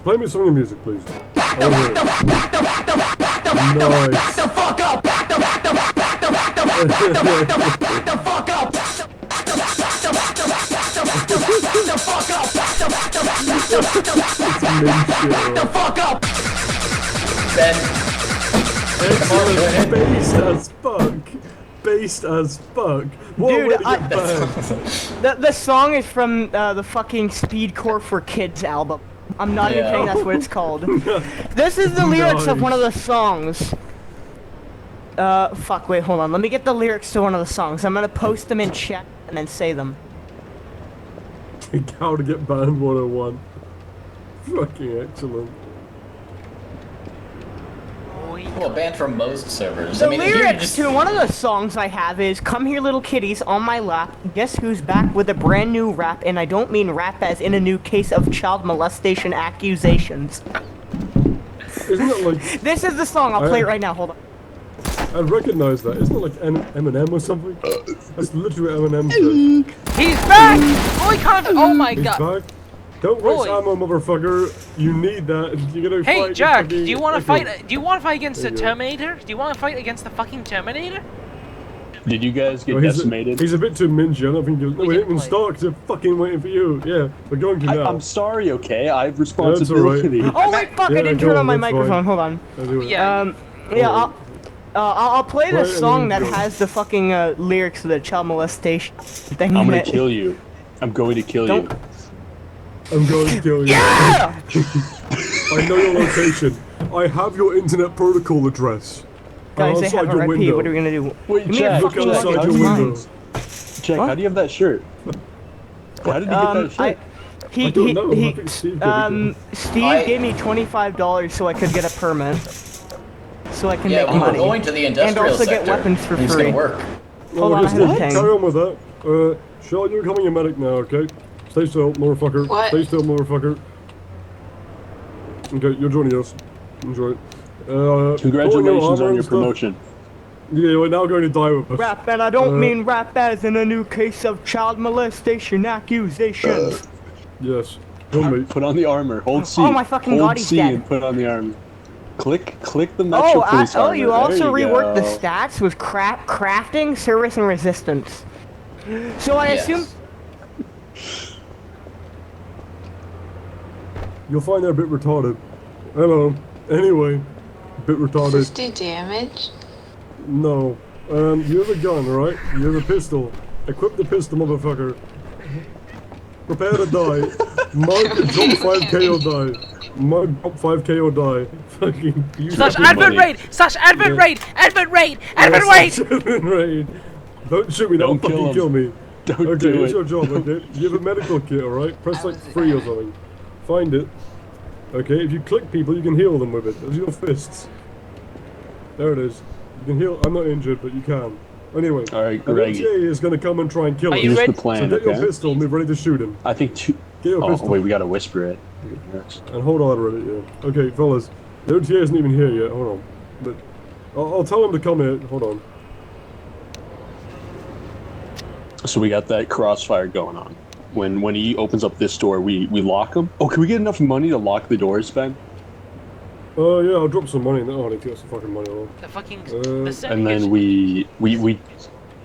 Play me some of your music, please. I wanna hear it. Nice. The fuck up! The fuck up! The fuck up! Ben, Based as fuck. Based as fuck. What Dude, way to get banned? The song is from the fucking Speedcore for Kids album. I'm not even Yeah. kidding, that's what it's called. This is the lyrics of one of the songs. Fuck, wait, hold on. Let me get the lyrics to one of the songs. I'm gonna post them in chat and then say them. How to get banned 101. Fucking excellent. well, banned from most servers. The I mean, here you lyrics just to one of the songs I have is "Come here, little kitties, on my lap. Guess who's back with a brand new rap?" And I don't mean rap as in a new case of child molestation accusations. Isn't it like... This is the song. I'll play it right now. Hold on. I recognize that. Isn't it like Eminem or something? That's literally what Eminem said. He's back! Roy Conn! Oh my He's god! back. Don't waste Roy. ammo, motherfucker. You need that. You're gonna Hey, fight Jack, fucking- do you want to okay. fight? Do you want to fight against the There you go. Terminator? Do you want to fight against the fucking Terminator? Did you guys get Oh, decimated? He's a bit too mingy. I don't think he'll... No, we can didn't even play. start because they're fucking waiting for you. Yeah, we're going to now. I'm sorry, okay? I have That's responsibility. alright. Oh wait, fuck! I didn't go turn on, on my that's microphone. fine. Hold on. I'll do it. Yeah. Yeah, I'll play the Play it and song then that go. has the fucking lyrics to the child molestation thing. I'm gonna that- kill you. I'm going to kill Don't- you. I'm going to kill you. Yeah! I know your location. I have your internet protocol address. Guys, they outside have your our IP. window. What are we gonna do? Wait, Give me a Jack, Look fucking Jack, outside how your do you- window. Jack, how do you have that shirt? How did you get that shirt? I don't know. I think Steve did it. Steve gave me $25 so I could get a permit. So I can yeah, make we were money. going to the And industrial also sector. get weapons for It's free. gonna work. Hold on, I have a Carry thing. on with that. Sean, you're becoming a medic now, okay? Stay still, motherfucker. What? Stay still, motherfucker. Okay, you're joining us. Enjoy it. Pulling your Congratulations armor on and your stuff. promotion. Yeah, we're now going to die with us. Rap, and I don't mean rap as in a new case of child molestation accusations. Yes. Kill me. Put on the armor. Hold C. Oh my fucking Hold God, he's C dead. and put on the armor. Click the Metro Police armor. you There also you reworked the go. stats with crafting, service, and resistance. So I Yes. assume. You'll find that a bit retarded. Hello. Anyway, bit Does retarded. this do damage? No. You have a gun, right? You have a pistol. Equip the pistol, motherfucker. Prepare to die. Mark, drop 5k or die. My top 5k or die. Fucking. Slash advent raid! Slash advent raid! Advent raid! Advent raid! Advent raid! Don't shoot me, don't fucking kill me. Don't okay, do it's it. your job, okay? You have a medical kit, alright? Press like 3 or something. Find it. Okay, if you click people, you can heal them with it. Those are your fists. There it is. You can heal. I'm not injured, but you can. Anyway, alright, an Greg. OTA is going to come and try and kill us. Here's the plan, So get your okay? pistol and be ready to shoot him. I think two. Get your pistol. Wait, we gotta whisper it. And hold on at it, yeah. Okay, fellas. The OTA isn't even here yet. Hold on. But I'll tell him to come here. Hold on. So we got that crossfire going on. When he opens up this door, we lock him. Oh, can we get enough money to lock the doors, Ben? Yeah, I'll drop some money in there. Oh, I need to get some fucking money on. The fucking. And then we do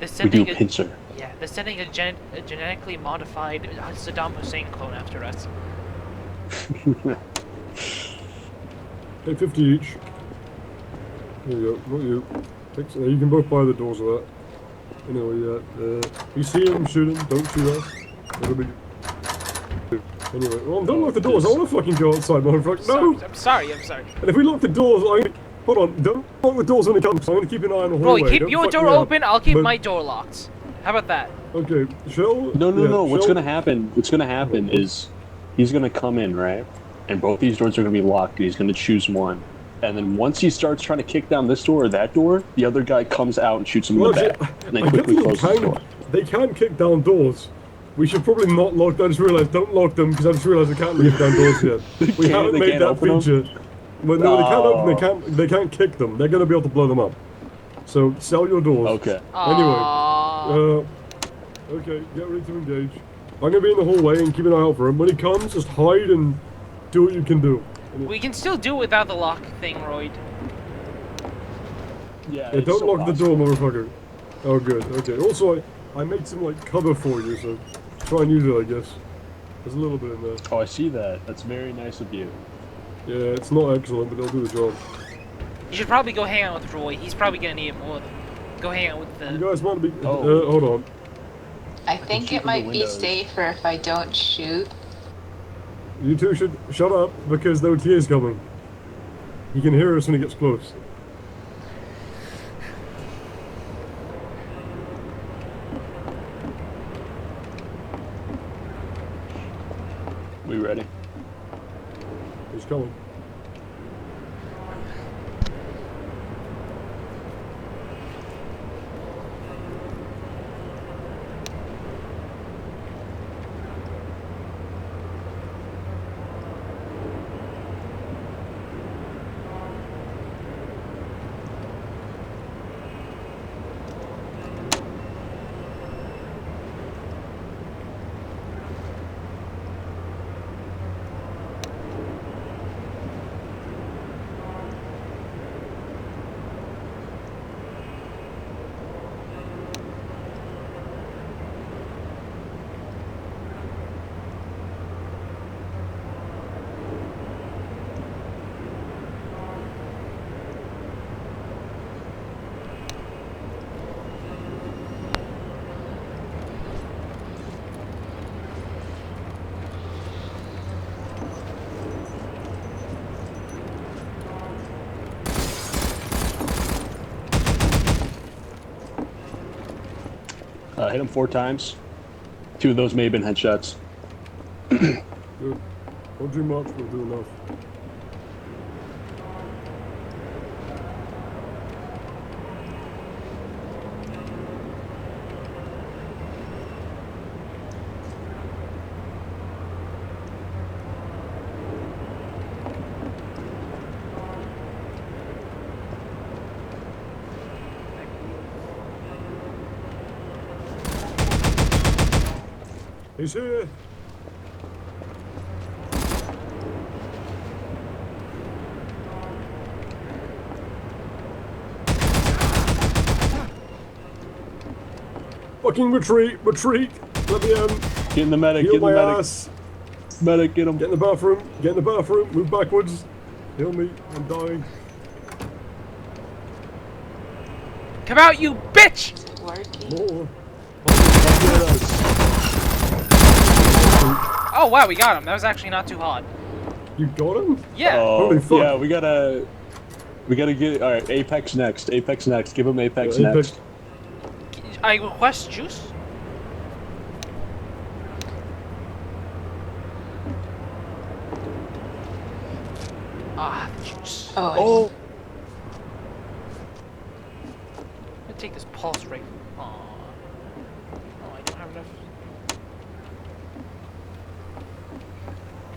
sending a pincer. Yeah, they're sending a genetically modified Saddam Hussein clone after us. Take 50 each. There you go, not you. You can both buy the doors of that. Anyway, yeah. You see him, shoot him, don't shoot us. It'll be... Anyway, well, don't lock the doors, I wanna fucking go outside, motherfucker. No! I'm sorry. And if we lock the doors, hold on, don't lock the doors when it comes, I'm gonna keep an eye on the Bro, hallway. keep Don't your fuck door me up. open, I'll keep But- my door locked. How about that? Okay, Shell... No. What's Shell- gonna happen? What's gonna happen is he's gonna come in, right? And both these doors are gonna be locked. And he's gonna choose one. And then once he starts trying to kick down this door or that door, the other guy comes out and shoots him in the back, and then quickly closes the door. They can kick down doors. We should probably not lock them. I just realised, don't lock them, because I just realised they can't kick down doors yet. We haven't they made can't that open them? feature. Well, no, they can't open. They can't kick them. They're gonna be able to blow them up. So sell your doors. Okay. Anyway, okay, get ready to engage. I'm gonna be in the hallway and keep an eye out for him. When he comes, just hide and do what you can do. We can still do it without the lock thing, Royd. Yeah. Yeah, don't lock the door, motherfucker. Oh, good. Okay. Also, I made some like cover for you, so try and use it, I guess. There's a little bit in there. Oh, I see that. That's very nice of you. Yeah, it's not excellent, but it'll do the job. You should probably go hang out with Roy. He's probably gonna need it more. Go hang out with You the. guys want to be? Oh. Hold on. I think shoot it from might the be windows. safer if I don't shoot. You two should shut up because the OTA is coming. He can hear us when he gets close. We ready? He's coming. Hit him 4 times. 2 of those may have been headshots. Good. Don't do much, we'll do enough. He's here! Fucking retreat! Retreat! Let me Get in the medic, heal get in my the medic. ass! Medic, get him. Get in the bathroom! Get in the bathroom! Move backwards! Heal me! I'm dying! Come out, you bitch! Is it working? More! Oh wow, we got him. That was actually not too hard. You got him? Yeah. Oh, Holy fuck. yeah, we gotta get. All right, Apex next. Apex next. Give him Apex Yeah, next. I request juice. Ah, the juice. Oh. I'm gonna take this pulse rifle. Aww. Oh, I don't have enough.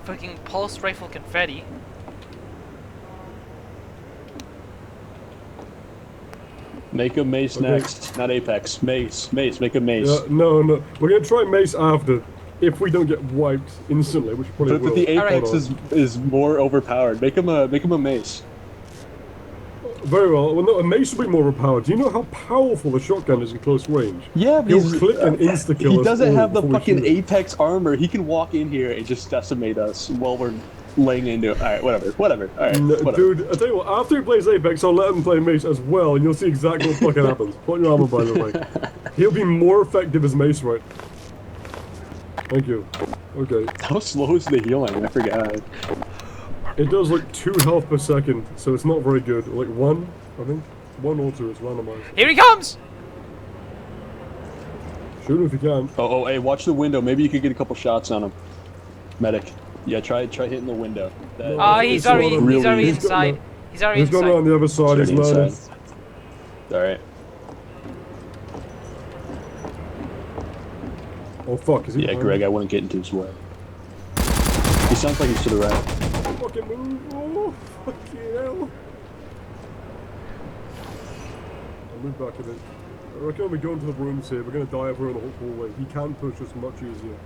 Fucking pulse rifle confetti. Make a mace Okay. next, not Apex. Mace. Make a mace. No. We're gonna try mace after, if we don't get wiped instantly, which probably But will. the Apex Hold is more overpowered. Make him a mace. on. Very well. Well, no, a mace will be more overpowered. Do you know how powerful the shotgun is in close range? Yeah, but He'll click and insta-kill he us doesn't all have the before we fucking shoot him. Apex armor. He can walk in here and just decimate us while we're laying into it. Alright, whatever. Alright, No, whatever. dude, I tell you what, after he plays Apex, I'll let him play Mace as well, and you'll see exactly what fucking happens. Put your armor, by the way. He'll be more effective as Mace, right? Thank you. Okay. How slow is the healing? I forgot. It does like 2 health per second, so it's not very good. Like 1, I think. 1 or 2, it's randomized. Here he comes! Shoot him if you can. Oh, hey, watch the window. Maybe you could get a couple shots on him. Medic. Yeah, try hitting the window. That- He's It's not already, a- he's already He's got- inside. no. He's already He's gone around inside. the other side, he's already loaded. inside. Alright. Oh fuck, is he Yeah, behind Greg, me? I wouldn't get into his way. He sounds like he's to the right. Fucking move! Oh, fucking hell! I'll move back a bit. I reckon when we go into the rooms here, we're gonna die over in the hallway. He can push us much easier.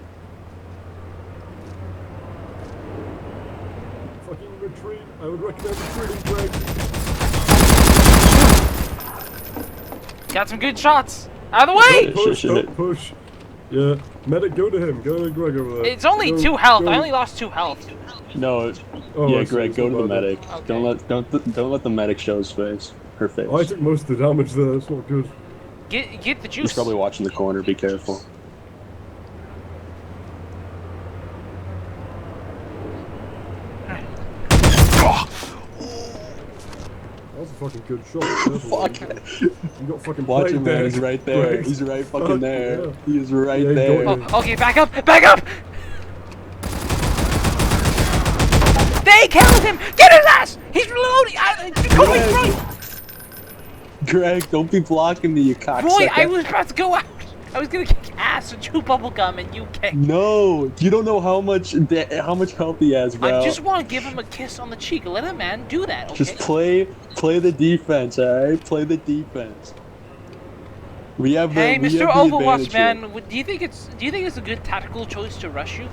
Fucking retreat. I would recommend retreating, Greg. Got some good shots. Out of the way! Push, shit. don't push. Yeah, medic, go to him. Go to Greg over there. It's only Go- 2 health. go- I only lost 2 health. No, Oh, yeah, I see, Greg, it's go not to the bad then. medic. Okay. Don't let the medic show his face. Her face. I took most of the damage there. That's not good. Get the He's juice. probably watching the corner. Be careful. That was a fucking good shot. Fuck. You got fucking Watch played him, man. there. He's right there. Greg. He's right fucking Fuck, there. yeah. He is right Yeah, he there. got you. Oh, okay, back up! Back up! They killed him! Get his ass! He's reloading! Going right! Greg, don't be blocking me, you cocksucker. Boy, I was about to go out! I was gonna kick ass and chew bubblegum and you kicked. No, you don't know how much health he has, bro. I just want to give him a kiss on the cheek. Let a man do that, okay? Just play the defense, alright? Play the defense. We have the Hey, we Mr. have the Overwatch, advantage here. man, do you think it's a good tactical choice to rush you?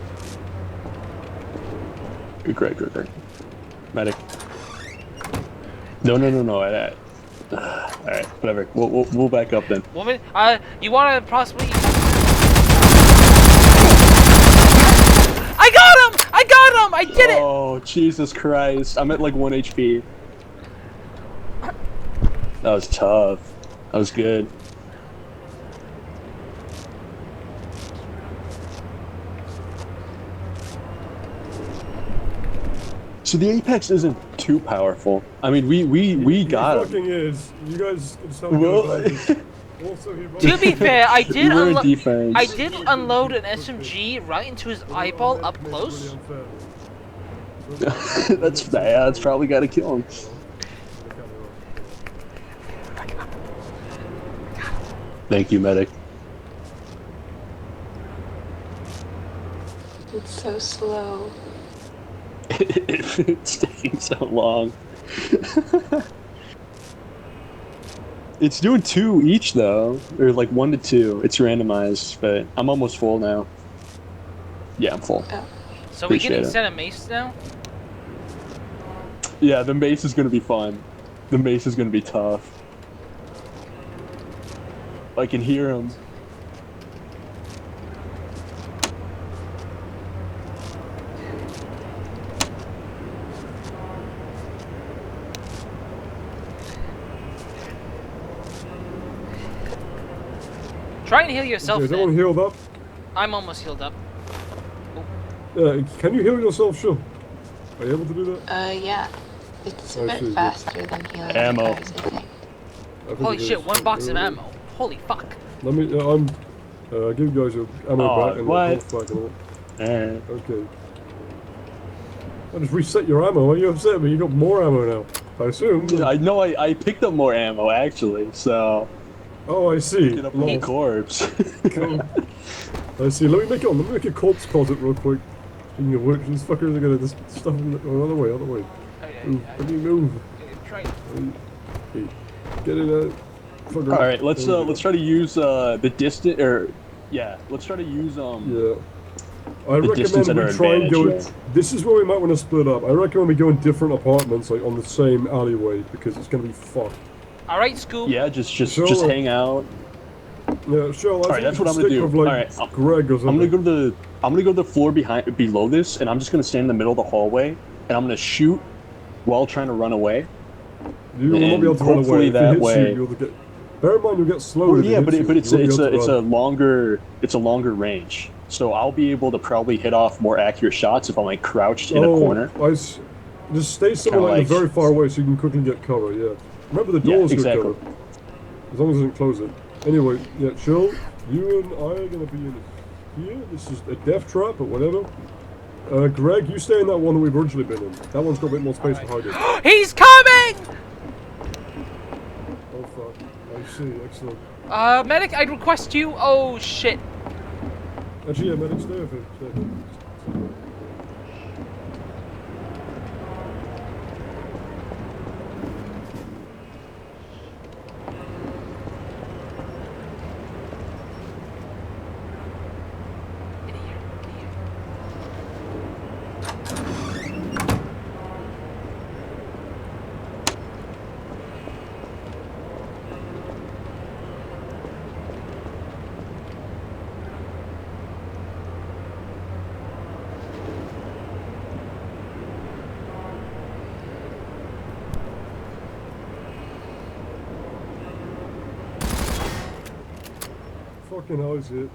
Greg. Medic. No. Alright, whatever. We'll back up then. Woman, you want to possibly? I got him! I did it! Oh, Jesus Christ. I'm at like 1 HP. That was tough. That was good. So the Apex isn't too powerful. I mean, we got He him. fucking is. You guys can sound Well- good about it. Also, he To be fair, I did We were in defense. I did unload an SMG right into his eyeball up close. That's probably gotta kill him. Thank you, medic. It's so slow. It's taking so long. It's doing 2 each though, or like 1 to 2. It's randomized, but I'm almost full now. Yeah, I'm full. So we Appreciate getting it. set of mace now? Yeah, the mace is gonna be fun. The mace is gonna be tough. I can hear him. Try and heal yourself. Is everyone Then. healed up? I'm almost healed up. Can you heal yourself, sure? Are you able to do that? Yeah. It's a I bit see. faster than healing Ammo. guys, I think. I think Holy it shit, is. 1 box of ammo. Holy fuck. Let me, give you guys your ammo Aw, back and what? your health back and all. Eh. Okay. I just reset your ammo. Why are you upset? But you got more ammo now. I assume. I know I picked up more ammo actually, so Oh, I see. get up with a corpse. Cool. I see. Let me make a corpse closet real quick. Speaking of which, these fuckers are gonna just stuff in the other way. Ooh, let me move. Hey, get it out. Fucker. All right, let's try to use the distance let's try to use Yeah. I the distance recommend at our we try and go. advantage, This is where we might want to split up. I recommend we go in different apartments, like on the same alleyway, because it's gonna be fucked. Alright, Scoop. yeah, just Sure. hang out. Yeah, sure. All right, that's what I'm gonna do. Like, All right, Greg or I'm something. gonna go to the floor below this, and I'm just gonna stand in the middle of the hallway, and I'm gonna shoot while trying to run away. You will not be able to run hopefully away. that If it hits way- you, you'll get. Bear in mind, you'll get slowed. Well, if it yeah, hits but you. it's You won't be able to it's run. a longer range, so I'll be able to probably hit off more accurate shots if I'm like crouched in a corner. Just stay somewhere like very far away so you can quickly get cover. Yeah. Remember the door's good exactly. cover. As long as it doesn't close it. Anyway, yeah, chill. You and I are gonna be in here. This is a death trap, but whatever. Greg, you stay in that one that we've originally been in. That one's got a bit more space to hide it. He's coming! Oh fuck. I see. Excellent. Medic, I'd request you. Oh shit. Actually, yeah, medic, stay over. Stay over. Fucking hell is it?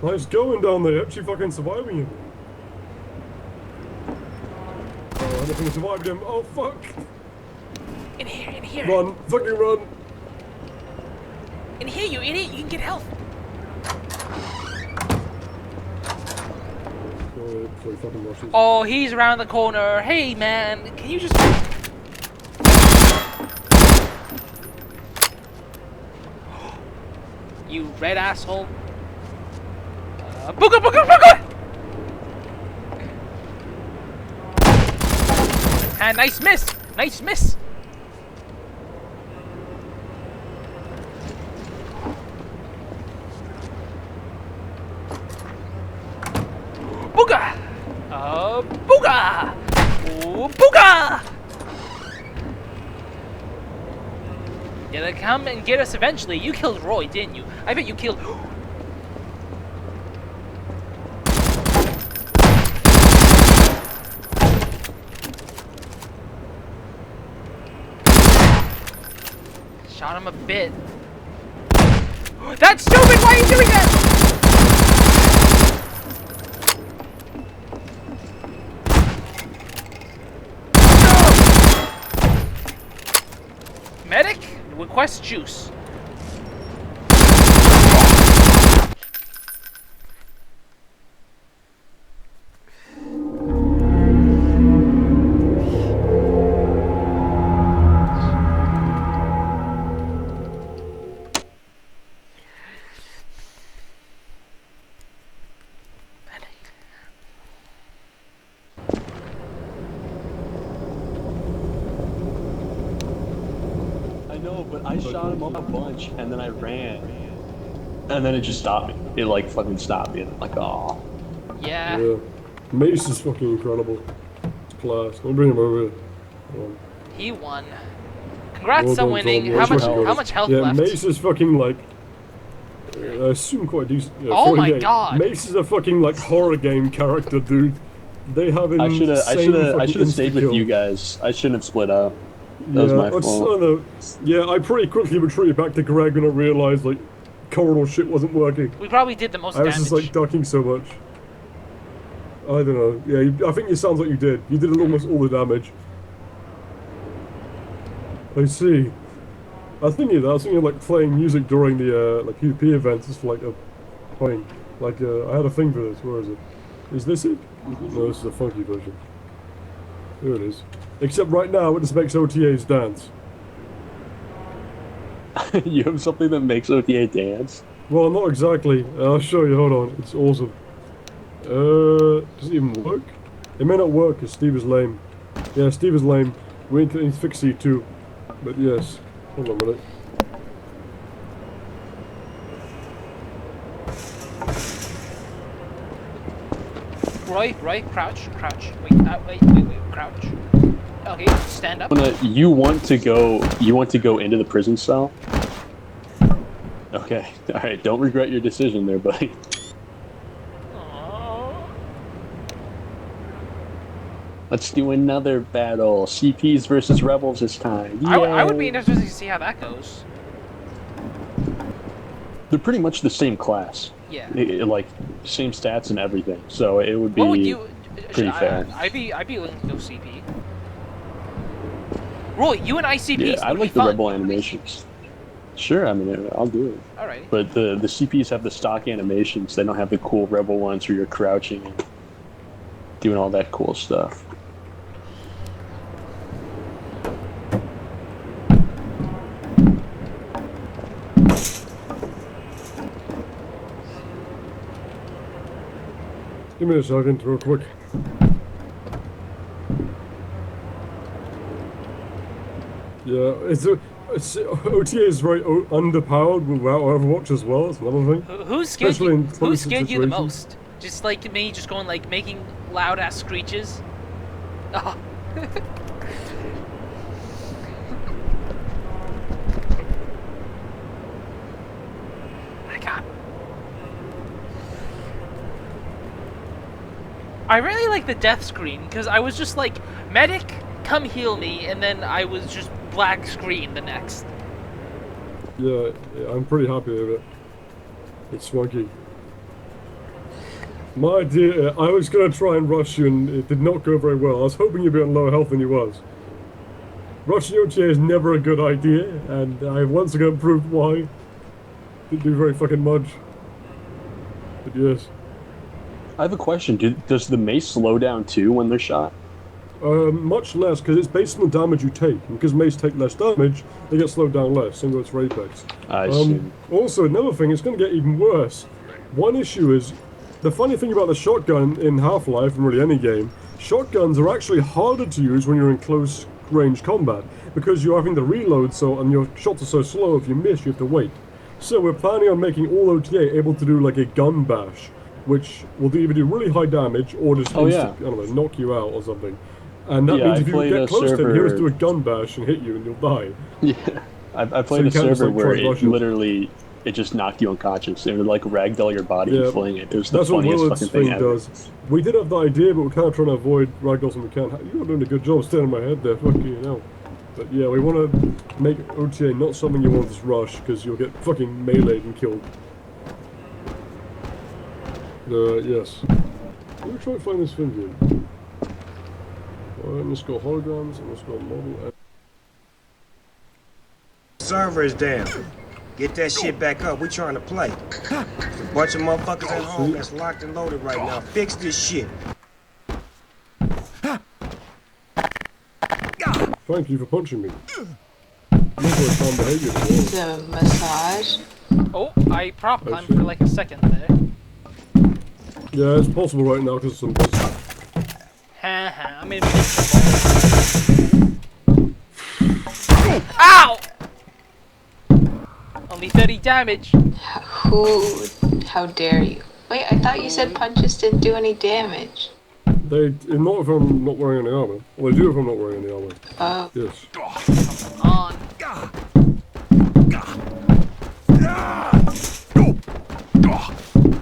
Nice going down there, actually fucking surviving him. Oh, nothing survived him. Oh fuck! In here. Run, fucking run! In here, you idiot. You can get health. Sorry, fucking rushes. Oh, he's around the corner. Hey, man. Can you just... You red asshole. Booga, booga, booga! Ah, nice miss. Nice miss. Booga! Booga! Ooh, booga! Yeah, they come and get us eventually. You killed Roy, didn't you? I bet you killed... Shot him a bit. That's stupid! Why are you doing that? Medic, request juice. But I shot him up a bunch, and then I ran. And then it just stopped me. It, like, fucking stopped me. And I'm like, oh. Yeah. Yeah. Mace is fucking incredible. It's class. I'll bring him over here. He won. Congrats Well on done, winning. Tom. How much health yeah, left? Mace is fucking like... I assume quite decent. Yeah, Oh my 48. God. Mace is a fucking like horror game character, dude. They have I should have stayed with insta-kill. you guys. I shouldn't have split up. That was my fault. I pretty quickly retreated back to Greg when I realized like corridor shit wasn't working. We probably did the most I was damage. just like ducking so much. I don't know. Yeah, I think it sounds like you did. You did almost all the damage. I see. I was thinking like playing music during the like PvP events is like a thing. Like I had a thing for this. Where is it? Is this it? No, this is a funky version. There it is. Except right now it just makes OTAs dance. You have something that makes OTA dance? Well, not exactly. I'll show you. Hold on. It's awesome. Does it even work? It may not work because Steve is lame. Yeah, Steve is lame. We need to fix C2. But yes. Hold on a minute. Roy, crouch. Wait, crouch. Okay, stand up. You want to go into the prison cell? Okay, alright, don't regret your decision there, buddy. Let's do another battle. CPs versus rebels this time. I would be interested to see how that goes. They're pretty much the same class. Yeah. Like, same stats and everything, so it would be pretty fair. I'd be willing to go CP. Roy, you and ICPs. Yeah, I like the rebel animations. Sure, I mean, I'll do it. Alright. But the CPs have the stock animations. They don't have the cool rebel ones where you're crouching and doing all that cool stuff. Give me a second, real quick. Yeah, OTA is very underpowered without Overwatch as well. It's another thing. Who scared you the most? Just like me, just going like making loud ass screeches. Oh. I really like the death screen because I was just like, medic, come heal me, and then I was just black screen the next. Yeah, I'm pretty happy with it. It's swanky. My idea, I was going to try and rush you and it did not go very well. I was hoping you'd be on lower health than you was. Rushing OTA is never a good idea, and I once again proved why. Didn't do very fucking much. But yes. I have a question. Does the mace slow down too when they're shot? Much less, because it's based on the damage you take. And because mace take less damage, they get slowed down less, same with its Apex. I see. Also, another thing, it's going to get even worse. One issue is, the funny thing about the shotgun in Half-Life, and really any game, shotguns are actually harder to use when you're in close range combat, because you're having to reload, and your shots are so slow, if you miss, you have to wait. So we're planning on making all OTA able to do like a gun bash, which will either do really high damage, or just I don't know, knock you out or something. And that means if you get close to him, he'll just do a gun bash and hit you and you'll die. Yeah, I played a server where it literally, it just knocked you unconscious. It would like ragdoll your body and fling it. It was the funniest fucking thing ever. Does. We did have the idea, but we're kind of trying to avoid ragdolls when we can. You're doing a good job standing on my head there, fucking hell. But yeah, we want to make OTA not something you want to just rush, because you'll get fucking meleeed and killed. Yes. Let me try to find this thing here. Alright, let's go holograms and let's go model. Server is down. Get that shit back up. We trying to play. There's a bunch of motherfuckers at home that's locked and loaded right now. Fix this shit. Thank you for punching me. The massage. Oh, I prop climbed for like a second there. Yeah, it's possible right now because some. I'm gonna be Ow! Only 30 damage. How dare you? Wait, I thought you said punches didn't do any damage. Not if I'm not wearing any armor. Well, they do if I'm not wearing any armor. Oh. Yes. Come on.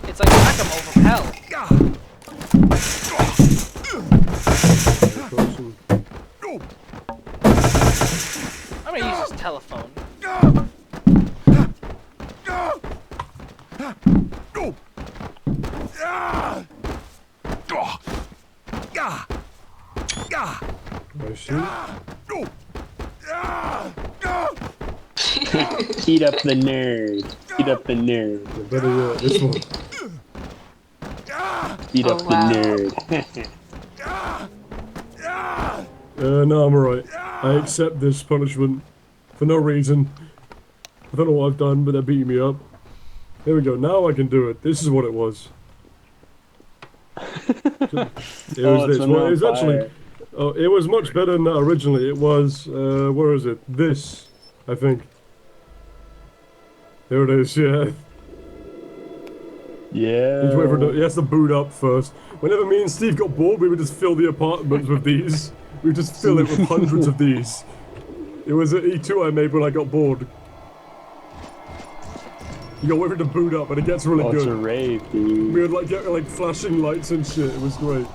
It's like whack-a-mole from hell. I see. Heat up the nerd. Heat up the nerd. Better this one. Heat up wow. the nerd. No, I'm alright. I accept this punishment for no reason. I don't know what I've done, but they're beating me up. There we go. Now I can do it. This is what it was. It was this. Well, it was actually. Oh, it was much better than that originally. It was. Where is it? This, I think. There it is. Yeah. Yeah. He has to boot up first. Whenever me and Steve got bored, we would just fill the apartments with these. We would just fill it with hundreds of these. It was an E2 I made when I got bored. You got waiting to boot up, and it gets really good. It's a rave, dude. We would like get like flashing lights and shit. It was great.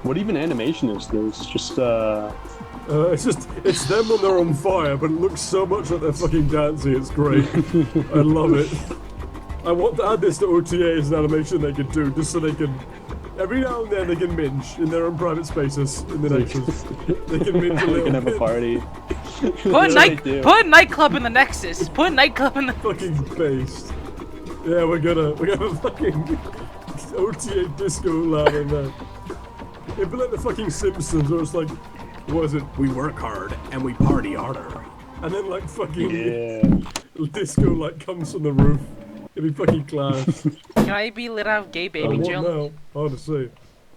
What even animation is this? Just It's them when they're on fire, but it looks so much like they're fucking dancing. It's great. I love it. I want to add this to OTA as an animation they can do, just so they can. Every now and then they can minge in their own private spaces in the Nexus. They can minge a they little can have a bit. party. Put a nightclub in the Nexus. Put a nightclub in the. Fucking based. Yeah, we're gonna have a fucking OTA disco lab in there. It'd be like the fucking Simpsons, where it's like, what is it? We work hard and we party harder. And then like fucking disco like comes from the roof. It'd be fucking class. Can I be lit out gay baby jail? Now? Hard to say.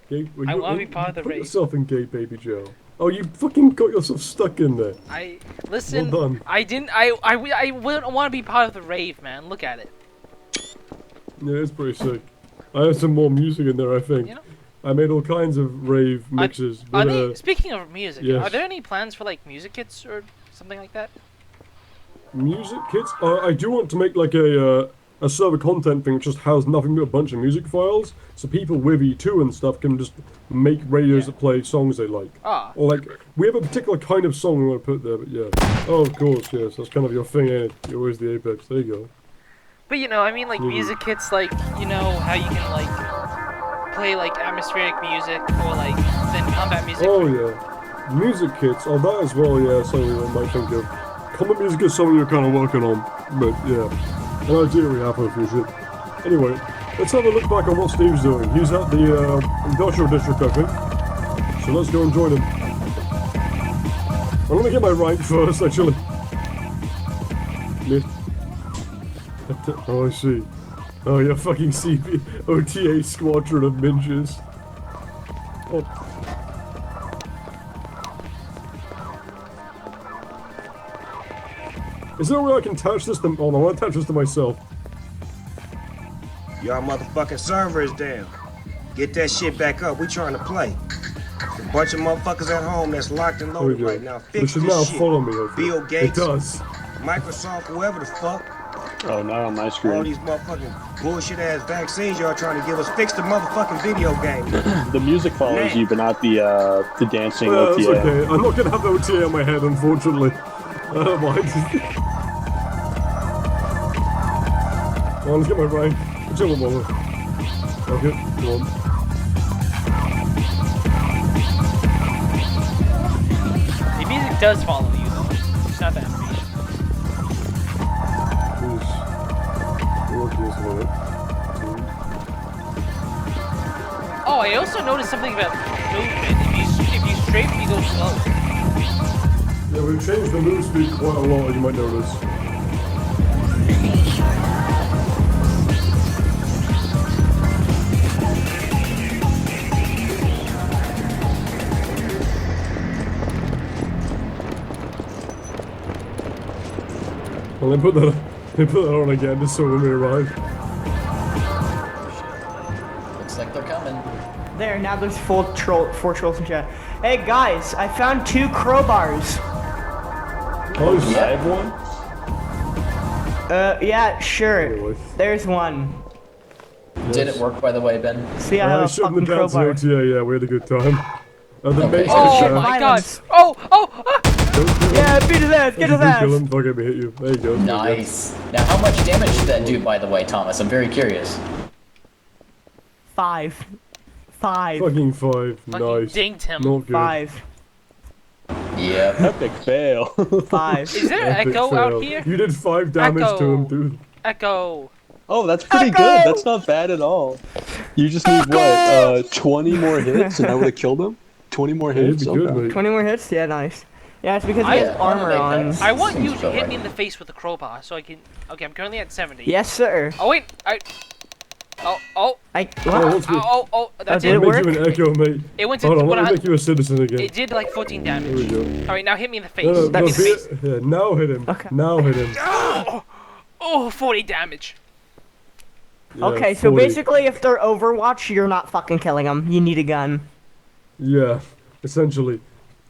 Gay, I want to be part of the put race. yourself in gay baby jail. Oh, you fucking got yourself stuck in there. Listen. Well done. I didn't. I wouldn't want to be part of the rave, man. Look at it. Yeah, it's pretty sick. I have some more music in there, I think. You know? I made all kinds of rave mixes. Speaking of music, yes. are there any plans for like music kits or something like that? Music kits? I do want to make like a server content thing which just has nothing but a bunch of music files, so people with E2 and stuff can just make radios that play songs they like. Ah. Or like, we have a particular kind of song we want to put there, but yeah. Oh, of course, yes, that's kind of your thing, ain't it? You're always the apex, there you go. But you know, I mean like music kits, like, you know, how you can like play like atmospheric music or like then combat music. Oh yeah, music kits. Oh, that as well. Yeah, something I might think of. Combat music is something you're kind of working on, but yeah, an idea we have for the future. Anyway, let's have a look back on what Steve's doing. He's at the industrial district, I think. So let's go and join him. I'm gonna get my rank first, actually. Oh, I see. Oh, you're fucking CP OTA squadron of ninjas. Oh. Is there a way I can attach this to... Oh, no, I want to attach this to myself. Y'all motherfucking server is down. Get that shit back up. We trying to play. A bunch of motherfuckers at home that's locked and loaded right now. It Fix should this now shit. follow me. Hopefully. Bill Gates. It does. Microsoft, whoever the fuck. Oh, not on my screen. All these motherfucking bullshit ass vaccines y'all trying to give us. Fix the motherfucking video game. The music follows you, but not the dancing OTA. That's okay. I'm not gonna have the OTA on my head, unfortunately. I don't mind. Come on, let's get my rank. Chill a moment. Okay, come on. The music does follow you though. It's not that animation. Oh, I also noticed something about movement. If you strafe, you go slow. Yeah, we've changed the move speed quite a lot, as you might notice. Well, they put that on again just so when we arrive. Looks like they're coming. There, now there's four trolls in chat. Hey guys, I found 2 crowbars. Oh, I have one? Yeah, sure. Anyway. There's one. Did it work, by the way, Ben? See, I have a shut them fucking down crowbar. yeah, we had a good time. The Okay. mate's Oh gonna my Violence. god! Oh! Yeah, beat his ass, get his Kill ass. him, fuck it, we hit you. There you go. Nice. Now, how much damage did that do, by the way, Thomas? I'm very curious. 5. Fucking 5. Fucking Nice. dinged him. Not good. 5. Yep. Epic fail. 5. Is there Epic Echo fail. out here? You did 5 damage to him, dude. Echo. Oh, that's pretty good. That's not bad at all. You just need what? 20 more hits, and I would have killed him. 20 more It'd hits. be good, Okay. mate. 20 more hits? Yeah, nice. Yeah, it's because he I- has armor make on. that. I want Seems you to about hit right. me in the face with a crowbar so I can. Okay, I'm currently at 70. Yes, sir. Oh wait, Oh, What? that's did it. it work? Make you an echo, mate. It went to Hold on, let me 100. make you a citizen again. It did like 14 There we damage. go. All right, now hit me in the face. No, Hit me in the face. yeah, now hit him. Okay. Now hit him. Oh, 40 damage. Yeah, Okay, so 40. basically, if they're Overwatch, you're not fucking killing them. You need a gun. Yeah, essentially.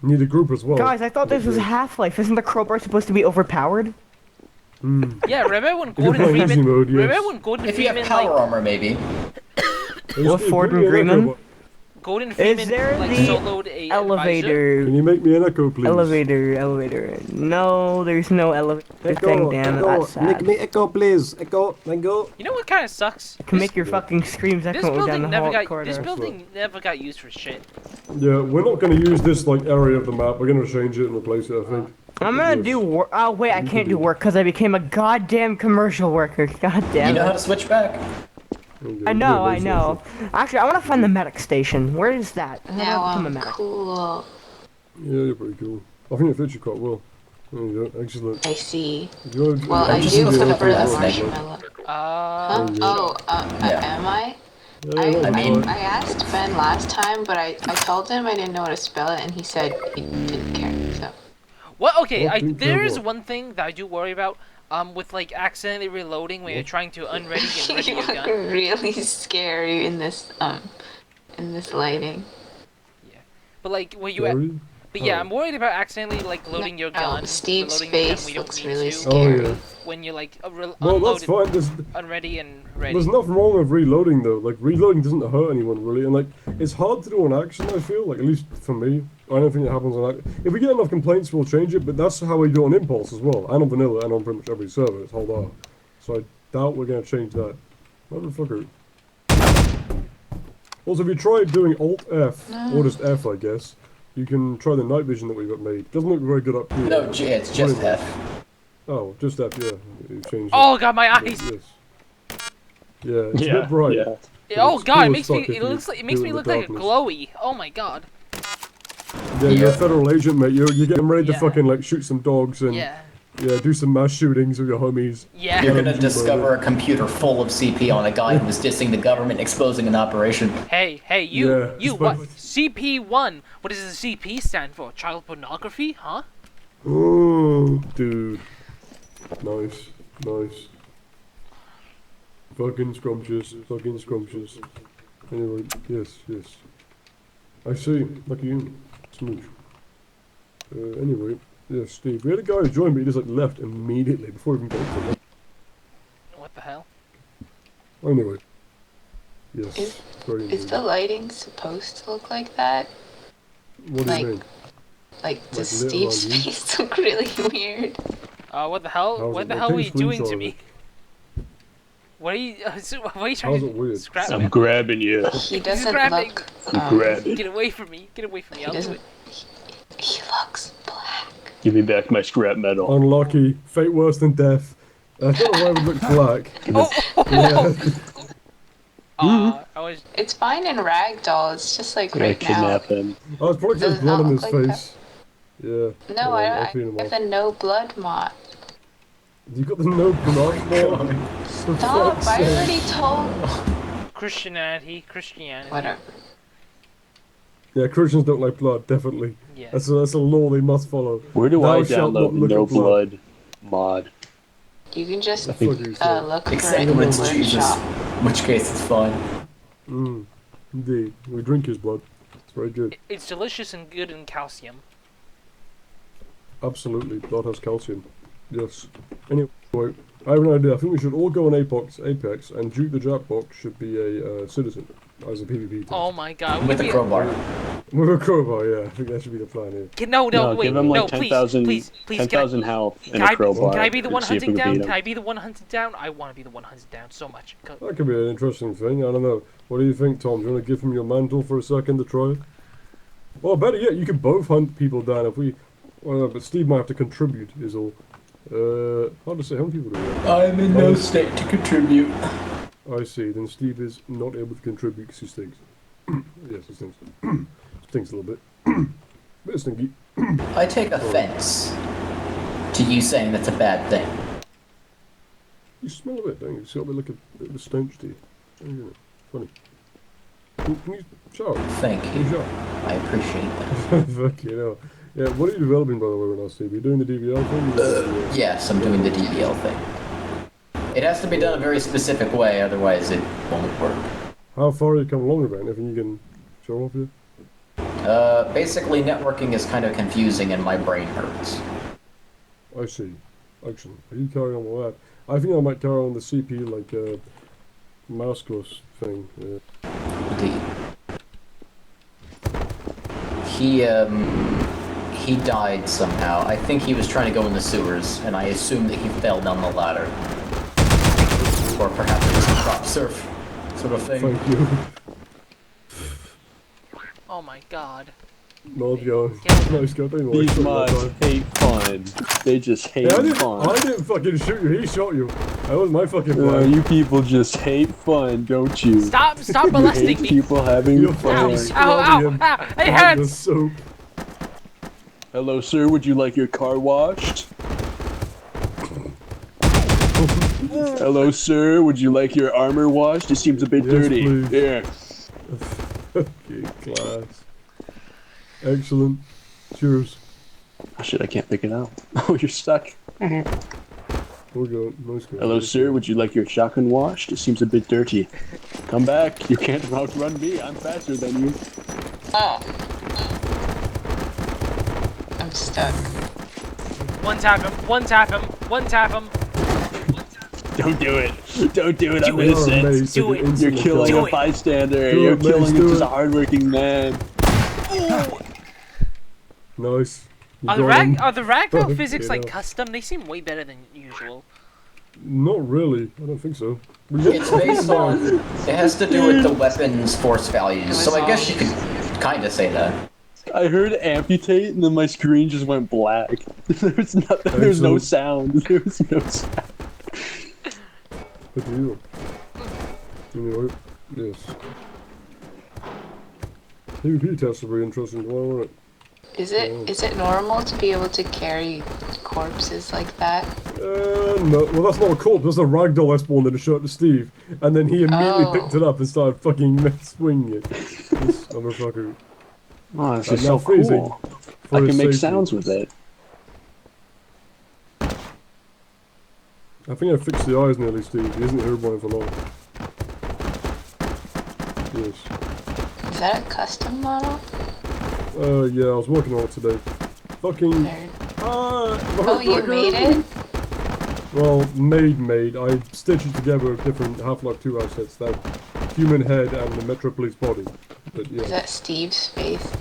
You need a group as well. Guys, I thought this was Half-Life. Isn't the crowbar supposed to be overpowered? Yeah, remember when You can Gordon play easy Freeman? mode, yes. Remember when Gordon If you have Freeman power like armor, maybe. What, Ford and Greenman? Gordon Freeman there like the soloed a advisor? Elevator. Can you make me an echo, please? Elevator. No, there's no elevator thing, damn it, that's sad. echo, please. Echo, thank you. You know what kind of sucks? You can make your fucking screams This echo down building the never hall got. corridor. This building never got used for shit. Yeah, we're not going to use this like area of the map. We're going to change it and replace it, I think. I'm gonna do work. Oh wait, I can't do work because I became a goddamn commercial worker. God You damn know how it. to switch back? Okay, I know. Actually, I want to find the medic station. Where is that? How do I Now become a I'm medic? cool. Yeah, you're pretty cool. I think it fits you quite well. There you go, excellent. I see. You wanna- Well, I just do looking prefer for the that marshmallow. Huh? yeah. Oh, Yeah. am I? Yeah, that's fine. I asked Ben last time, but I told him I didn't know how to spell it, and he said he didn't care, so. What? Okay, What do you there care is about? one thing that I do worry about. With like accidentally reloading when you're trying to unready and ready You your look gun. really scary in this lighting. But like when you. Sorry? But yeah, Oh. I'm worried about accidentally like loading your gun. Steve's reloading your gun face when you don't looks need really to, Oh, scary. yeah. when you're like Well, that's unloaded, fine. There's, unready and ready. there's nothing wrong with reloading, though. Like, reloading doesn't hurt anyone, really. And, like, it's hard to do on action, I feel. Like, at least for me. I don't think it happens on action. If we get enough complaints, we'll change it. But that's how we do it on Impulse as well. And on Vanilla, and on pretty much every server. It's hold on. So I doubt we're going to change that. Motherfucker. Also, if you try doing Alt-F, or just F, I guess, you can try the night vision that we got made. Doesn't look very good up here. No, it's just Anyway. F. Oh, just F, yeah. You changed Oh god, my it. eyes! Yes. Yeah, it's a Yeah, bit bright. yeah. Oh It's god, cool it as makes me. fuck if It you looks like do makes it me in look the like a darkness. glowy. Oh my god. Yeah, you're a Yeah. federal agent, mate. You're getting ready to Yeah. fucking like shoot some dogs and Yeah. do some mass shootings with your homies. Yeah. You're gonna Yeah. discover a computer full of CP on a guy who was dissing the government, exposing an operation. Hey, Yeah, you, it's what? fine. CP1. What does the CP stand for? Child pornography? Huh? Oh, dude. Nice. Fucking scrumptious. Anyway, yes. I see. Lucky you. Smooch. Anyway, yes, Steve. We had a guy who joined, but he just like left immediately before we even got to him. What the hell? Anyway. Yes. Is- Very Is the lighting supposed to look like that? What do like- you mean? Like, does Like lit Steve's around you? face look really weird? What the hell? How's What it- the like, hell take were a you doing screenshot to of me? it. What are you? What are you trying How's to it weird? scrap I'm me? grabbing you. He doesn't grabbing. look. I'm grabbing. Get away from me! Get away from me! He I'll do doesn't. it. He looks black. Give me back my scrap metal. Unlucky. Fate worse than death. I don't know why it would look black. Yeah. I was. It's fine in Ragdoll. It's just like Gonna right now. kidnap him. Oh, it's probably Does just blood not on his look like face. Yeah. No, I'll I clean him have off. a no blood mod. You got the no blood ball? Stop! I already told. Christianity. Whatever. Yeah, Christians don't like blood, definitely. Yeah. That's a law they must follow. Where do Thou I shalt download not the look no at blood. blood mod? You can just Fuck you, sir. look for Except it in when the it's Jesus, workshop. in which case it's fine. Indeed. We drink his blood. It's very good. It's delicious and good in calcium. Absolutely. Blood has calcium. Yes. Anyway, I have an idea. I think we should all go on Apex, and Duke the Jackbox should be a citizen as a PvP test. Oh my god. With a crowbar. With a crowbar, yeah. I think that should be the plan here. No, wait, give him like no, 10,000 please, 10,000 health and can a I, crowbar. can I be the one and see if we hunting can down? beat him. Can I be the one hunted down? I want to be the one hunted down so much. That could be an interesting thing. I don't know. What do you think, Tom? Do you want to give him your mantle for a second to try it? Well, better yet, you could both hunt people down if we... Well, but Steve might have to contribute, is all. Hard to say. How many people do we have? I'm in no state to contribute. I see. Then Steve is not able to contribute because he stinks. Yes, he stinks. Stinks a little bit. Bit stinky. I take offense to you saying that's a bad thing. You smell a bit, don't you? It's got a bit like a bit of a stench to you. Isn't it? Funny. Can you shower? Thank Can you you. shower? I appreciate that. Fuck you know. Yeah, what are you developing, by the way, right now, Steve? Are you doing the DVL thing? Yes, I'm doing the DBL thing. It has to be done a very specific way, otherwise it won't work. How far have you come along with it? Anything you can show off here? Basically, networking is kind of confusing and my brain hurts. I see. Excellent. Are you carrying on with that? I think I might carry on the CP, like, mouse cross thing. Indeed. He died somehow. I think he was trying to go in the sewers, and I assume that he fell down the ladder. Or perhaps it was a crop surf sort of thing. Thank you. Oh my god. Nice guy. Nice guy. Don't These like mods that hate fun. They just hate guy. I fun. didn't fucking shoot you. He shot you. That was my fucking plan. You people just hate fun, don't you? Stop You molesting hate me. people having You're fun. fucking Ow, ow, scrubbing him ow. It on the hurts. soap. Hello, sir. Would you like your car washed? Hello, sir. Would you like your armor washed? It seems a bit Yes, dirty. please. Here. Okay, class. Excellent. Cheers. Oh shit, I can't pick it out. Oh, you're stuck. We're going. Nice guy. Hello, sir. Would you like your shotgun washed? It seems a bit dirty. Come back. You can't outrun me. I'm faster than you. Oh. I'm stuck. One tap him, one tap him, one tap him. Don't do it. Don't do it. I'm Oh, mate, innocent. Do take it. an You're instant killing kill. a bystander. Do You're it, killing Mace, do just it. a hardworking man. Nice. You Are the got him. ragdoll Fuck, physics you like know. custom? They seem way better than usual. Not really. I don't think so. It's based on... It has to do with the weapon's force values, so I guess you could kind of say that. I heard amputate and then my screen just went black. There's nothing. There's no sound. There's no sound. Good deal. Anyway, yes. PvP tests are very interesting, won't it? Is it normal to be able to carry corpses like that? No. Well, that's not a corpse. That's a ragdoll I spawned in a shot to Steve, and then he immediately Oh. picked it up and started fucking swinging it. This motherfucker. Oh, this I'm is now so freezing cool. for I his can make safety. sounds with it. I think I fixed the eyes nearly, Steve. He isn't herobrine for long. Yes. Is that a custom model? Yeah, I was working on it today. Fucking. Nerd. Oh, you made it? Well, made. I stitched it together with different Half-Life 2 assets. That human head and the Metropolis body. But Is yeah. that Steve's face?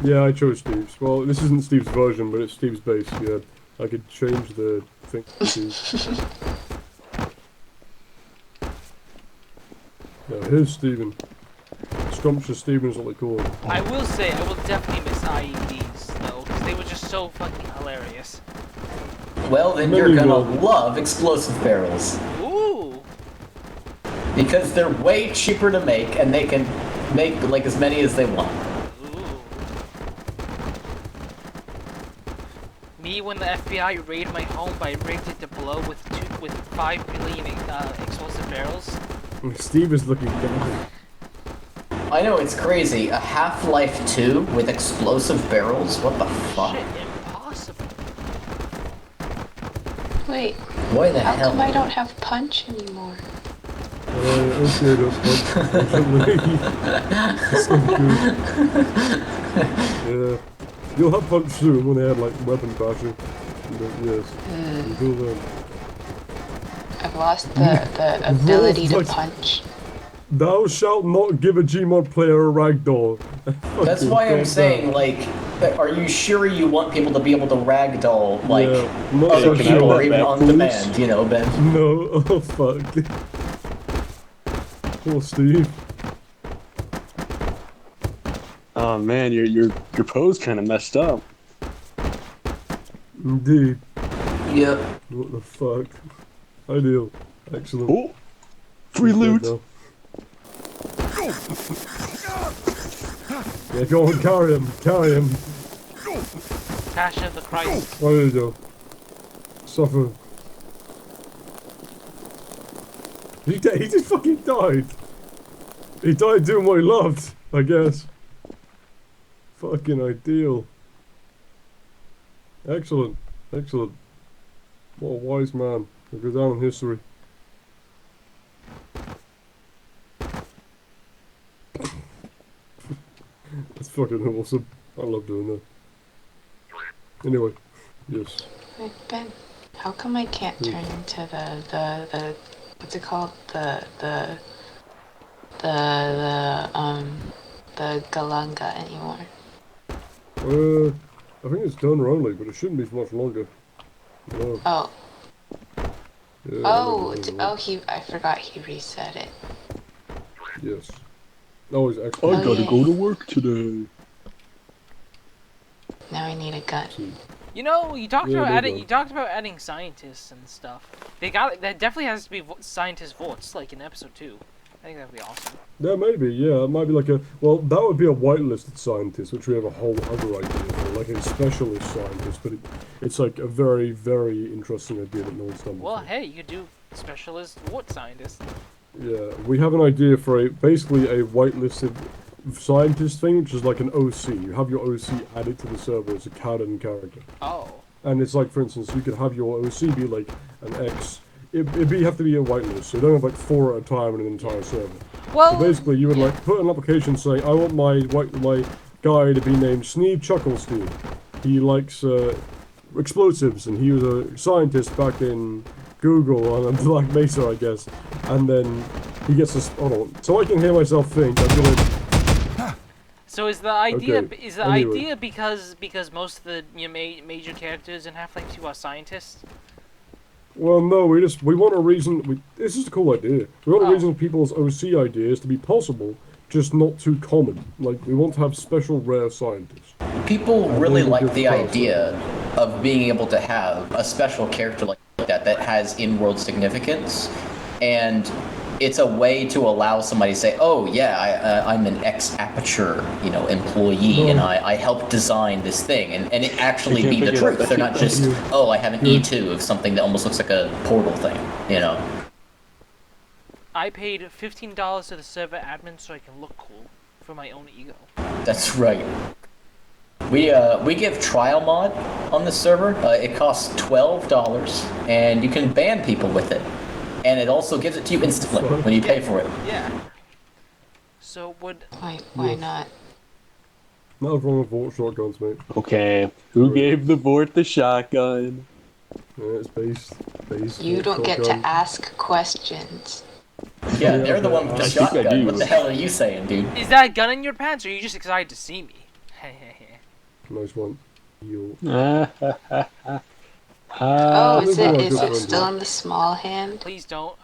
Yeah, I chose Steve's. Well, this isn't Steve's version, but it's Steve's base. Yeah, I could change the thing to Steve. Yeah, here's Steven. Scrumptious Steven is what they call him. I will say, I will definitely miss IEDs though, because they were just so fucking hilarious. Well, then you're gonna love explosive barrels. Ooh. Because they're way cheaper to make, and they can make like as many as they want. Ooh. Me when the FBI raided my home, I rigged it to blow with 5 billion explosive barrels. Steve is looking down. I know, it's crazy. A Half-Life 2 with explosive barrels? What the fuck? Shit, impossible. Wait, Why the how hell? come I don't have punch anymore? Okay, that's Yeah. You'll have punch soon when they had like weapon bashing. But yes. Until then. I've lost the ability to punch. Thou shalt not give a Gmod player a ragdoll. That's why I'm saying, like, are you sure you want people to be able to ragdoll, like, other people or even on demand, you know, Ben? No, oh fuck. Poor Steve. Oh man, your pose kind of messed up. Indeed. Yep. What the fuck? Ideal. Excellent. Oh, free loot. Yeah, go on, carry him. Passion of the Christ. Oh, there you go. Suffer. He just fucking died. He died doing what he loved, I guess. Fucking ideal. Excellent. What a wise man. He'll go down in history. That's fucking awesome. I love doing that. Anyway, yes. Wait, Ben, how come I can't turn into the what's it called? The Galunga anymore? I think it's donor only, but it shouldn't be for much longer. No. Oh. Yeah, I forgot he reset it. Yes. Oh, he's excellent. I gotta go to work today. Now I need a gun. You know, you talked Yeah, about they adding. don't. You talked about adding scientists and stuff. That definitely has to be scientist votes, like in episode 2. I think that'd be awesome. Yeah, maybe, yeah. It might be like a... Well, that would be a whitelisted scientist, which we have a whole other idea for. Like a specialist scientist, but it's like a very, very interesting idea that no one's done before. Well, hey, you could do specialist vote scientist. Yeah, we have an idea for basically a whitelisted scientist thing, which is like an OC. You have your OC added to the server as a canon character. Oh. And it's like, for instance, you could have your OC be like an X. It'd have to be a whitelist, so you don't have like 4 at a time in an entire server. Well, So basically, you would like put an application saying, I want my guy to be named Sneeve Chucklestein. He likes explosives, and he was a scientist back in Google on Black Mesa, I guess. And then he gets this. Hold on, so I can hear myself think. I'm gonna. So is the idea Okay, anyway. idea because most of the major characters in Half-Life 2 are scientists? Well, no, we want a reason. This is a cool idea. We want a reason people's OC ideas to be possible, just not too common. Like we want to have special rare scientists. People really like the idea of being able to have a special character like that has in-world significance, and it's a way to allow somebody to say, oh yeah, I'm an ex-Aperture, employee, and I helped design this thing, and it actually be the truth. They're not just, oh, I have an E2 of something that almost looks like a Portal thing, I paid $15 to the server admin so I can look cool for my own ego. That's right. We give trial mod on the server. It costs $12, and you can ban people with it. And it also gives it to you instantly when you pay for it. Yeah. So would... Why not? Not wrong with Vort shotguns, mate. Okay, who gave the Vort the shotgun? Yeah, it's based. You don't get to ask questions. Yeah, they're the one with the I think I shotgun. do. What the hell are you saying, dude? Is that a gun in your pants, or are you just excited to see me? Nice one. You. Oh, is it still in the small hand? Please don't.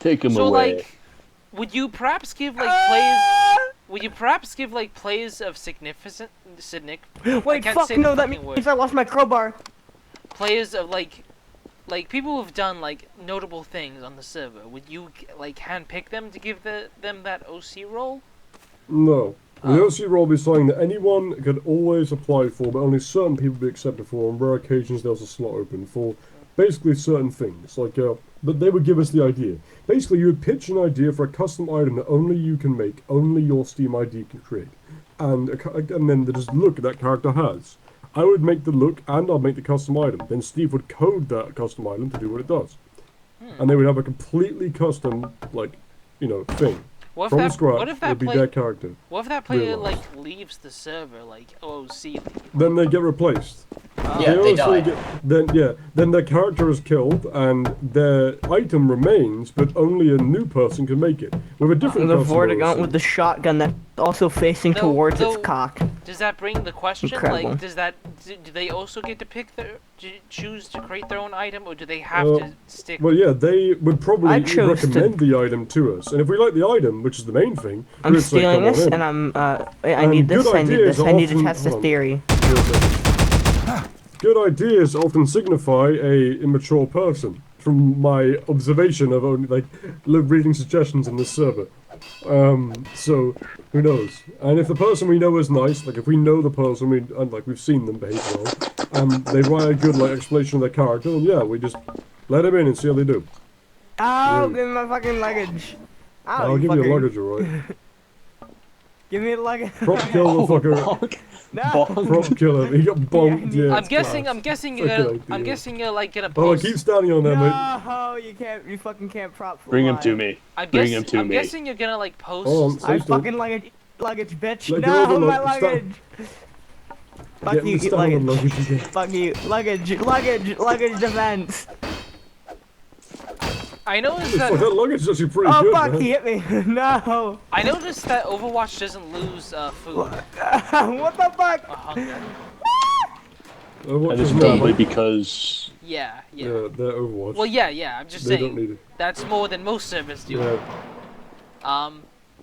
Take him so, away. like, would you perhaps give players of significant... Wait, fuck, no, that means I lost my crowbar. Players of, like people who've done, like, notable things on the server, would you, like, handpick them to give them that OC role? No. The OC role will be something that anyone could always apply for, but only certain people be accepted for. On rare occasions, there's a slot open for basically certain things. Like, but they would give us the idea. Basically, you would pitch an idea for a custom item that only you can make, only your Steam ID can create, and then they just look that character has. I would make the look and I'll make the custom item. Then Steve would code that custom item to do what it does. And they would have a completely custom, like, you know, thing. What if From that, scratch, what if that it'd be player, their character. What if that player realized. like leaves the server, like OOC leave? Then they get replaced. Yeah, they also die. Then their character is killed and their item remains, but only a new person can make it. With a different The custom Vortigaunt OOC. with the shotgun that's also facing towards its cock. Does that bring the question? Incredible. Like, do they also get to pick choose to create their own item, or do they have to stick? Well, yeah, they would probably I chose recommend the item to us, and if we like the item, which is the main thing, I'm we'd say, stealing "Come on this, in." and I need this, good I need ideas this, are I need to often- test this hold on. theory. Good ideas often signify a immature person, from my observation of only like reading suggestions in this server. So who knows? And if the person we know is nice, like if we know the person, and like we've seen them behave well, and they write a good like explanation of their character, then yeah, we just let them in and see how they do. Oh, Yeah. give me my fucking luggage. Oh, I'll give you a luggage, alright. Give me the luggage. Prop kill the fucker. No. Prop killer. He got bonked. Yeah. I'm it's guessing. class. I'm guessing Fucking you're. idea. I'm guessing you're like gonna Oh, post. keep standing on there, mate. No, you can't. You fucking can't prop. Bring him to me. I'm Bring guessing you're gonna like post. Hold on, I stay still. fucking luggage, bitch. Let go No, of the my lug- stop. luggage. Fuck Get you, me stuck on the luggage. luggage again. Fuck you, luggage defense. I noticed Fuck, that. that luggage is actually pretty Oh good, fuck, man. he hit me. No. I noticed that Overwatch doesn't lose food. What the fuck? Hunger. What That is is probably that? because Yeah. Yeah, they're Overwatch. Well, yeah. I'm just They don't need saying it. that's more than most servers do. Yeah,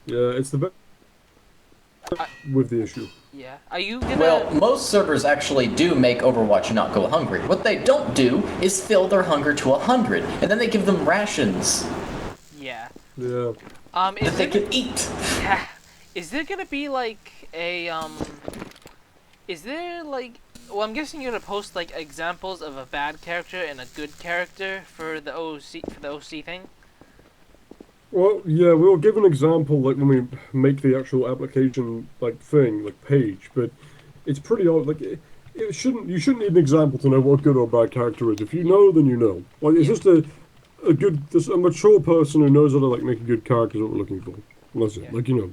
yeah, it's the best with the issue. Yeah. Are you gonna? Well, most servers actually do make Overwatch not go hungry. What they don't do is fill their hunger to 100, and then they give them rations Yeah. Yeah. Is that they there, can eat. is there gonna be like a Is there like? Well, I'm guessing you're gonna post like examples of a bad character and a good character for the OC thing. Well, yeah, we'll give an example like when we make the actual application like thing, like page, but it's pretty odd. Like it shouldn't. You shouldn't need an example to know what good or bad character is. If you know, then you know. Like it's just a a mature person who knows how to like make a good character is what we're looking for. And that's it. Yeah. Like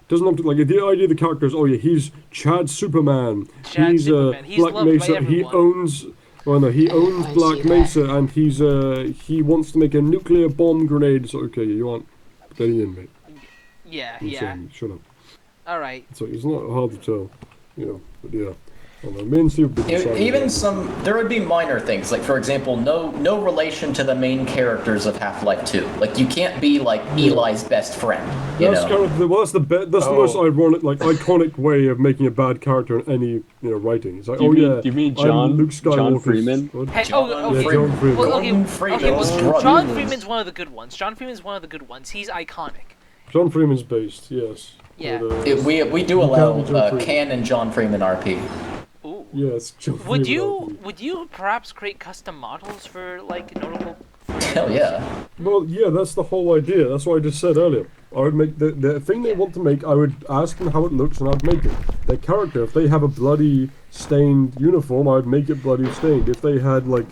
doesn't have to like the idea of the character is he's Chad Superman. Chad he's Superman. He's Black loved by Mesa. He everyone. owns. Well, no, he owns I see Black that. Mesa, and he wants to make a nuclear bomb grenade. So okay, you want getting in, mate. Yeah. I'm Yeah. saying, shut up. All right. So it's not hard to tell, but yeah. I don't know, me and Steve would be deciding Even that. there would be minor things, like for example, no relation to the main characters of Half-Life 2. Like you can't be like Eli's best friend, you That's know? kind of that's the most ironic, like iconic way of making a bad character in any writing. It's like, Do you yeah, mean I'm John- Luke John Skywalker's- Freeman? What? Hey, John okay. Freeman. John Freeman. Well, okay, Gordon Freeman's okay, well, brother. John Freeman's one of the good ones. John Freeman's one of the good ones. He's iconic. John Freeman's based, yes. Yeah. But, We do You allow can't be John Freeman. canon John Freeman RP. Ooh. yes, John Would Freeman. you perhaps create custom models for like notable? Hell yeah. Well, yeah, that's the whole idea. That's what I just said earlier. I would make the thing they want to make. I would ask them how it looks, and I'd make it. Their character, if they have a bloody stained uniform, I would make it bloody stained. If they had like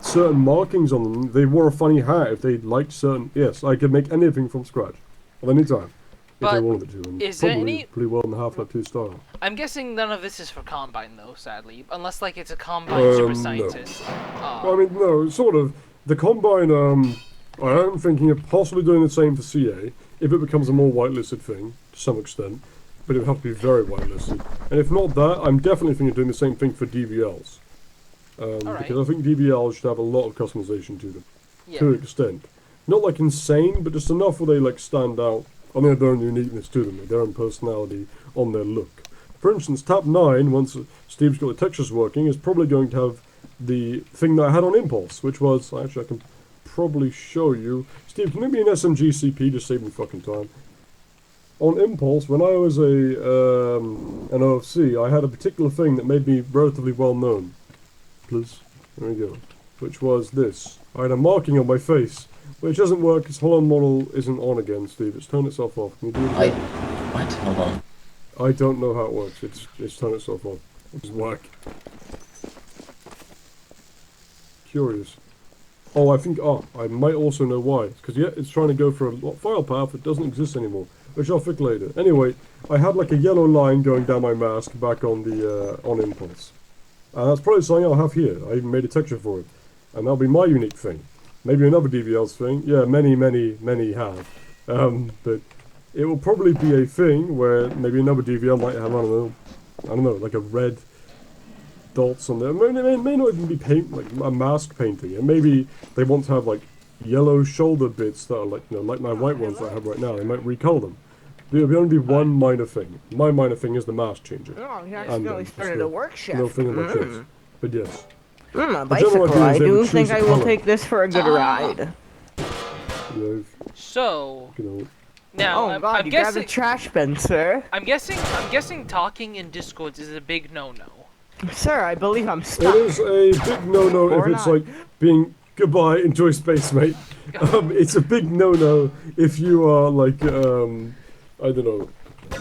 certain markings on them, they wore a funny hat. If they liked certain, yes, I could make anything from scratch at any time if they But wanted to. And is there probably any- pretty well in the Half-Life 2 style? I'm guessing none of this is for Combine though, sadly, unless like it's a Combine Super No. Scientist. Well, I mean, no, sort of. The Combine, I am thinking of possibly doing the same for CA if it becomes a more whitelisted thing to some extent, but it would have to be very whitelisted. And if not that, I'm definitely thinking of doing the same thing for DVLs. Alright. Because I think DVLs should have a lot of customization to them, Yeah. to an extent. Not like insane, but just enough where they like stand out on their own uniqueness to them, like their own personality on their look. For instance, Tab 9, once Steve's got the textures working, is probably going to have the thing that I had on Impulse, which was, actually I can probably show you. Steve, can you give me an SMG CP to save me fucking time? On Impulse, when I was an OFC, I had a particular thing that made me relatively well known. Please, there we go. Which was this. I had a marking on my face, which doesn't work because Holland model isn't on again, Steve. It's turned itself off. Can you do it again? What? Hold on. I don't know how it works. It's turned itself off. Which is whack. Curious. Oh, I might also know why. Because, yeah, it's trying to go for a file path that doesn't exist anymore, which I'll fix later. Anyway, I had like a yellow line going down my mask back on the, on impulse. And that's probably something I'll have here. I even made a texture for it. And that'll be my unique thing. Maybe another DVL's thing. Yeah, many have. But it will probably be a thing where maybe another DVL might have, I don't know, like a red dots on there. It may not even be paint, like a mask painting. And maybe they want to have like yellow shoulder bits that are like, you know, like my white ones that I have right now. They might recolor them. There'll only be one minor thing. My minor thing is the mask changer. Oh, you accidentally started a workshop. No thing in my chest. But yes. A bicycle. I do think I will take this for a good ride. So, you know. now oh God, I'm you guessing grabbed a trash bin, sir. I'm guessing talking in Discord is a big no-no. Sir, I believe I'm stuck. It is a big no-no if it's like being goodbye, enjoy space, mate. It's a big no-no if you are like I don't know,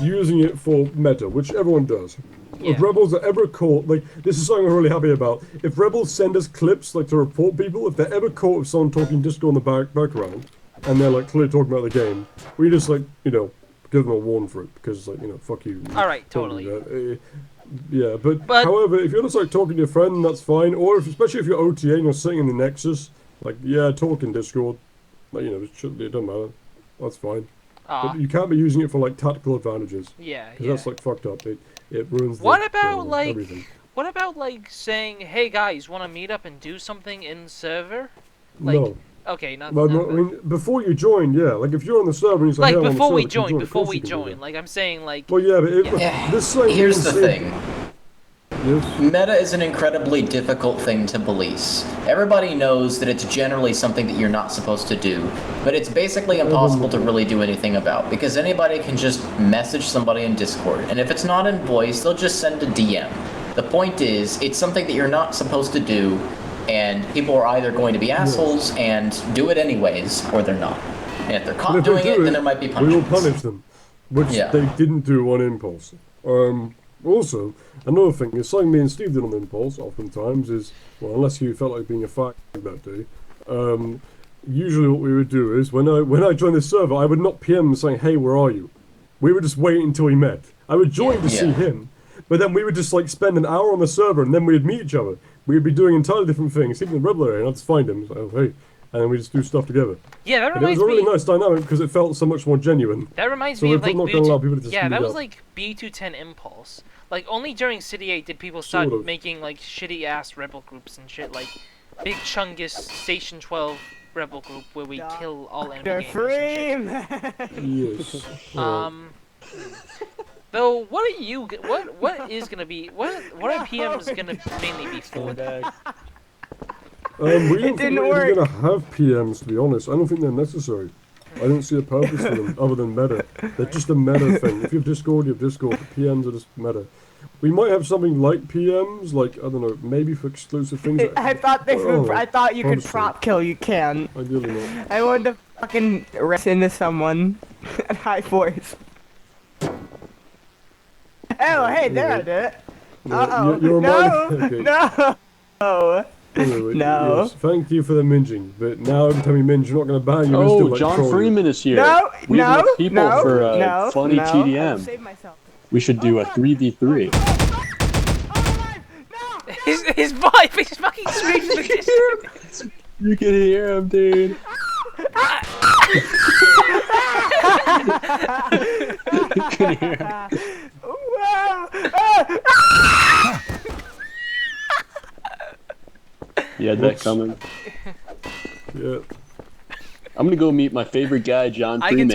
using it for meta, which everyone does. Yeah. If rebels are ever caught, like, this is something I'm really happy about. If rebels send us clips, like, to report people, if they're ever caught with someone talking Discord in the background, and they're, like, clearly talking about the game, we just, like, you know, give them a warn for it, because, like, you know, fuck you. Alright, totally. Yeah, but however, if you're just, like, talking to your friend, that's fine, or especially if you're OTA and you're sitting in the Nexus, like, yeah, talk in Discord, like, you know, it doesn't matter, that's fine. But you can't be using it for, like, tactical advantages. Yeah, because that's, like, fucked up. It ruins everything. What about like saying, "Hey guys, want to meet up and do something in server?" Like, no. Okay, not. Well, I mean, before you join, yeah. Like if you're on the server and you say, like hey, before we join, like I'm saying, like. Well, yeah, but this like, here's the thing. Yes. Meta is an incredibly difficult thing to police. Everybody knows that it's generally something that you're not supposed to do, but it's basically impossible to really do anything about, because anybody can just message somebody in Discord, and if it's not in voice, they'll just send a DM. The point is, it's something that you're not supposed to do, and people are either going to be assholes and do it anyways, or they're not. And if they're caught doing it, then there might be punishments. We will punish them, which they didn't do on Impulse. Also, another thing is something me and Steve did on Impulse oftentimes is, well, unless you felt like being a fag that day, usually what we would do is, when I joined the server, I would not PM saying, hey, where are you? We would just wait until we met. I would join to see him, but then we would just like spend an hour on the server and then we'd meet each other. We'd be doing entirely different things, even in the Rebel area, and I'd just find him, so, hey, and then we just do stuff together. Yeah, that reminds me. It was a really nice dynamic because it felt so much more genuine. That reminds me of like that was up. like B210 Impulse. Like only during City 8 did people start making like shitty ass rebel groups and shit, like Big Chungus Station 12 rebel group where we kill all enemy gamers and shit. Yes. Though, what is gonna be what are PMs gonna mainly be for? We don't think we're gonna have PMs, to be honest. I don't think they're necessary. I don't see a purpose for them other than meta. They're just a meta thing. If you have Discord, you have Discord. The PMs are just meta. We might have something like PMs, like, I don't know, maybe for exclusive things. I thought you could prop kill, you can. Ideally not. I wanted to fucking rest into someone at high force. Oh, hey, there I did it. Uh-oh. No! Anyway, no. Yes, thank you for the minging, but now every time you minge, you're not going to ban you. Oh, like, John Freeman is here. No, we have enough people for a funny no. TDM. Save myself. We should do a 3v3. His wife is fucking screaming in the distance. You can hear him, dude. You can hear him. You had that coming. Yeah. I'm gonna go meet my favorite guy, John Freeman.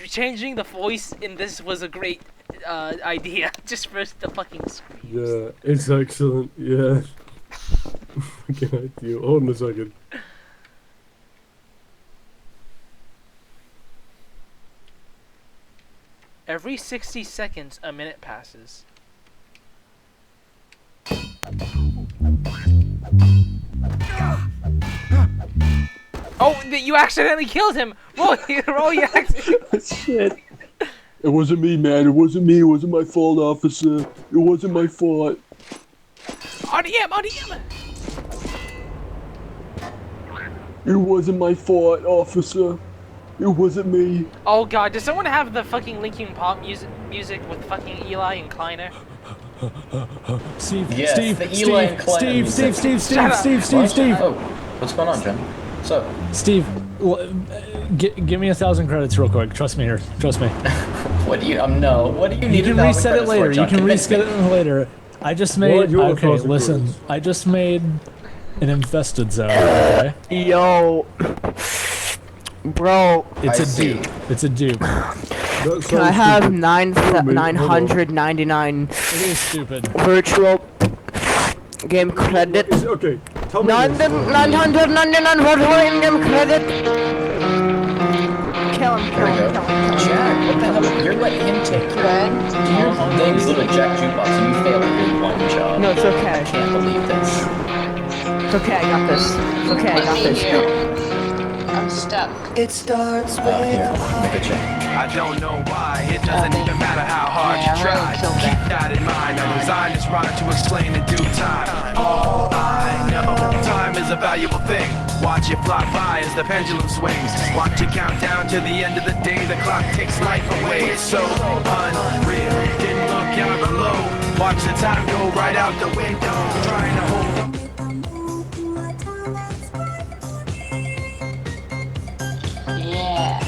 Changing the voice in this was a great idea, just for the fucking screams. Yeah, it's excellent, yeah. Fucking idea. Hold on a second. Every 60 seconds, a minute passes. Oh, you accidentally killed him! Roll, you accidentally... Shit. It wasn't me, man. It wasn't me. It wasn't my fault, officer. It wasn't my fault. RDM! It wasn't my fault, officer. It wasn't me. Oh god, does someone have the fucking Linkin Park music with fucking Eli and Kleiner? Steve, Yes, Steve, the Eli and Kleiner Steve. Oh, what's going on, Jen? What's up? Steve, give me 1,000 credits real quick. Trust me here. Trust me. What do you, no, what do you need? You can reset it later. You can reset it later. I just made, okay, listen. I just made an infested zone, okay? Yo. Bro. It's a dupe. It's a dupe. Can I have 999 It is stupid. virtual game credit? Okay, tell me. 999 virtual in-game credit. Kill him. Jack, what the hell? You're letting him take your game's little Jack jukebox and you failed your one job. No, it's okay. I can't believe this. It's okay, I got this. It's okay, I got this. I'm stuck. It starts with Here, make a check. I don't know why. It doesn't even matter how hard you try. Keep that in mind. I designed this rhyme to explain in due time. All I know, time is a valuable thing. Watch it fly by as the pendulum swings. Watch it count down to the end of the day. The clock takes life away. It's so unreal. Didn't look out below. Watch the time go right out the window. Trying to hold. Yeah.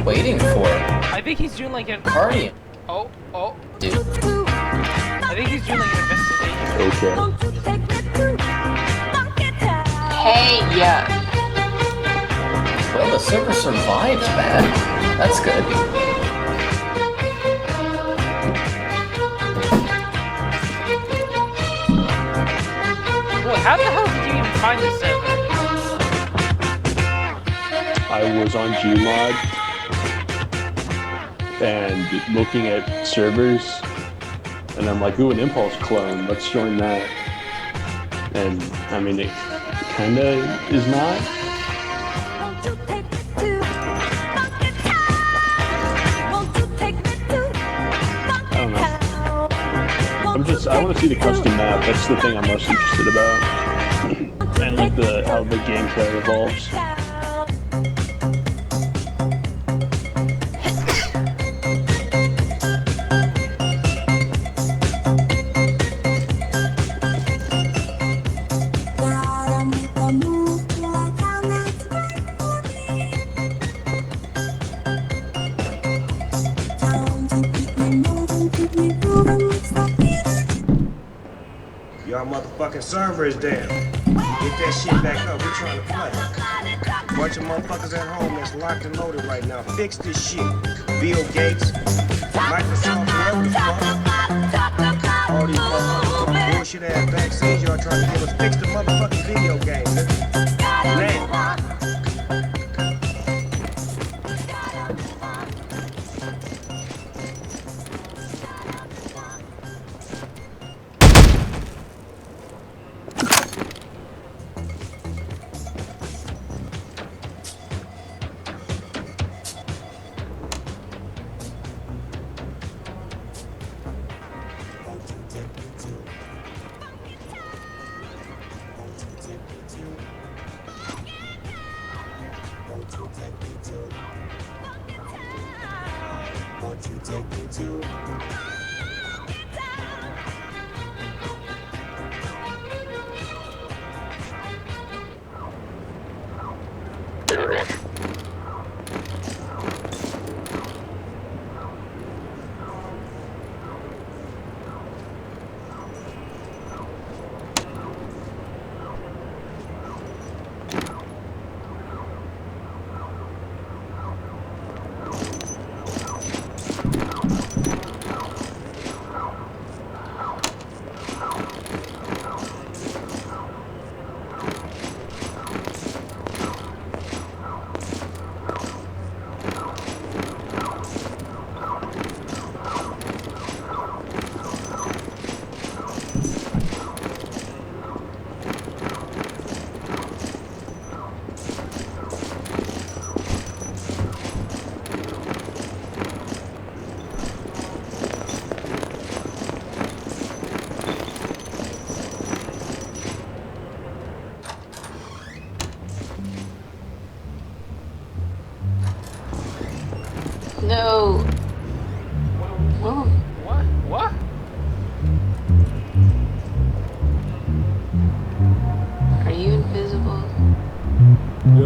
Waiting for? I think he's doing like an... Party. Oh. Dude. I think he's doing like an investigation. Okay. Hey, yeah. Well, the server survived that. That's good. Well, how the hell did you even find this server? I was on Gmod and looking at servers, and I'm like, ooh, an Impulse clone, let's join that. And I mean, it kinda is not. I don't know. I want to see the custom map. That's the thing I'm most interested about. And like how the gameplay evolves. Y'all motherfucking server is down. Get that shit back up. We're trying to play. Bunch of motherfuckers at home that's locked and loaded right now. Fix this shit. Bill Gates, Microsoft, whoever the fuck. All these motherfucking bullshit ass vaccines y'all trying to give us. Fix the motherfucking video game. Now.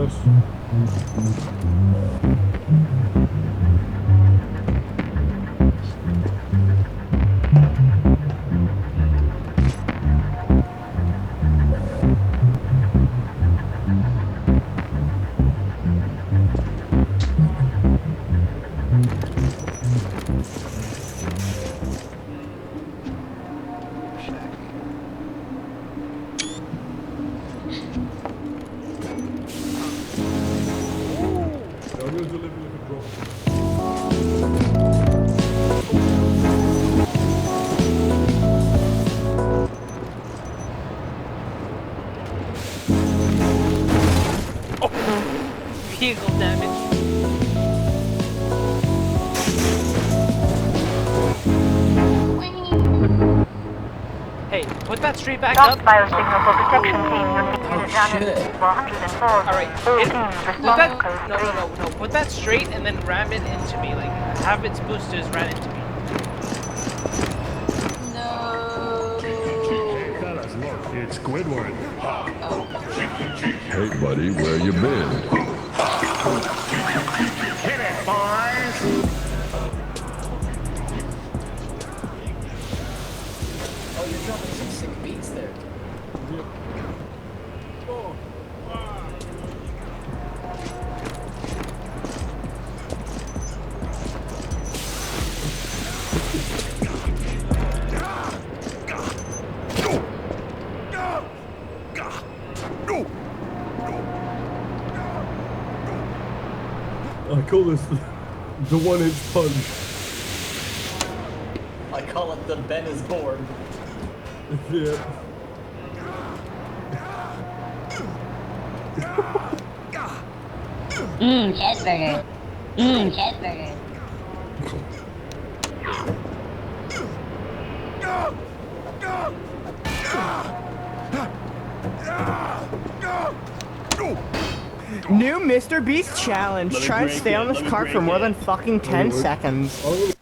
us. Vehicle damage. Hey, put that street back up. Biosignal for protection team. Alright, put that, no, put that straight and then ram it into me, like, have its boosters ran into me. It's Squidward. Hey, buddy, where you been? Hit it, boys! Oh, you're dropping some sick beats there. I call this the 1-inch punch. I call it the Ben is bored. Yeah. Cheeseburger. Cheeseburger. New Mr. Beast challenge. Try and stay on this cart for more than fucking 10 seconds.